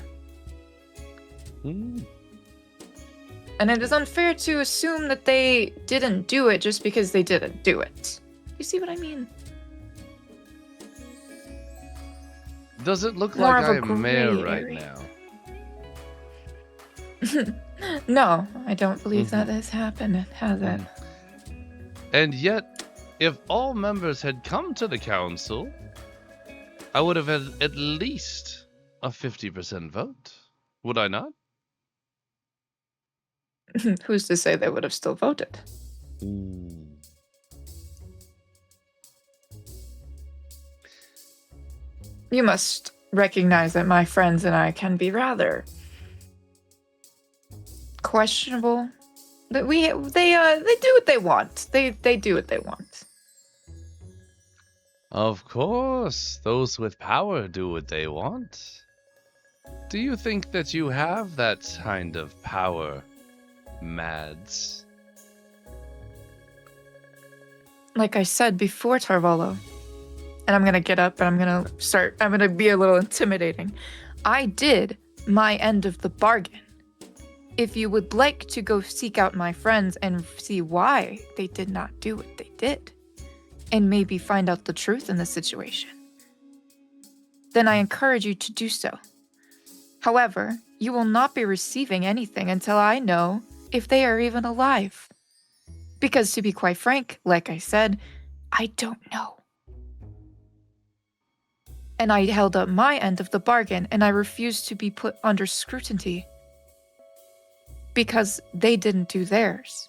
Hmm. And it is unfair to assume that they didn't do it just because they didn't do it. You see what I mean? Does it look More like of a I am mayor gray right area. now? No, I don't believe that has happened, has it? And yet, if all members had come to the council, I would have had at least a 50% vote. Would I not? Who's to say they would have still voted? You must recognize that my friends and I can be rather questionable. That they do what they want. They do what they want. Of course, those with power do what they want. Do you think that you have that kind of power, Mads? Like I said before, Tarvallo, and I'm gonna get up and I'm gonna be a little intimidating. I did my end of the bargain. If you would like to go seek out my friends and see why they did not do what they did, and maybe find out the truth in the situation, then I encourage you to do so. However, you will not be receiving anything until I know if they are even alive. Because to be quite frank, like I said, I don't know. And I held up my end of the bargain, and I refused to be put under scrutiny because they didn't do theirs.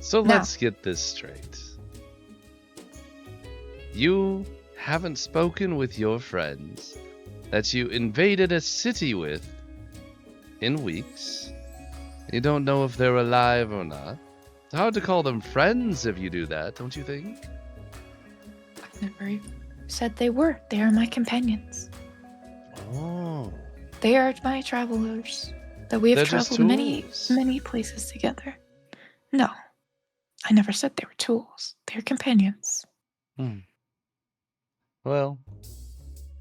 So Now- let's get this straight. You haven't spoken with your friends that you invaded a city with in weeks. You don't know if they're alive or not. It's hard to call them friends if you do that, don't you think? I've never even said they were. They are my companions. Oh. They are my travelers. That we have They're just traveled many, tools. many places together. No, I never said they were tools. They're companions. Well,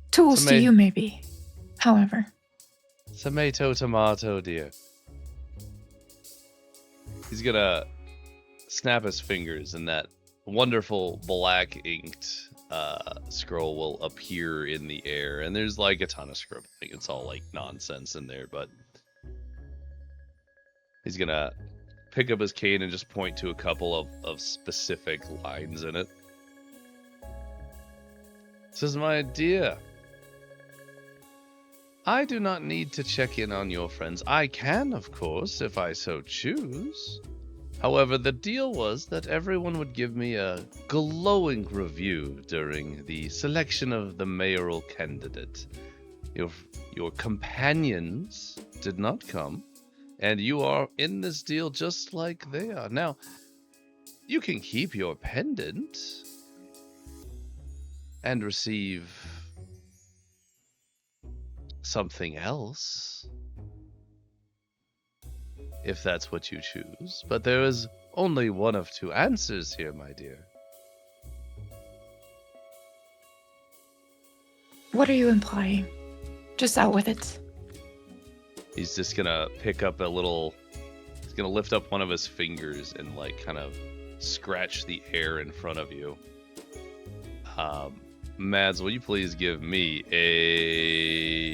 Tools to may- you, maybe. However, tomato, dear. He's gonna snap his fingers and that wonderful black inked scroll will appear in the air, and there's like a ton of scribbling. It's all like nonsense in there, but he's gonna pick up his cane and just point to a couple of specific lines in it. This is my idea. I do not need to check in on your friends. I can, of course, if I so choose. However, the deal was that everyone would give me a glowing review during the selection of the mayoral candidate. Your companions did not come, and you are in this deal just like they are. Now, you can keep your pendant and receive something else, if that's what you choose. But there is only one of two answers here, my dear. What are you implying? Just out with it. He's just gonna pick up he's gonna lift up one of his fingers and like kind of scratch the air in front of you. Mads, will you please give me a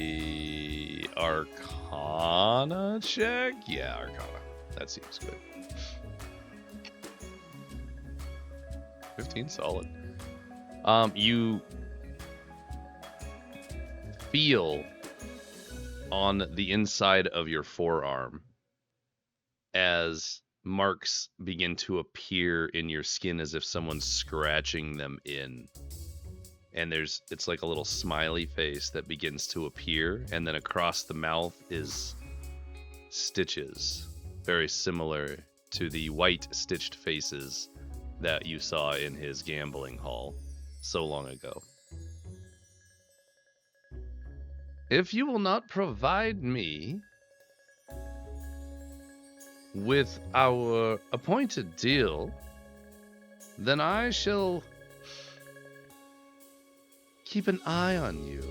Arcana check? Yeah, Arcana. That seems good. 15, solid. You feel on the inside of your forearm as marks begin to appear in your skin as if someone's scratching them in. And it's like a little smiley face that begins to appear, and then across the mouth is stitches, very similar to the white stitched faces that you saw in his gambling hall so long ago. If you will not provide me with our appointed deal, then I shall keep an eye on you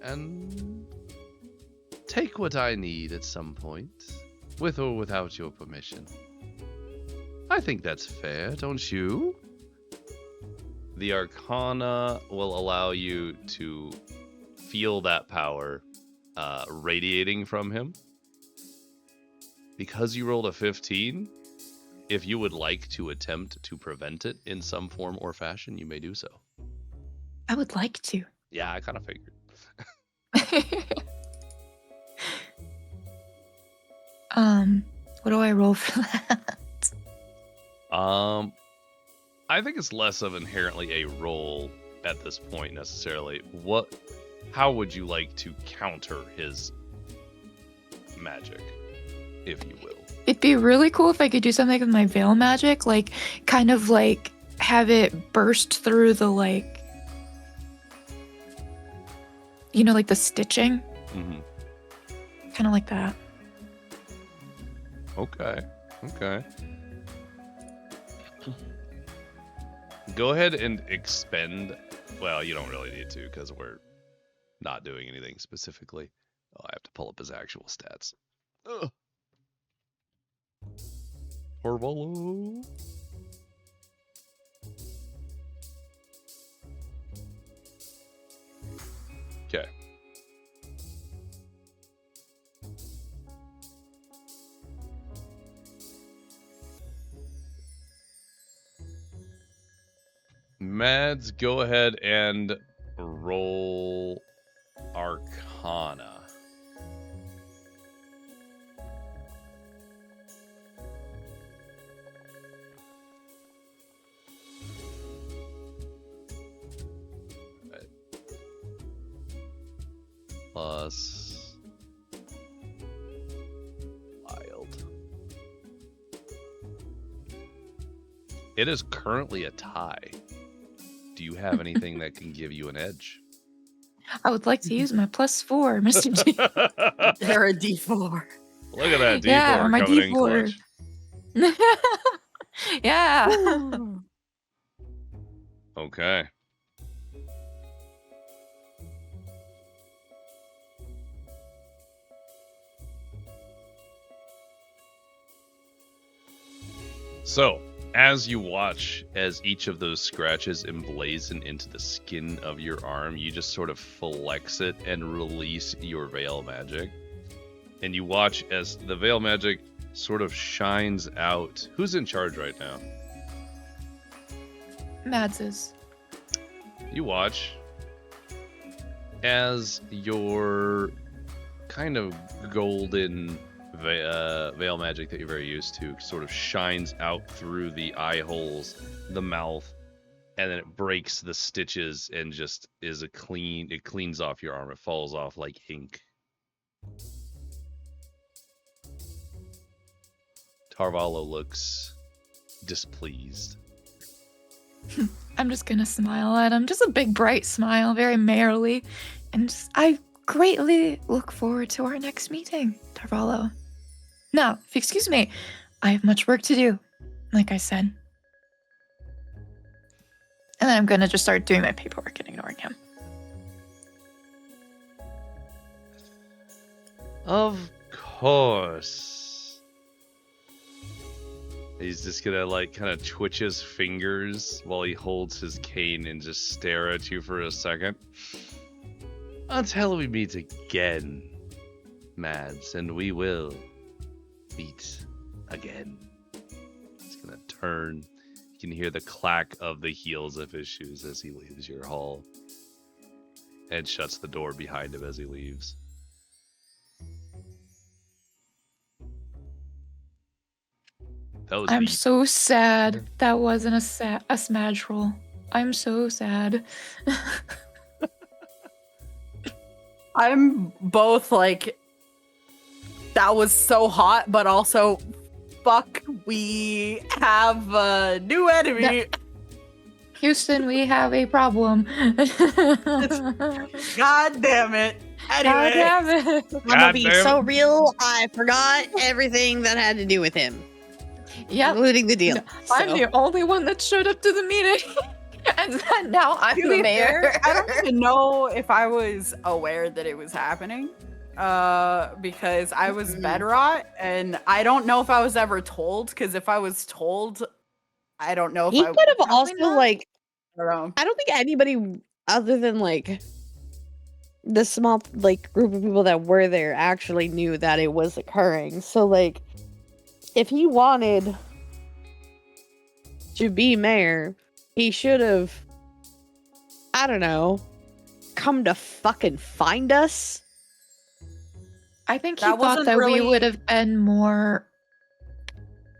and take what I need at some point, with or without your permission. I think that's fair, don't you? The Arcana will allow you to feel that power radiating from him. Because you rolled a 15, if you would like to attempt to prevent it in some form or fashion, you may do so. I would like to. Yeah, I kind of figured. What do I roll for that? I think it's less of inherently a roll at this point necessarily. How would you like to counter his magic, if you will? It'd be really cool if I could do something with my veil magic, like kind of like have it burst through the like, you know, like the stitching. Mm-hmm. Kind of like that. Okay. Go ahead and expend. Well, you don't really need to because we're not doing anything specifically. Oh, I have to pull up his actual stats. Ugh. Horvolo. Okay. Mads, go ahead and roll Arcana. Plus wild. It is currently a tie. Do you have anything that can give you an edge? I would like to use my +4, Mr. G. They're a D4. Look at that D4 Yeah, my coming in D4. clutch. Yeah. Okay. So, as you watch as each of those scratches emblazon into the skin of your arm, you just sort of flex it and release your veil magic. And you watch as the veil magic sort of shines out. Who's in charge right now? Mads is. You watch as your kind of golden veil magic that you're very used to sort of shines out through the eye holes, the mouth, and then it breaks the stitches and just is it cleans off your arm. It falls off like ink. Tarvallo looks displeased. I'm just gonna smile at him, just a big bright smile, very merrily, and I greatly look forward to our next meeting, Tarvallo. Now, if you excuse me, I have much work to do, like I said. And then I'm gonna just start doing my paperwork and ignoring him. Of course. He's just gonna like kind of twitch his fingers while he holds his cane and just stare at you for a second. Until we meet again, Mads, and we will meet again. He's gonna turn. You can hear the clack of the heels of his shoes as he leaves your hall. And shuts the door behind him as he leaves. I'm so sad that wasn't a smudge roll. I'm so sad. I'm both like, that was so hot, but also, fuck, we have a new enemy. Houston, we have a problem. God damn it. Anyway. God damn it. I'm gonna be so real, I forgot everything that had to do with him. Yep. Including the deal. I'm the only one that showed up to the meeting. And now I'm the mayor. I don't even know if I was aware that it was happening. Because I was bedrot, and I don't know if I was ever told, because if I was told, I don't know if he I could have also not. like I don't know. I don't think anybody other than like the small like group of people that were there actually knew that it was occurring. So like if he wanted to be mayor, he should have, I don't know, come to fucking find us. I think he That thought wasn't that really- we would have been more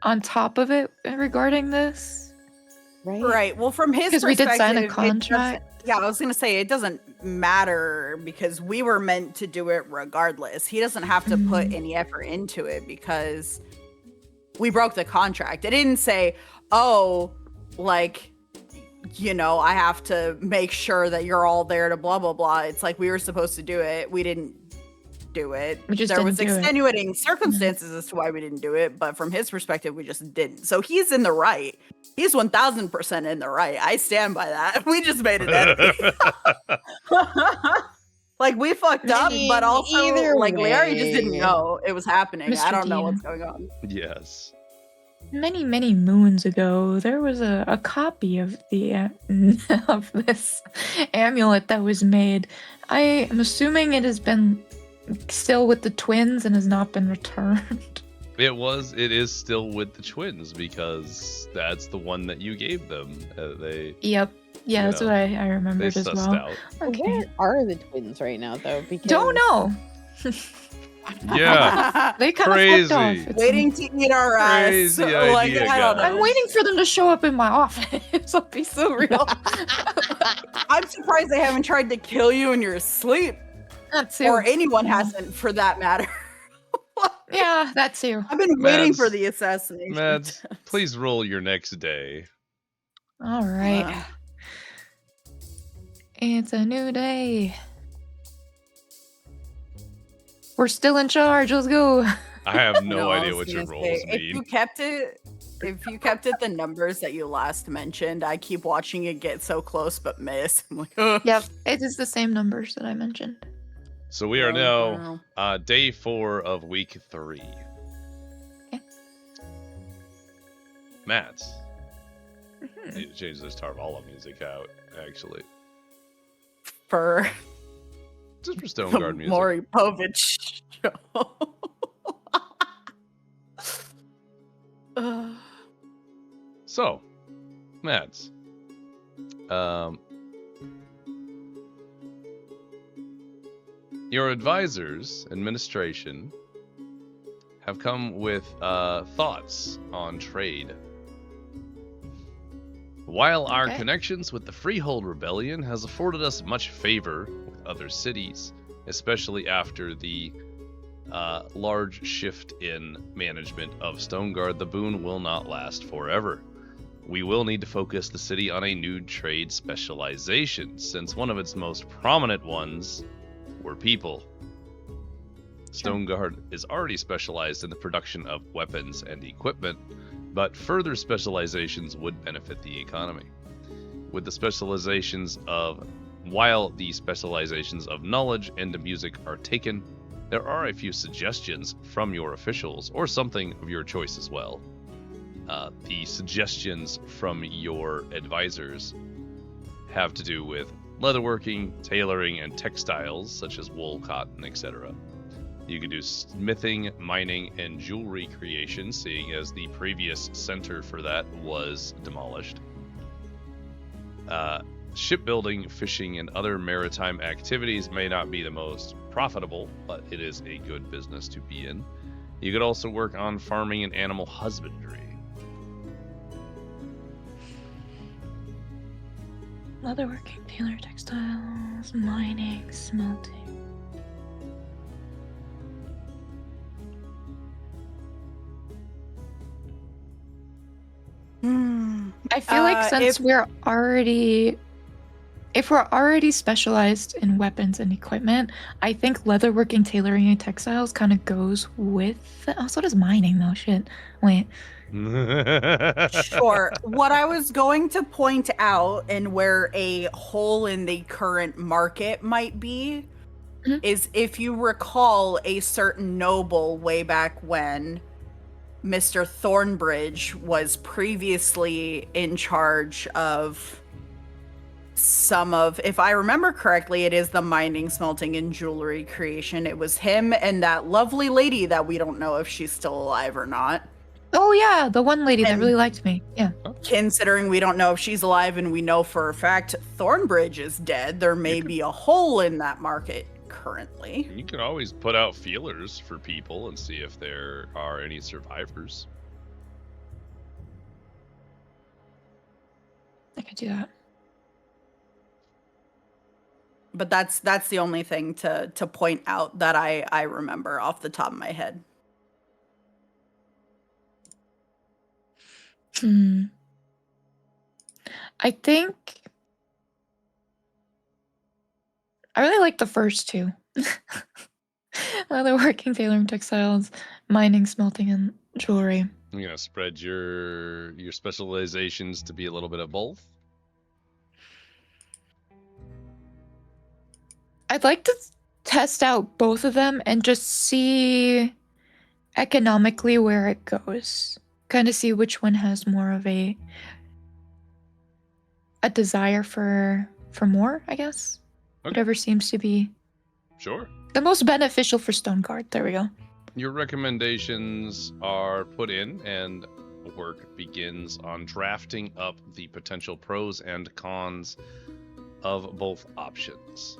on top of it regarding this. Right. Well, from his Because we perspective, did sign a it contract. yeah, I was gonna say it doesn't matter because we were meant to do it regardless. He doesn't have to put any effort into it because we broke the contract. It didn't say, "Oh, like, you know, I have to make sure that you're all there to blah blah blah." It's like we were supposed to do it. We didn't do it. We just there was didn't do it. extenuating circumstances as to why we didn't do it, but from his perspective, we just didn't. So he's in the right. He's 1000% in the right. I stand by that. We just made it enemy. Like we fucked up, but also either like Lyari just way. didn't know it was happening. Mr. I don't know DM. what's going on. Yes. Many, many moons ago, there was a copy of the of this amulet that was made. I am assuming it has been still with the twins and has not been returned. It is still with the twins because that's the one that you gave them. They Yep. Yeah, that's know, what I they remembered as sussed well. out. Okay. Where are the twins right now though? Because Don't know. Yeah. They kind Crazy. of fucked off. It's- Waiting to eat our ass. Crazy Like, idea, I don't know. I'm waiting for them to show up in my office. I'll be so real. I'm surprised they haven't tried to kill you in your sleep, That too. or anyone hasn't, for that matter. Yeah, that too. I've been waiting Mads- for the assassination. Mads, please roll your next day. All right. It's a new day. We're still in charge. Let's go. I have no I idea was what your gonna rolls say, If you mean. kept it, the numbers that you last mentioned, I keep watching it get so close but miss. I'm like, ugh. Yep, it is the same numbers that I mentioned. So we are Oh, now wow. day 4 of week 3. Okay. Mads. Mhm. Need to change this Tarvallo music out, actually. For Just for Stone the Guard music. Maury Povich show. So, Mads. Your advisors, administration, have come with thoughts on trade. While our Okay. connections with the Freehold Rebellion has afforded us much favor with other cities, especially after the large shift in management of Stoneguard, the boon will not last forever. We will need to focus the city on a new trade specialization, since one of its most prominent ones were people. Stoneguard is already specialized in the production of weapons and equipment, but further specializations would benefit the economy. While the specializations of knowledge and music are taken, there are a few suggestions from your officials, or something of your choice as well. The suggestions from your advisors have to do with leatherworking, tailoring, and textiles, such as wool, cotton, etc. You can do smithing, mining, and jewelry creation, seeing as the previous center for that was demolished. Shipbuilding, fishing, and other maritime activities may not be the most profitable, but it is a good business to be in. You could also work on farming and animal husbandry. Leatherworking, tailor textiles, mining, smelting. I feel like since if we're already specialized in weapons and equipment, I think leatherworking, tailoring, and textiles kind of goes with. Also, does mining though? Shit. Wait. Sure. What I was going to point out, and where a hole in the current market might be, is if you recall a certain noble way back when Mr. Thornbridge was previously in charge of some of, if I remember correctly, it is the mining, smelting, and jewelry creation. It was him and that lovely lady that we don't know if she's still alive or not. Oh yeah, the one lady that really liked me. Yeah. Considering we don't know if she's alive and we know for a fact Thornbridge is dead, there may be a hole in that market currently. You can always put out feelers for people and see if there are any survivors. I could do that. But that's the only thing to point out that I remember off the top of my head. I think I really like the first two. Leatherworking, tailoring, textiles, mining, smelting, and jewelry. You're gonna spread your specializations to be a little bit of both. I'd like to test out both of them and just see economically where it goes. Kind of see which one has more of a desire for more, I guess. Okay. Whatever seems to be Sure. the most beneficial for Stoneguard. There we go. Your recommendations are put in, and work begins on drafting up the potential pros and cons of both options.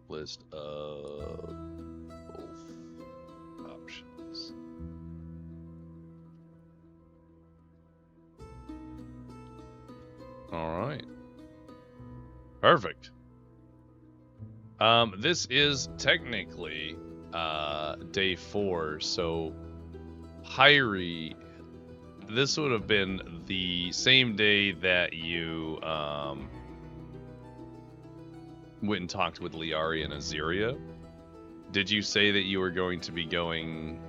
List of both options. All right. Perfect. This is technically day 4, so Pyri, this would have been the same day that you went and talked with Lyari and Azhyria. Did you say that you were going to be going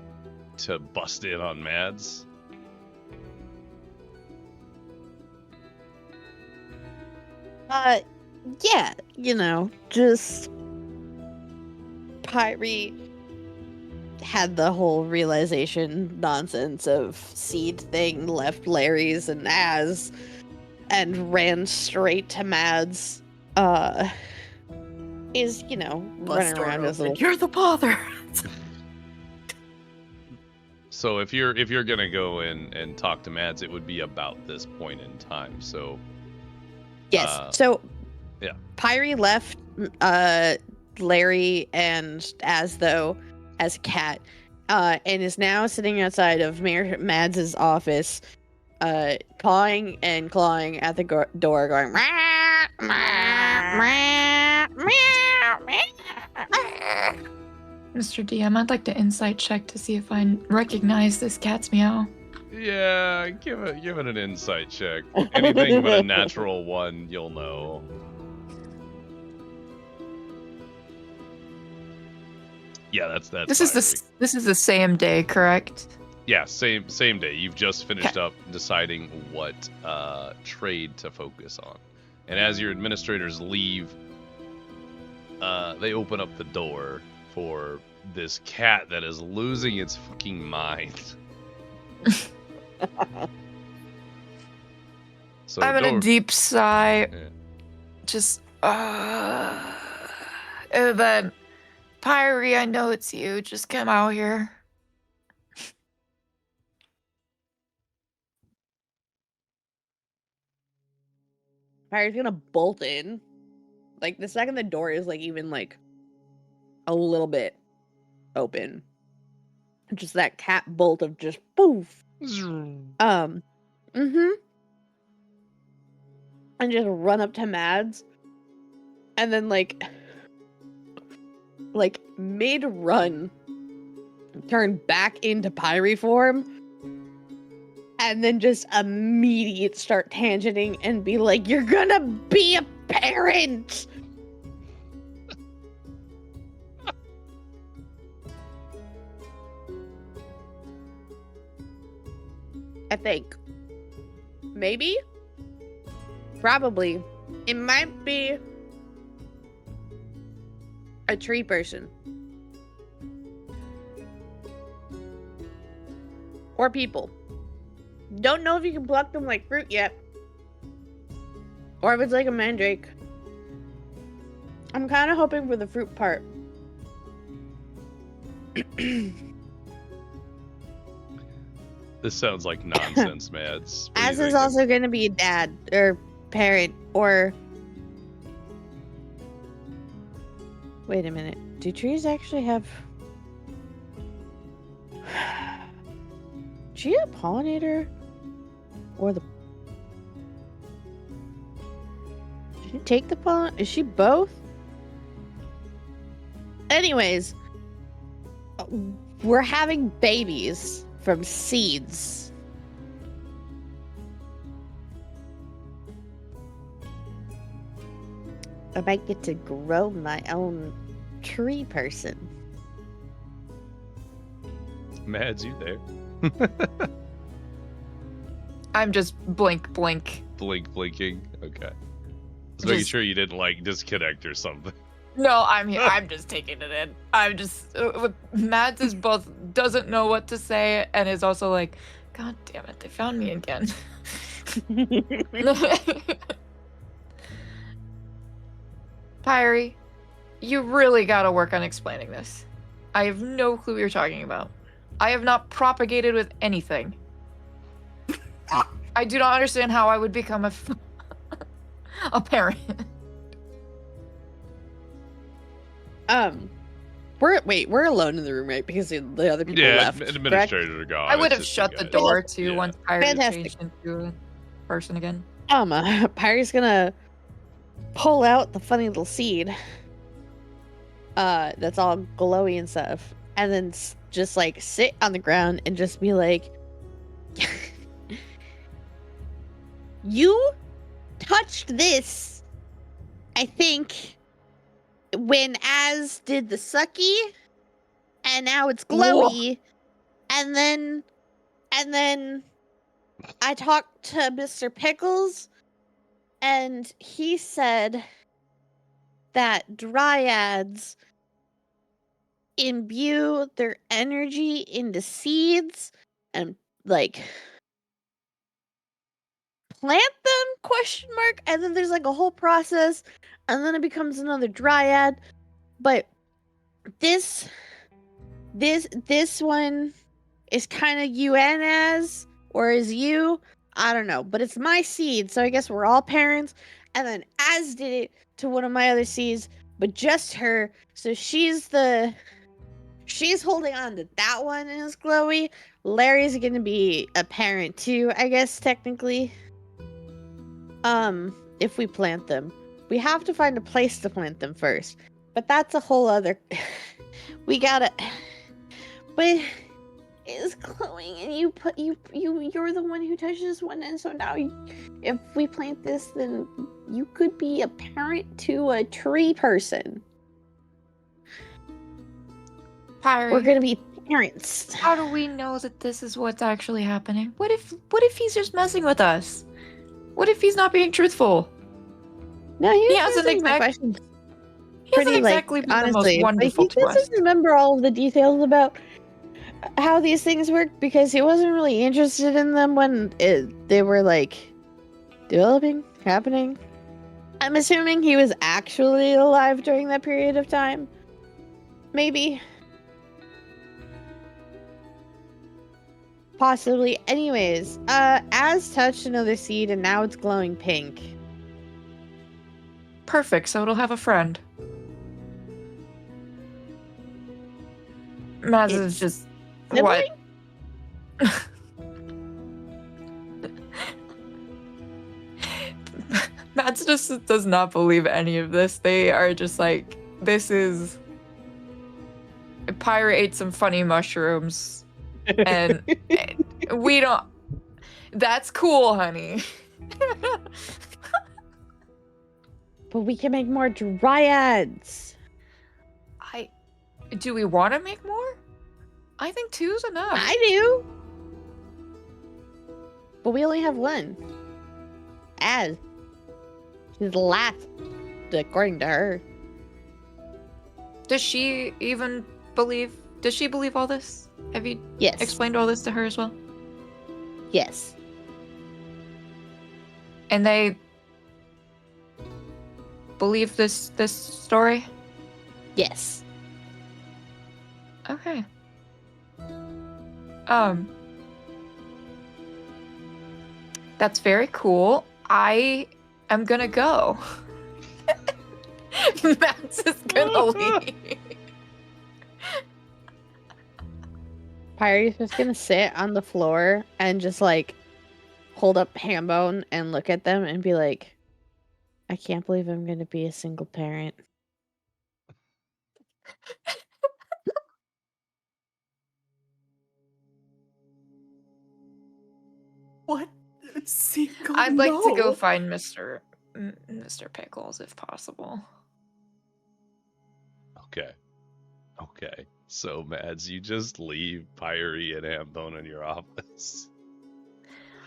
to bust in on Mads? Yeah, just Pyri had the whole realization nonsense of seed thing, left Larry's and Az, and ran straight to Mads. Is, running around as a little... You're the bother. So if you're gonna go in and talk to Mads, it would be about this point in time. So Yes. So yeah. Pyri left Larry and as a cat, and is now sitting outside of Mayor Mads' office, pawing and clawing at the door, going. "Meow, meow, meow, meow, meow." Mr. DM, I'd like to insight check to see if I recognize this cat's meow. Yeah, give it an insight check. Anything but a natural 1, you'll know. Yeah, that's This is the same day, correct? Yeah, same day. You've just finished up deciding what trade to focus on. And as your administrators leave, they open up the door for this cat that is losing its fucking mind. So I'm in a deep sigh. Yeah. Just, and then, Pyri, I know it's you. Just come out here. Pyri's gonna bolt in. Like, the second the door is, like, even, like, a little bit open. Just that cat bolt of just poof. And just run up to Mads. And then, like mid-run, turn back into Pyri form. And then just immediate start tangenting and be like, "You're gonna be a parent!" I think. Maybe? Probably. It might be a tree person. Or people. Don't know if you can pluck them like fruit yet. Or if it's like a mandrake. I'm kind of hoping for the fruit part. This sounds like nonsense, Mads. What are you As is thinking? also going to be a dad or parent or... Wait a minute. Do trees actually have... Is she a pollinator? Or the... Did she take the pollen? Is she both? Anyways. We're having babies from seeds. I might get to grow my own tree person. Mads, you there? I'm just blink. Blinking. Okay. Just making Just- sure you didn't like disconnect or something. No, I'm here. I'm just taking it in. I'm just. Mads is both doesn't know what to say and is also like, God damn it, they found me again. Pyri, you really gotta work on explaining this. I have no clue what you're talking about. I have not propagated with anything. I do not understand how I would become a parent. We're alone in the room, right? Because the other people Yeah, left. correct? administrators are gone. I would It's have just shut you the guys. door too Yeah. once Pyri Fantastic. changed into a person again. Pyri's gonna pull out the funny little seed. That's all glowy and stuff, and then just like sit on the ground and just be like, "You touched this, I think, when Az did the sucky, and now it's glowy, and then I talked to Mr. Pickles, and he said that dryads imbue their energy into seeds and like plant them, question mark, and then there's like a whole process, and then it becomes another dryad. But this one is kind of UN as, or is you, I don't know, but it's my seed, so I guess we're all parents. And then Az did it to one of my other seeds, but just her. So she's holding on to that one and is glowy. Larry's gonna be a parent too, I guess, technically. If we plant them. We have to find a place to plant them first. But that's a whole other we gotta but it's glowing and you're the one who touched this one, and so now if we plant this, then you could be a parent to a tree person. Pyri, We're gonna be parents. how do we know that this is what's actually happening? What if he's just messing with us? What if he's not being truthful? No, He hasn't questions. He hasn't Pretty, exactly been the most honestly, wonderful but to he us. doesn't remember all of the details about how these things work because he wasn't really interested in them when they were like developing, happening. I'm assuming he was actually alive during that period of time. Maybe. Possibly. Anyways, Az touched another seed and now it's glowing pink. Perfect, so it'll have a friend. Maz is just sibling? what? Maz just does not believe any of this. They are just like, this is Pyri ate some funny mushrooms and we don't. That's cool, honey. But we can make more dryads. Do we want to make more? I think 2's enough. I do. But we only have one. Az. She's the last, according to her. Does she even believe? Does she believe all this? Have you Yes. explained all this to her as well? Yes. And they believe this story? Yes. Okay. That's very cool. I am gonna go. Max is gonna leave. Pyri's just gonna sit on the floor and just like hold up Hambone and look at them and be like, I can't believe I'm gonna be a single parent. What? Single? I'd like to go No. find Mr. Pickles if possible. Okay. So, Mads, you just leave Pyri and Hambone in your office.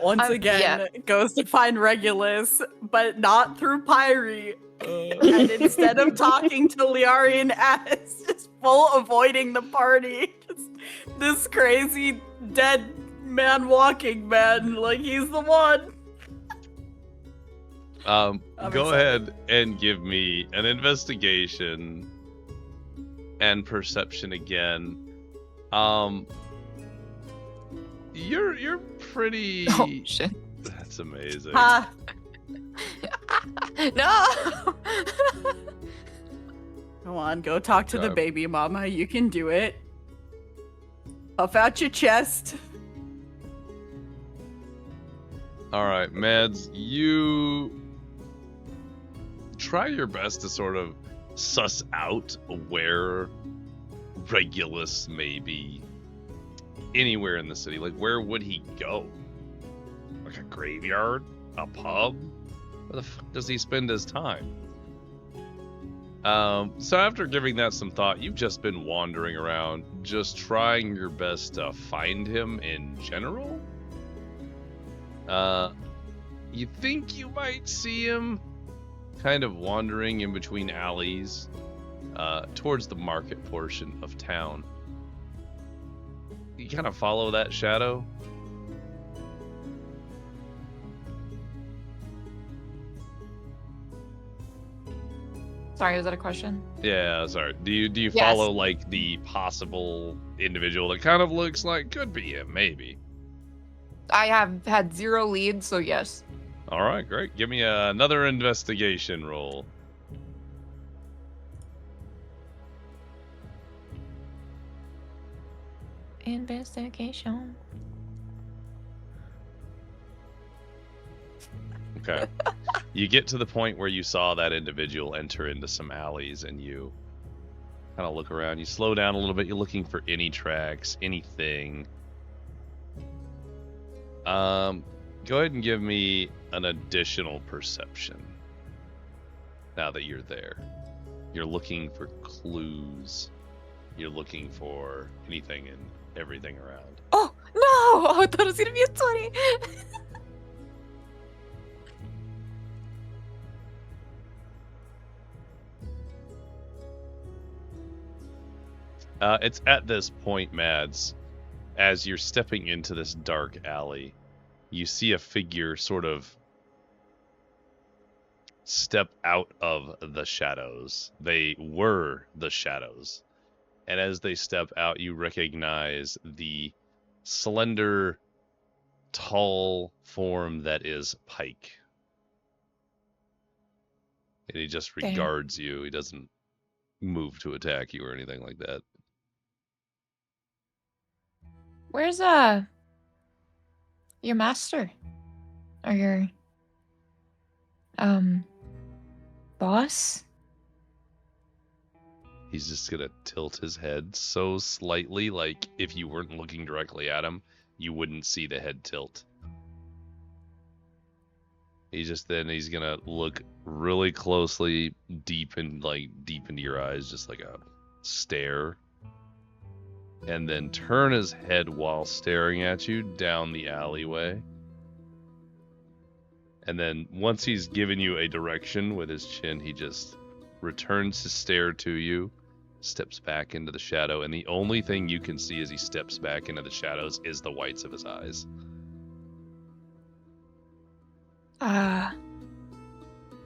Once again, goes to find Regulus, but not through Pyri. And instead of talking to Lyari and Az, just full avoiding the party. Just this crazy dead man walking man, like he's the one. Go excited. ahead and give me an investigation and perception again. You're pretty. Oh shit. That's amazing. Ha! No. Come on, go talk to the Okay. baby mama. You can do it. Puff out your chest. All right, Mads, you try your best to sort of suss out where Regulus may be anywhere in the city. Like, where would he go? Like a graveyard? A pub? Where the fuck does he spend his time? So after giving that some thought, you've just been wandering around, just trying your best to find him in general? You think you might see him kind of wandering in between alleys towards the market portion of town. You kind of follow that shadow. Sorry, was that a question? Yeah, sorry. Do you Yes. follow like the possible individual that kind of looks like could be him, maybe? I have had 0 leads, so yes. All right, great. Give me another investigation roll. Investigation. Okay. You get to the point where you saw that individual enter into some alleys, and you kind of look around. You slow down a little bit. You're looking for any tracks, anything. Go ahead and give me an additional perception. Now that you're there, you're looking for clues. You're looking for anything and everything around. Oh no! Oh, I thought it was gonna be a 20. It's at this point, Mads, as you're stepping into this dark alley, you see a figure sort of step out of the shadows. They were the shadows. And as they step out, you recognize the slender, tall form that is Pike. And he just Damn. regards you. He doesn't move to attack you or anything like that. Where's your master? Or your boss? He's just gonna tilt his head so slightly, like if you weren't looking directly at him, you wouldn't see the head tilt. He's gonna look really closely, deep into your eyes, just like a stare. And then turn his head while staring at you down the alleyway. And then once he's given you a direction with his chin, he just returns to stare to you, steps back into the shadow, and the only thing you can see as he steps back into the shadows is the whites of his eyes.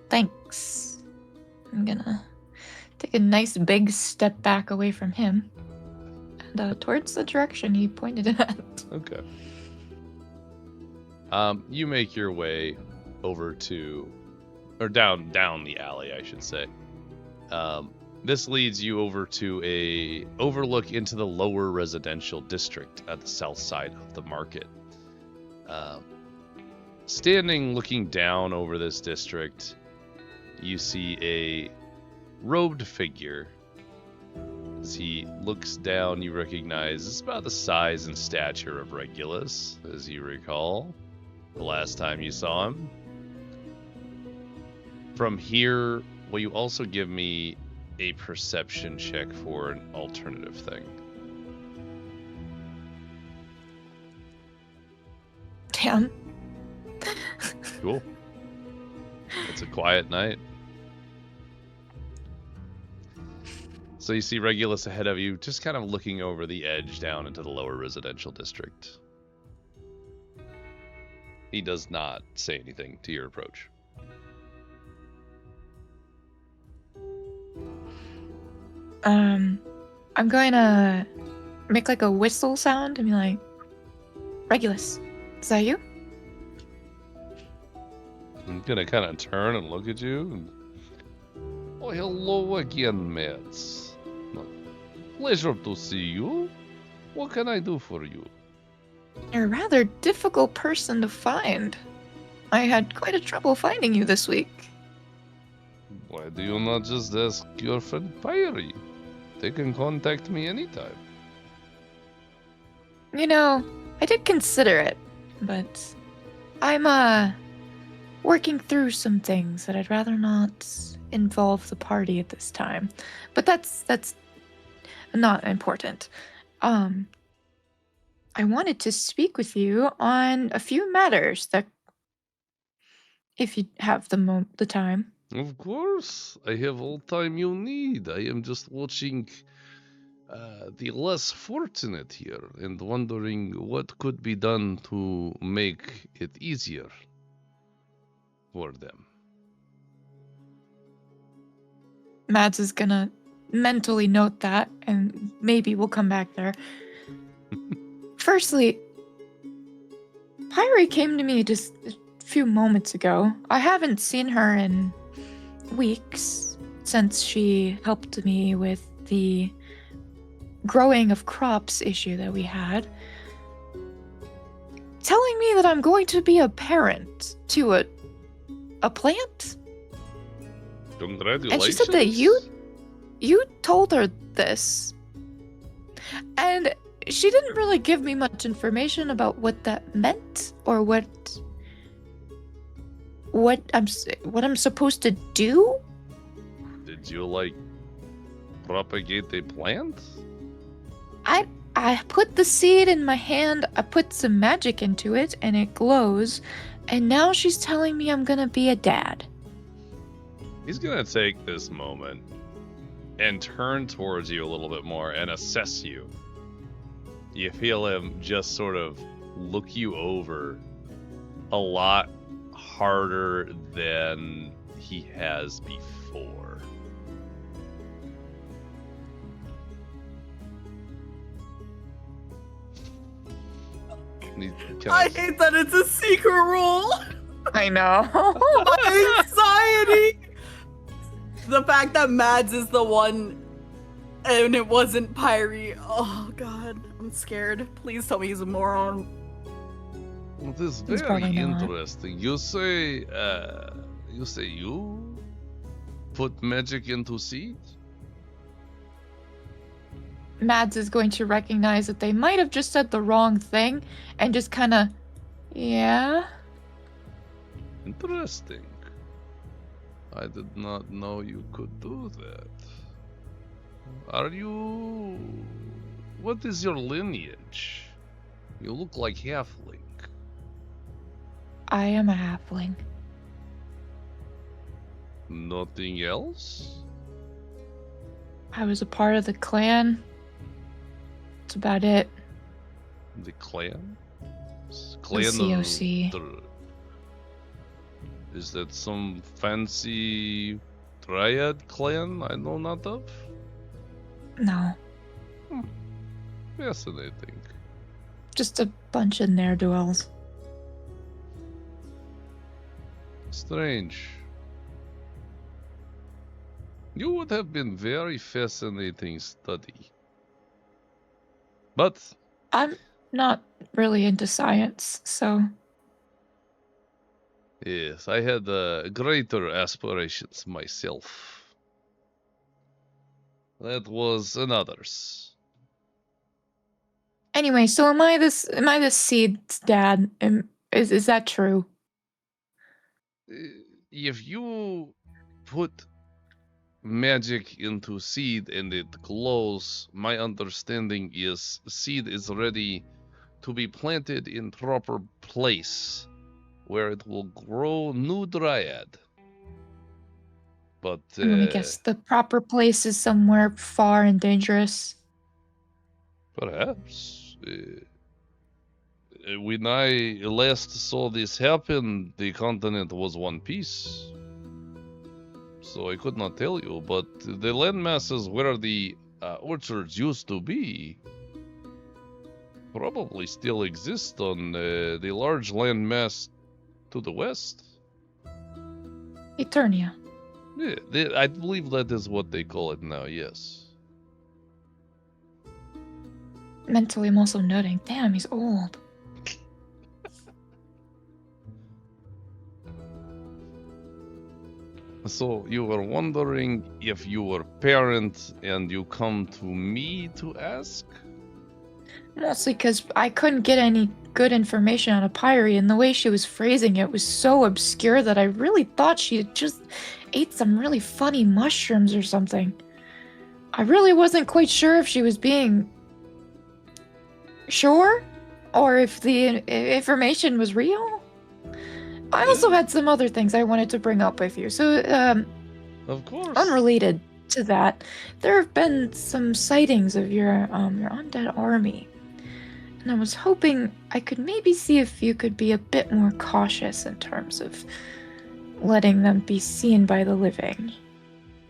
Thanks. I'm gonna take a nice big step back away from him. And towards the direction he pointed at. Okay. You make your way over to, or down the alley, I should say. This leads you over to a overlook into the lower residential district at the south side of the market. Standing looking down over this district, you see a robed figure. As he looks down, you recognize it's about the size and stature of Regulus, as you recall, the last time you saw him. From here, will you also give me a perception check for an alternative thing? Damn. Cool. It's a quiet night. So you see Regulus ahead of you, just kind of looking over the edge down into the lower residential district. He does not say anything to your approach. I'm going to make like a whistle sound and be like, Regulus, is that you? I'm gonna kind of turn and look at you. And... Oh, hello again, mates. Pleasure to see you. What can I do for you? You're a rather difficult person to find. I had quite a trouble finding you this week. Why do you not just ask your friend Pyri? They can contact me anytime. You know, I did consider it, but I'm working through some things that I'd rather not involve the party at this time. But that's not important. I wanted to speak with you on a few matters that, if you have the time. Of course, I have all time you need. I am just watching the less fortunate here and wondering what could be done to make it easier for them. Mads is gonna mentally note that, and maybe we'll come back there. Firstly, Pyri came to me just a few moments ago. I haven't seen her in weeks since she helped me with the growing of crops issue that we had, telling me that I'm going to be a parent to a plant? Congratulations. And she said that you told her this. And she didn't really give me much information about what that meant or what I'm supposed to do. Did you, like, propagate a plant? I put the seed in my hand, I put some magic into it, and it glows, and now she's telling me I'm gonna be a dad. He's gonna take this moment and turn towards you a little bit more and assess you. You feel him just sort of look you over a lot harder than he has before. I hate that it's a secret rule. I know. My anxiety. The fact that Mads is the one and it wasn't Pyri. Oh god, I'm scared. Please tell me he's a moron. It is It's very probably not. interesting. You say you put magic into seeds? Mads is going to recognize that they might have just said the wrong thing and just kind of, yeah. Interesting. I did not know you could do that. Are you... What is your lineage? You look like halfling. I am a halfling. Nothing else? I was a part of the clan. That's about it. The clan? The COC. Is that some fancy Dryad clan I know not of? No, Fascinating. just a bunch of ne'er-do-wells. Strange. You would have been very fascinating study. But I'm not really into science, so yes, I had greater aspirations myself. That was another's. anyway, so am I this seed's dad? Is that true? If you put magic into seed and it glows, my understanding is seed is ready to be planted in proper place where it will grow new dryad. But I'm gonna guess the proper place is somewhere far and dangerous. perhaps when I last saw this happen, the continent was one piece. So I could not tell you, but the land masses where the orchards used to be probably still exist on the large land mass to the west. Eternia. Yeah, I believe that is what they call it now, yes. Mentally, I'm also noting, damn, he's old. So you were wondering if you were parent and you come to me to ask? Mostly because I couldn't get any good information out of Pyri, and the way she was phrasing it was so obscure that I really thought she had just ate some really funny mushrooms or something. I really wasn't quite sure if she was being sure or if the information was real. I also had some other things I wanted to bring up with you. So, Of course. unrelated to that, there have been some sightings of your undead army. And I was hoping I could maybe see if you could be a bit more cautious in terms of letting them be seen by the living.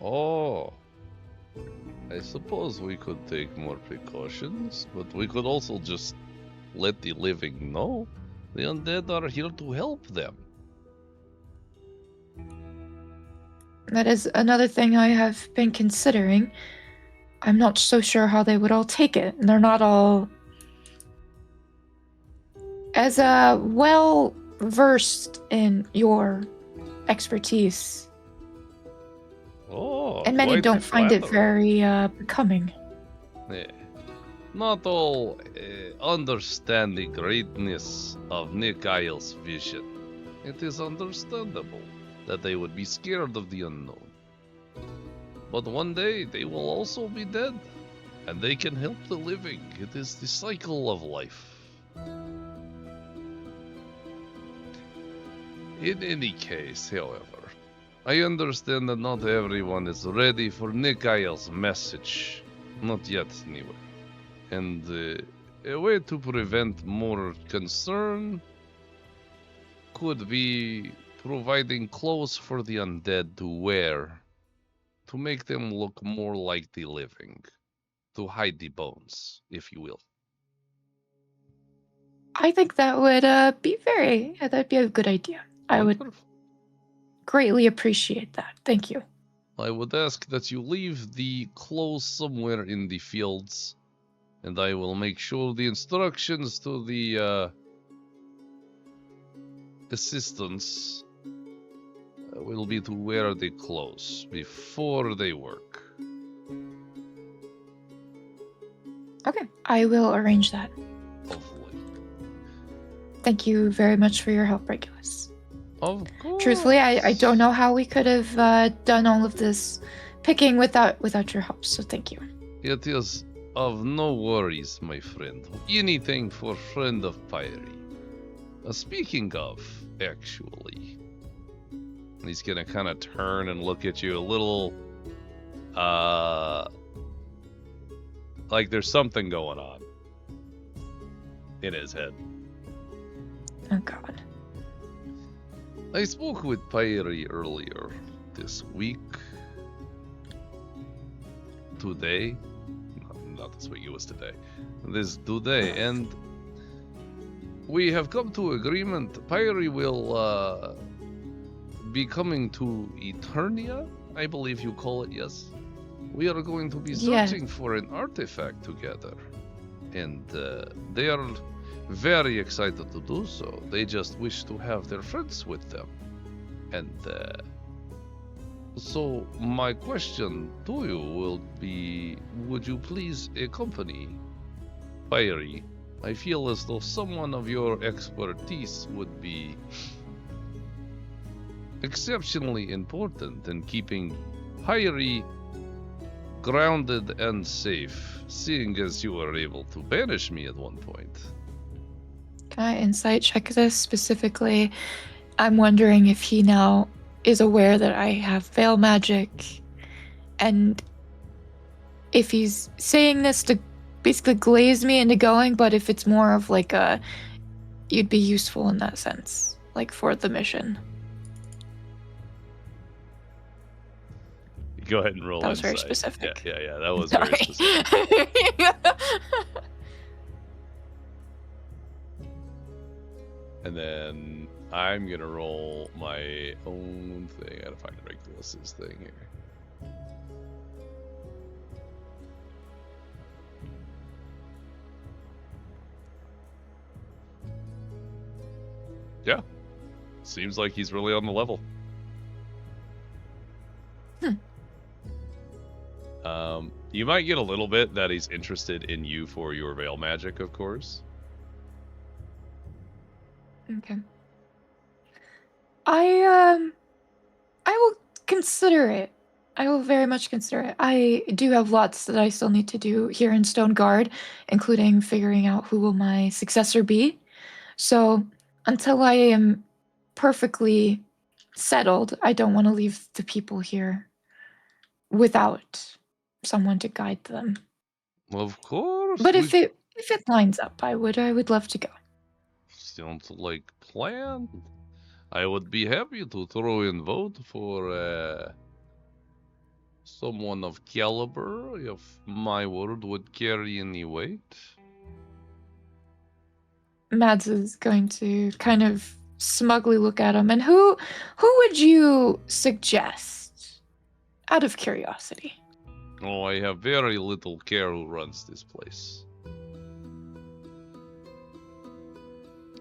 Oh. I suppose we could take more precautions, but we could also just let the living know the undead are here to help them. That is another thing I have been considering. I'm not so sure how they would all take it. And they're not all as well versed in your expertise. Oh, And many quite don't find it flattering. very becoming. Yeah. Not all understand the greatness of Nick Isle's vision. It is understandable that they would be scared of the unknown. But one day they will also be dead, and they can help the living. It is the cycle of life. In any case, however, I understand that not everyone is ready for Nick Isle's message. Not yet, anyway. And a way to prevent more concern could be providing clothes for the undead to wear, to make them look more like the living, to hide the bones, if you will. I think that would that'd be a good idea. I would Wonderful. greatly appreciate that. Thank you. I would ask that you leave the clothes somewhere in the fields, and I will make sure the instructions to the assistants will be to wear the clothes before they work. Okay, I will arrange that. Hopefully. Thank you very much for your help, Regulus. Of course. Truthfully, I don't know how we could have done all of this picking without your help, so thank you. It is of no worries, my friend. Anything for friend of Pyri. Speaking of, actually, he's gonna kind of turn and look at you a little, like there's something going on in his head. Oh God. I spoke with Pyri earlier this week. Today. Not this week, it was today. Today, and we have come to agreement. Pyri will be coming to Eternia, I believe you call it, yes? We are going to be searching for an artifact together. And they are very excited to do so. They just wish to have their friends with them. And so my question to you will be, would you please accompany Pyri? I feel as though someone of your expertise would be exceptionally important in keeping Pyri grounded and safe, seeing as you were able to banish me at one point. Can I insight check this specifically? I'm wondering if he now is aware that I have veil magic, and if he's saying this to basically glaze me into going, but if it's more of like a, you'd be useful in that sense, like for the mission. Go ahead and roll. That was very insight. specific. Yeah. That was Sorry. very specific. And then I'm gonna roll my own thing. I gotta find Regulus's thing here. Yeah. Seems like he's really on the level. You might get a little bit that he's interested in you for your veil magic, of course. Okay. I will consider it. I will very much consider it. I do have lots that I still need to do here in Stone Guard, including figuring out who will my successor be. So until I am perfectly settled, I don't want to leave the people here without someone to guide them. Of course. But if it lines up, I would love to go. Sounds like plan. I would be happy to throw in vote for someone of caliber if my word would carry any weight. Mads is going to kind of smugly look at him. And who would you suggest? Out of curiosity. Oh, I have very little care who runs this place.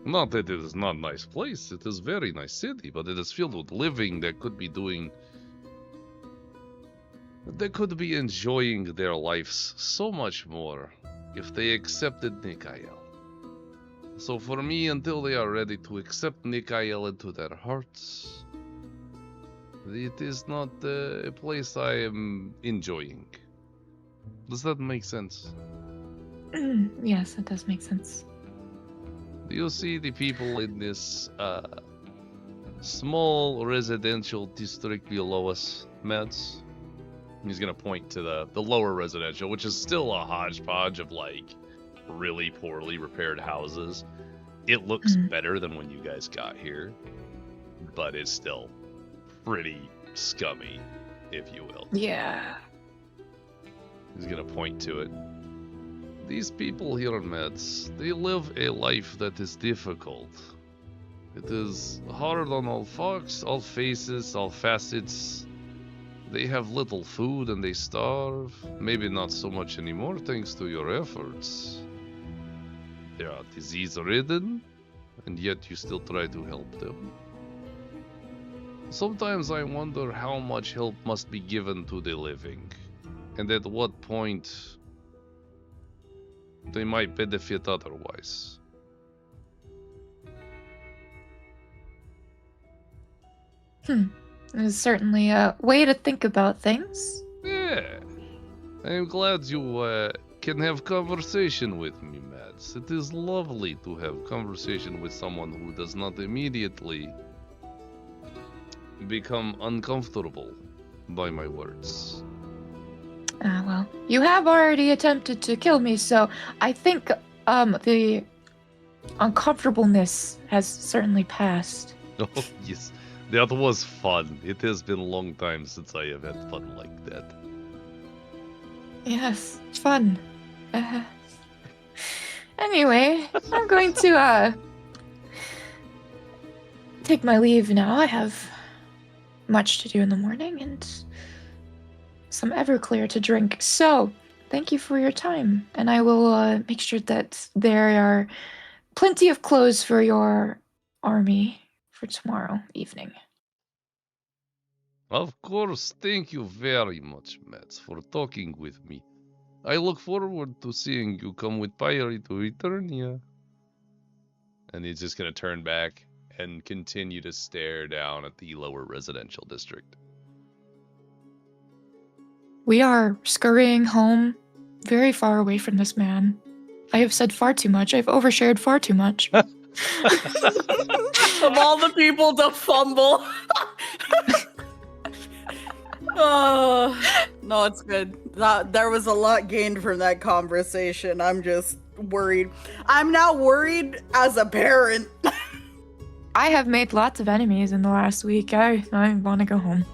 Not that it is not a nice place, it is a very nice city, but it is filled with living that could be doing... They could be enjoying their lives so much more if they accepted Nikael. So for me, until they are ready to accept Nikael into their hearts, it is not a place I am enjoying. Does that make sense? Yes, it does make sense. Do you see the people in this small residential district below us, Mads? He's gonna point to the lower residential, which is still a hodgepodge of like really poorly repaired houses. It looks better than when you guys got here, but it's still pretty scummy, if you will. Yeah. He's gonna point to it. These people here, Mads, they live a life that is difficult. It is hard on all folks, all faces, all facets. They have little food and they starve. Maybe not so much anymore thanks to your efforts. They are disease-ridden, and yet you still try to help them. Sometimes I wonder how much help must be given to the living, and at what point they might benefit otherwise. It's certainly a way to think about things. Yeah. I am glad you can have conversation with me, Mads. It is lovely to have conversation with someone who does not immediately become uncomfortable by my words. Well, you have already attempted to kill me, so I think the uncomfortableness has certainly passed. Oh, yes. That was fun. It has been a long time since I have had fun like that. Yes, fun. Anyway, I'm going to take my leave now. I have much to do in the morning and some Everclear to drink. So, thank you for your time, and I will make sure that there are plenty of clothes for your army for tomorrow evening. Of course, thank you very much, Mads, for talking with me. I look forward to seeing you come with Pyri to Eternia. And he's just gonna turn back and continue to stare down at the lower residential district. We are scurrying home, very far away from this man. I have said far too much. I've overshared far too much. Of all the people to fumble. Oh, no, it's good. There was a lot gained from that conversation. I'm just worried. I'm now worried as a parent. I have made lots of enemies in the last week. I want to go home.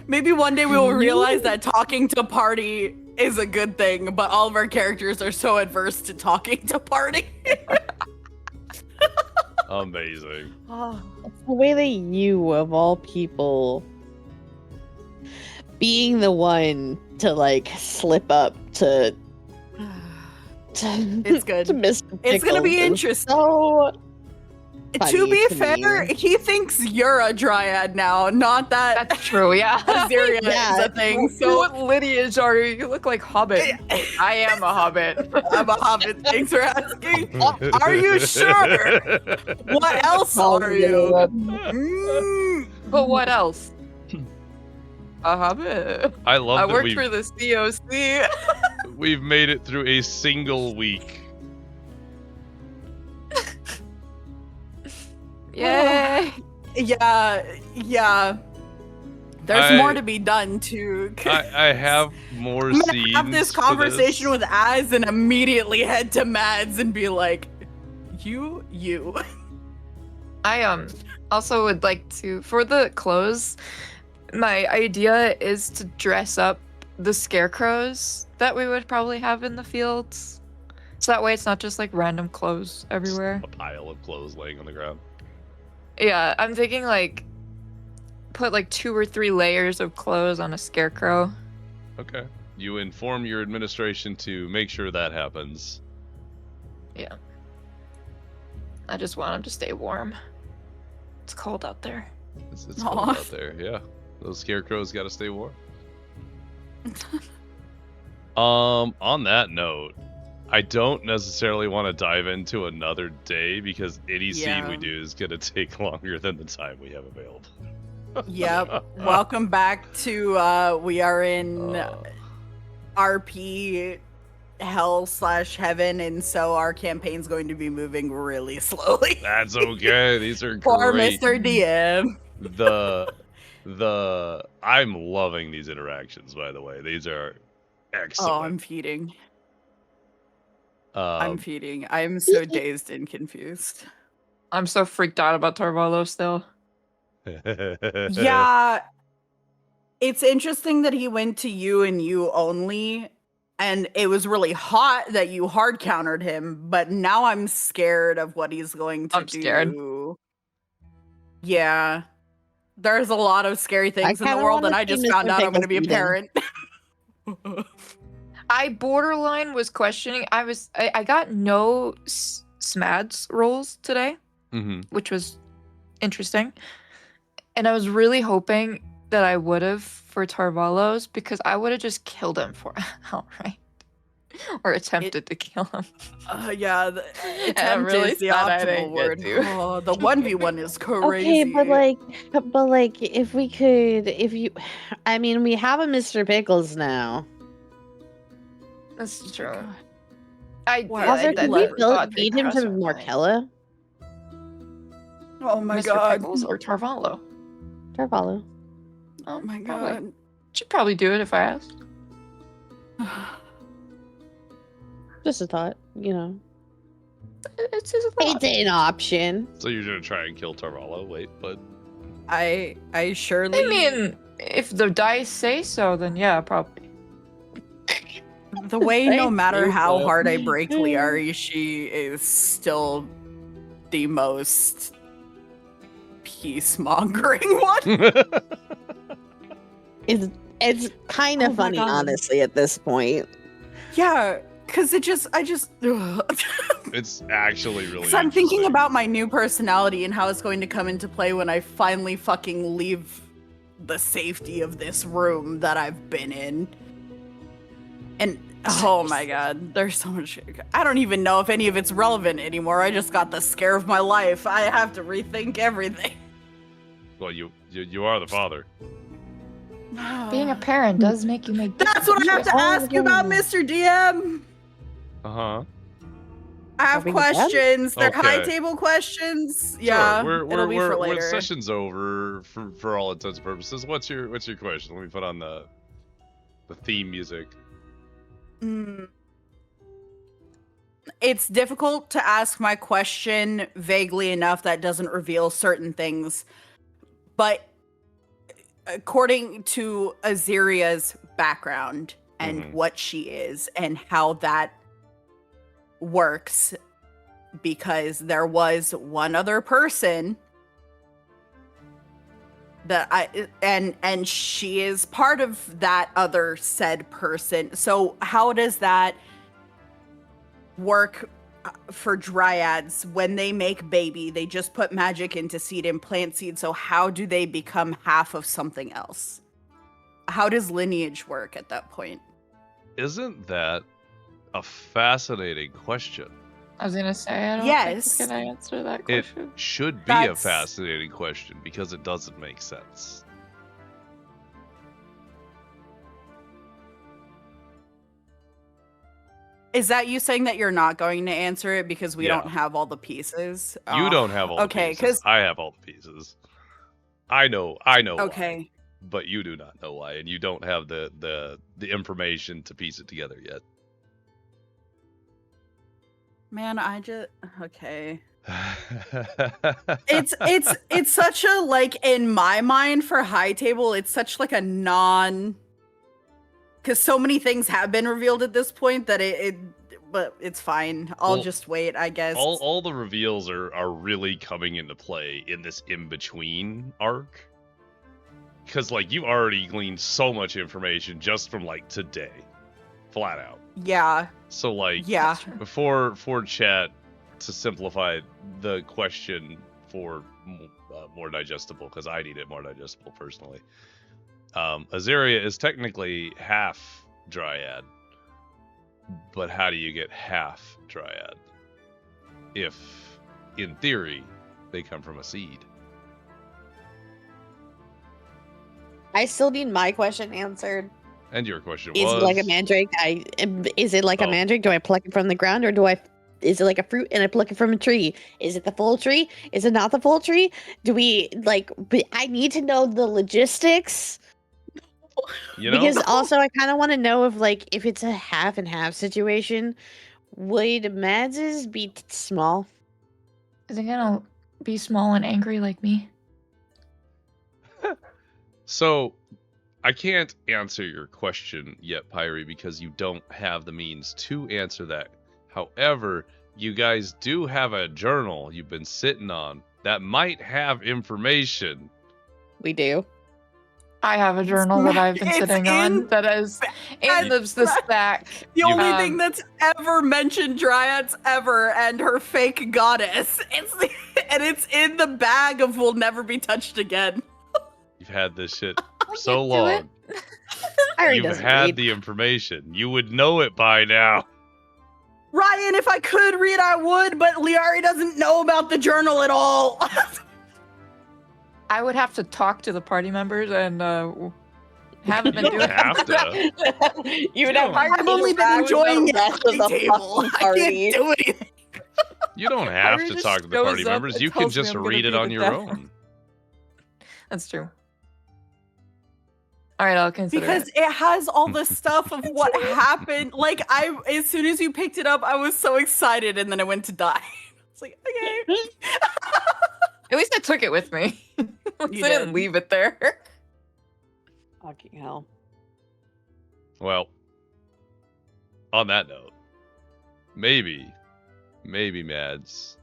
Maybe one day we will realize that talking to party is a good thing, but all of our characters are so adverse to talking to party. Amazing. It's the way that you, of all people, being the one to like slip up to It's good. to Mr. It's gonna be Pickles is interesting. So To funny be to fair, me. he thinks you're a dryad now, not that That's true, yeah. Azhyria Yeah. is a thing. So So what lineage are you? You look like Hobbit. I am a Hobbit. I'm a hobbit. Thanks for asking. Are you sure? What else are you? Mm. But what else? A Hobbit. I love I that worked for the COC. we've made it through a single week. Yay. Yeah. There's more to be done too. I have more I'm scenes. gonna have this to conversation this. with Az and immediately head to Mads and be like, you. I also would like to, for the clothes, my idea is to dress up the scarecrows that we would probably have in the fields. So that way it's not just like random clothes everywhere. A pile of clothes laying on the ground. Yeah, I'm thinking like put like 2 or 3 layers of clothes on a scarecrow. Okay. You inform your administration to make sure that happens. Yeah. I just want him to stay warm. It's cold out there. It's cold out there, yeah. Those scarecrows gotta stay warm. On that note, I don't necessarily want to dive into another day because any scene we do is gonna take longer than the time we have available. Yep. Welcome back to we are in RP hell/heaven, and so our campaign's going to be moving really slowly. That's okay. These are Poor great. Mr. DM. I'm loving these interactions, by the way. These are excellent. Oh, I'm feeding. I'm feeding. I'm so dazed and confused. I'm so freaked out about Tarvalo still. Yeah. It's interesting that he went to you and you only, and it was really hot that you hard countered him, but now I'm scared of what he's going to do. Scared. Yeah. There's a lot of scary things in the world, and I just found out I'm going to be a parent. I borderline was questioning. I got no SMADS rolls today, which was interesting. And I was really hoping that I would have for Tarvalos, because I would have just killed him for outright. Or attempted to kill him. Yeah, the attempt is the optimal word. Oh, the 1v1 is crazy. Okay, but like, if we have a Mr. Pickles now. That's true. Also, could we feed him to Morkella? Oh my Mr. god. Pickles or Tarvalo? Tarvalo. Oh my probably. god. Should probably do it if I asked. Just a thought, you know. It's his thought. It's an option. So you're gonna try and kill Tarvalo? Wait, but I surely. I mean, if the dice say so, then yeah, probably. The way, no matter how hard I break Lyari, she is still the most peace-mongering one. It's kind of funny, honestly, at this point. Yeah, because I just. it's actually really. So I'm thinking about my new personality and how it's going to come into play when I finally fucking leave the safety of this room that I've been in. And oh my god, there's so much. I don't even know if any of it's relevant anymore. I just got the scare of my life. I have to rethink everything. Well, you are the father. Being a parent does make you make. That's what I have to ask you about, Mr. DM. Uh-huh. I have questions. They're Okay. high table questions. Yeah, it'll be for later. When session's over, for all intents and purposes, what's your question? Let me put on the theme music. It's difficult to ask my question vaguely enough that doesn't reveal certain things, but according to Azhyria's background and what she is and how that works, because there was one other person that and she is part of that other said person. So how does that work for dryads? When they make baby, they just put magic into seed and plant seed. So how do they become half of something else? How does lineage work at that point? Isn't that a fascinating question? I was gonna say, I don't Yes. think I can answer that question. It should be a fascinating question because it doesn't make sense. Is that you saying that you're not going to answer it because we don't have all the pieces? You don't have all the pieces. because I have all the pieces. I know okay. why, but you do not know why, and you don't have the information to piece it together yet. Man, okay. It's such a, like, in my mind for high table, it's such like a because so many things have been revealed at this point that but it's fine. I'll just wait, I guess. All the reveals are really coming into play in this in-between arc. because like you already gleaned so much information just from like today, flat out. Yeah. So like, Yeah. for chat to simplify the question for more digestible, because I need it more digestible personally. Azhyria is technically half dryad, but how do you get half dryad if, in theory, they come from a seed? I still need my question answered. And your question Is was, it like a mandrake? Is it like a mandrake? Do I pluck it from the ground, or is it like a fruit and I pluck it from a tree? Is it the full tree? Is it not the full tree? Do we I need to know the logistics. you know, Because also I kind of want to know if it's a half and half situation, would Mads's be small? Is it gonna be small and angry like me? so I can't answer your question yet, Pyri, because you don't have the means to answer that. However, you guys do have a journal you've been sitting on that might have information. We do. I have a journal that I've been It's sitting in on that is in the stack. The You- only thing that's ever mentioned dryads ever and her fake goddess. It's in the bag of will never be touched again. You've had this shit for so can't do long. Pyri You've doesn't had read. the information. You would know it by now. Ryan, if I could read, I would, but Lyari doesn't know about the journal at all. I would have to talk to the party members and haven't been You doing don't have to. You would No. have I've only been enjoying the the rest of the table. fucking I party. can't do anything. You don't have Pyri to just talk to the shows party up members. and You can tells me just I'm gonna read it be on the your death. own. That's true. All right, I'll consider Because it. it has all the stuff of what happened. Like, as soon as you picked it up, I was so excited, and then I went to die. It's like, okay. At least I took it with me. At least You I didn't did. leave it there. Fucking hell. Well, on that note, maybe Mads.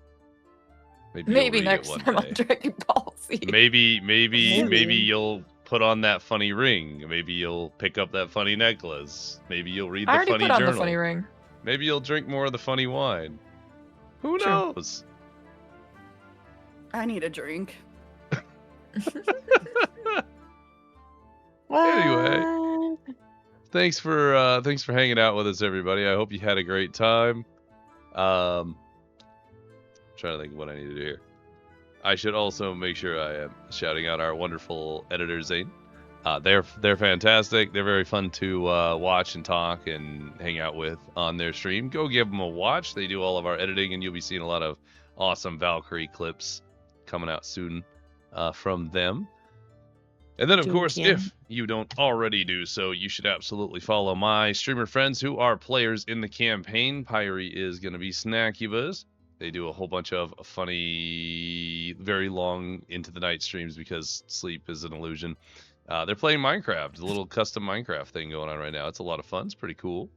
Maybe you'll Maybe read it next one time day. on Dragon Ball Z. Maybe Maybe. you'll put on that funny ring. Maybe you'll pick up that funny necklace. Maybe you'll read I the already funny put on journal. the funny ring. Maybe you'll drink more of the funny wine. Who True. knows? I need a drink. Anyway. Thanks for hanging out with us, everybody. I hope you had a great time. Trying to think of what I need to do here. I should also make sure I am shouting out our wonderful editor Zane. They're fantastic. They're very fun to watch and talk and hang out with on their stream. Go give them a watch. They do all of our editing, and you'll be seeing a lot of awesome Valkyrie clips coming out soon from them. And then, of course, if you don't already do so, you should absolutely follow my streamer friends who are players in the campaign. Pyri is going to be Snacky Buzz. They do a whole bunch of funny, very long into the night streams because sleep is an illusion. They're playing Minecraft, a little custom Minecraft thing going on right now. It's a lot of fun. It's pretty cool.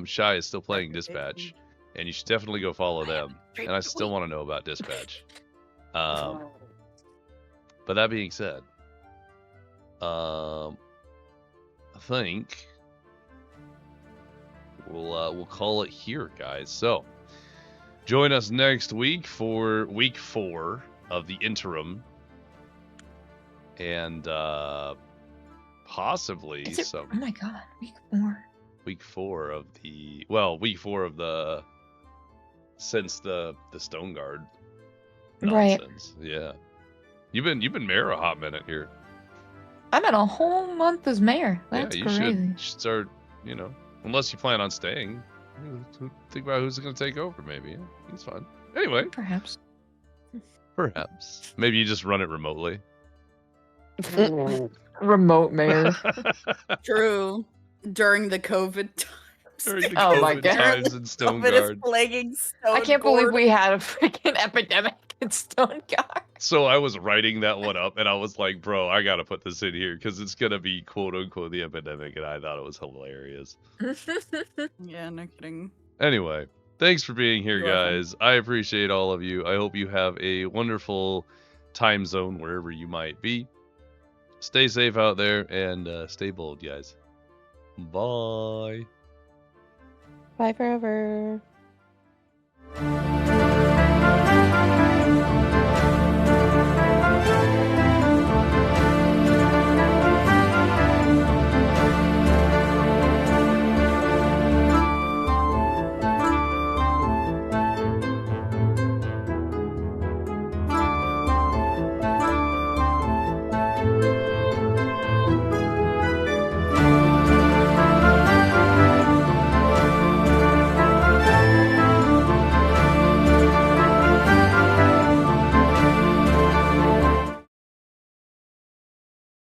Shy is still playing Dispatch, and you should definitely go follow them. And I still want to know about Dispatch. But that being said, I think we'll call it here, guys. So join us next week for week 4 of the interim, and possibly Is it, some oh my god, week 4. week 4 of the since the Stone Guard Right. nonsense. Yeah, you've been mayor a hot minute here. I'm at a whole month as mayor. That's yeah, you crazy. should start, unless you plan on staying. Think about who's going to take over, maybe. Yeah, it's fine. Anyway, Perhaps. perhaps. Maybe you just run it remotely. Remote mayor. True. During the COVID times. During the Oh my COVID God. times in Stone COVID is Guard. plaguing Stone I can't believe Guard. we had a freaking epidemic in Stone Guard. So I was writing that one up, and I was like, bro, I got to put this in here, because it's going to be quote-unquote the epidemic, and I thought it was hilarious. Yeah, no kidding. Anyway, thanks for being here, You're welcome. guys. I appreciate all of you. I hope you have a wonderful time zone wherever you might be. stay safe out there and stay bold, guys. Bye. Bye forever.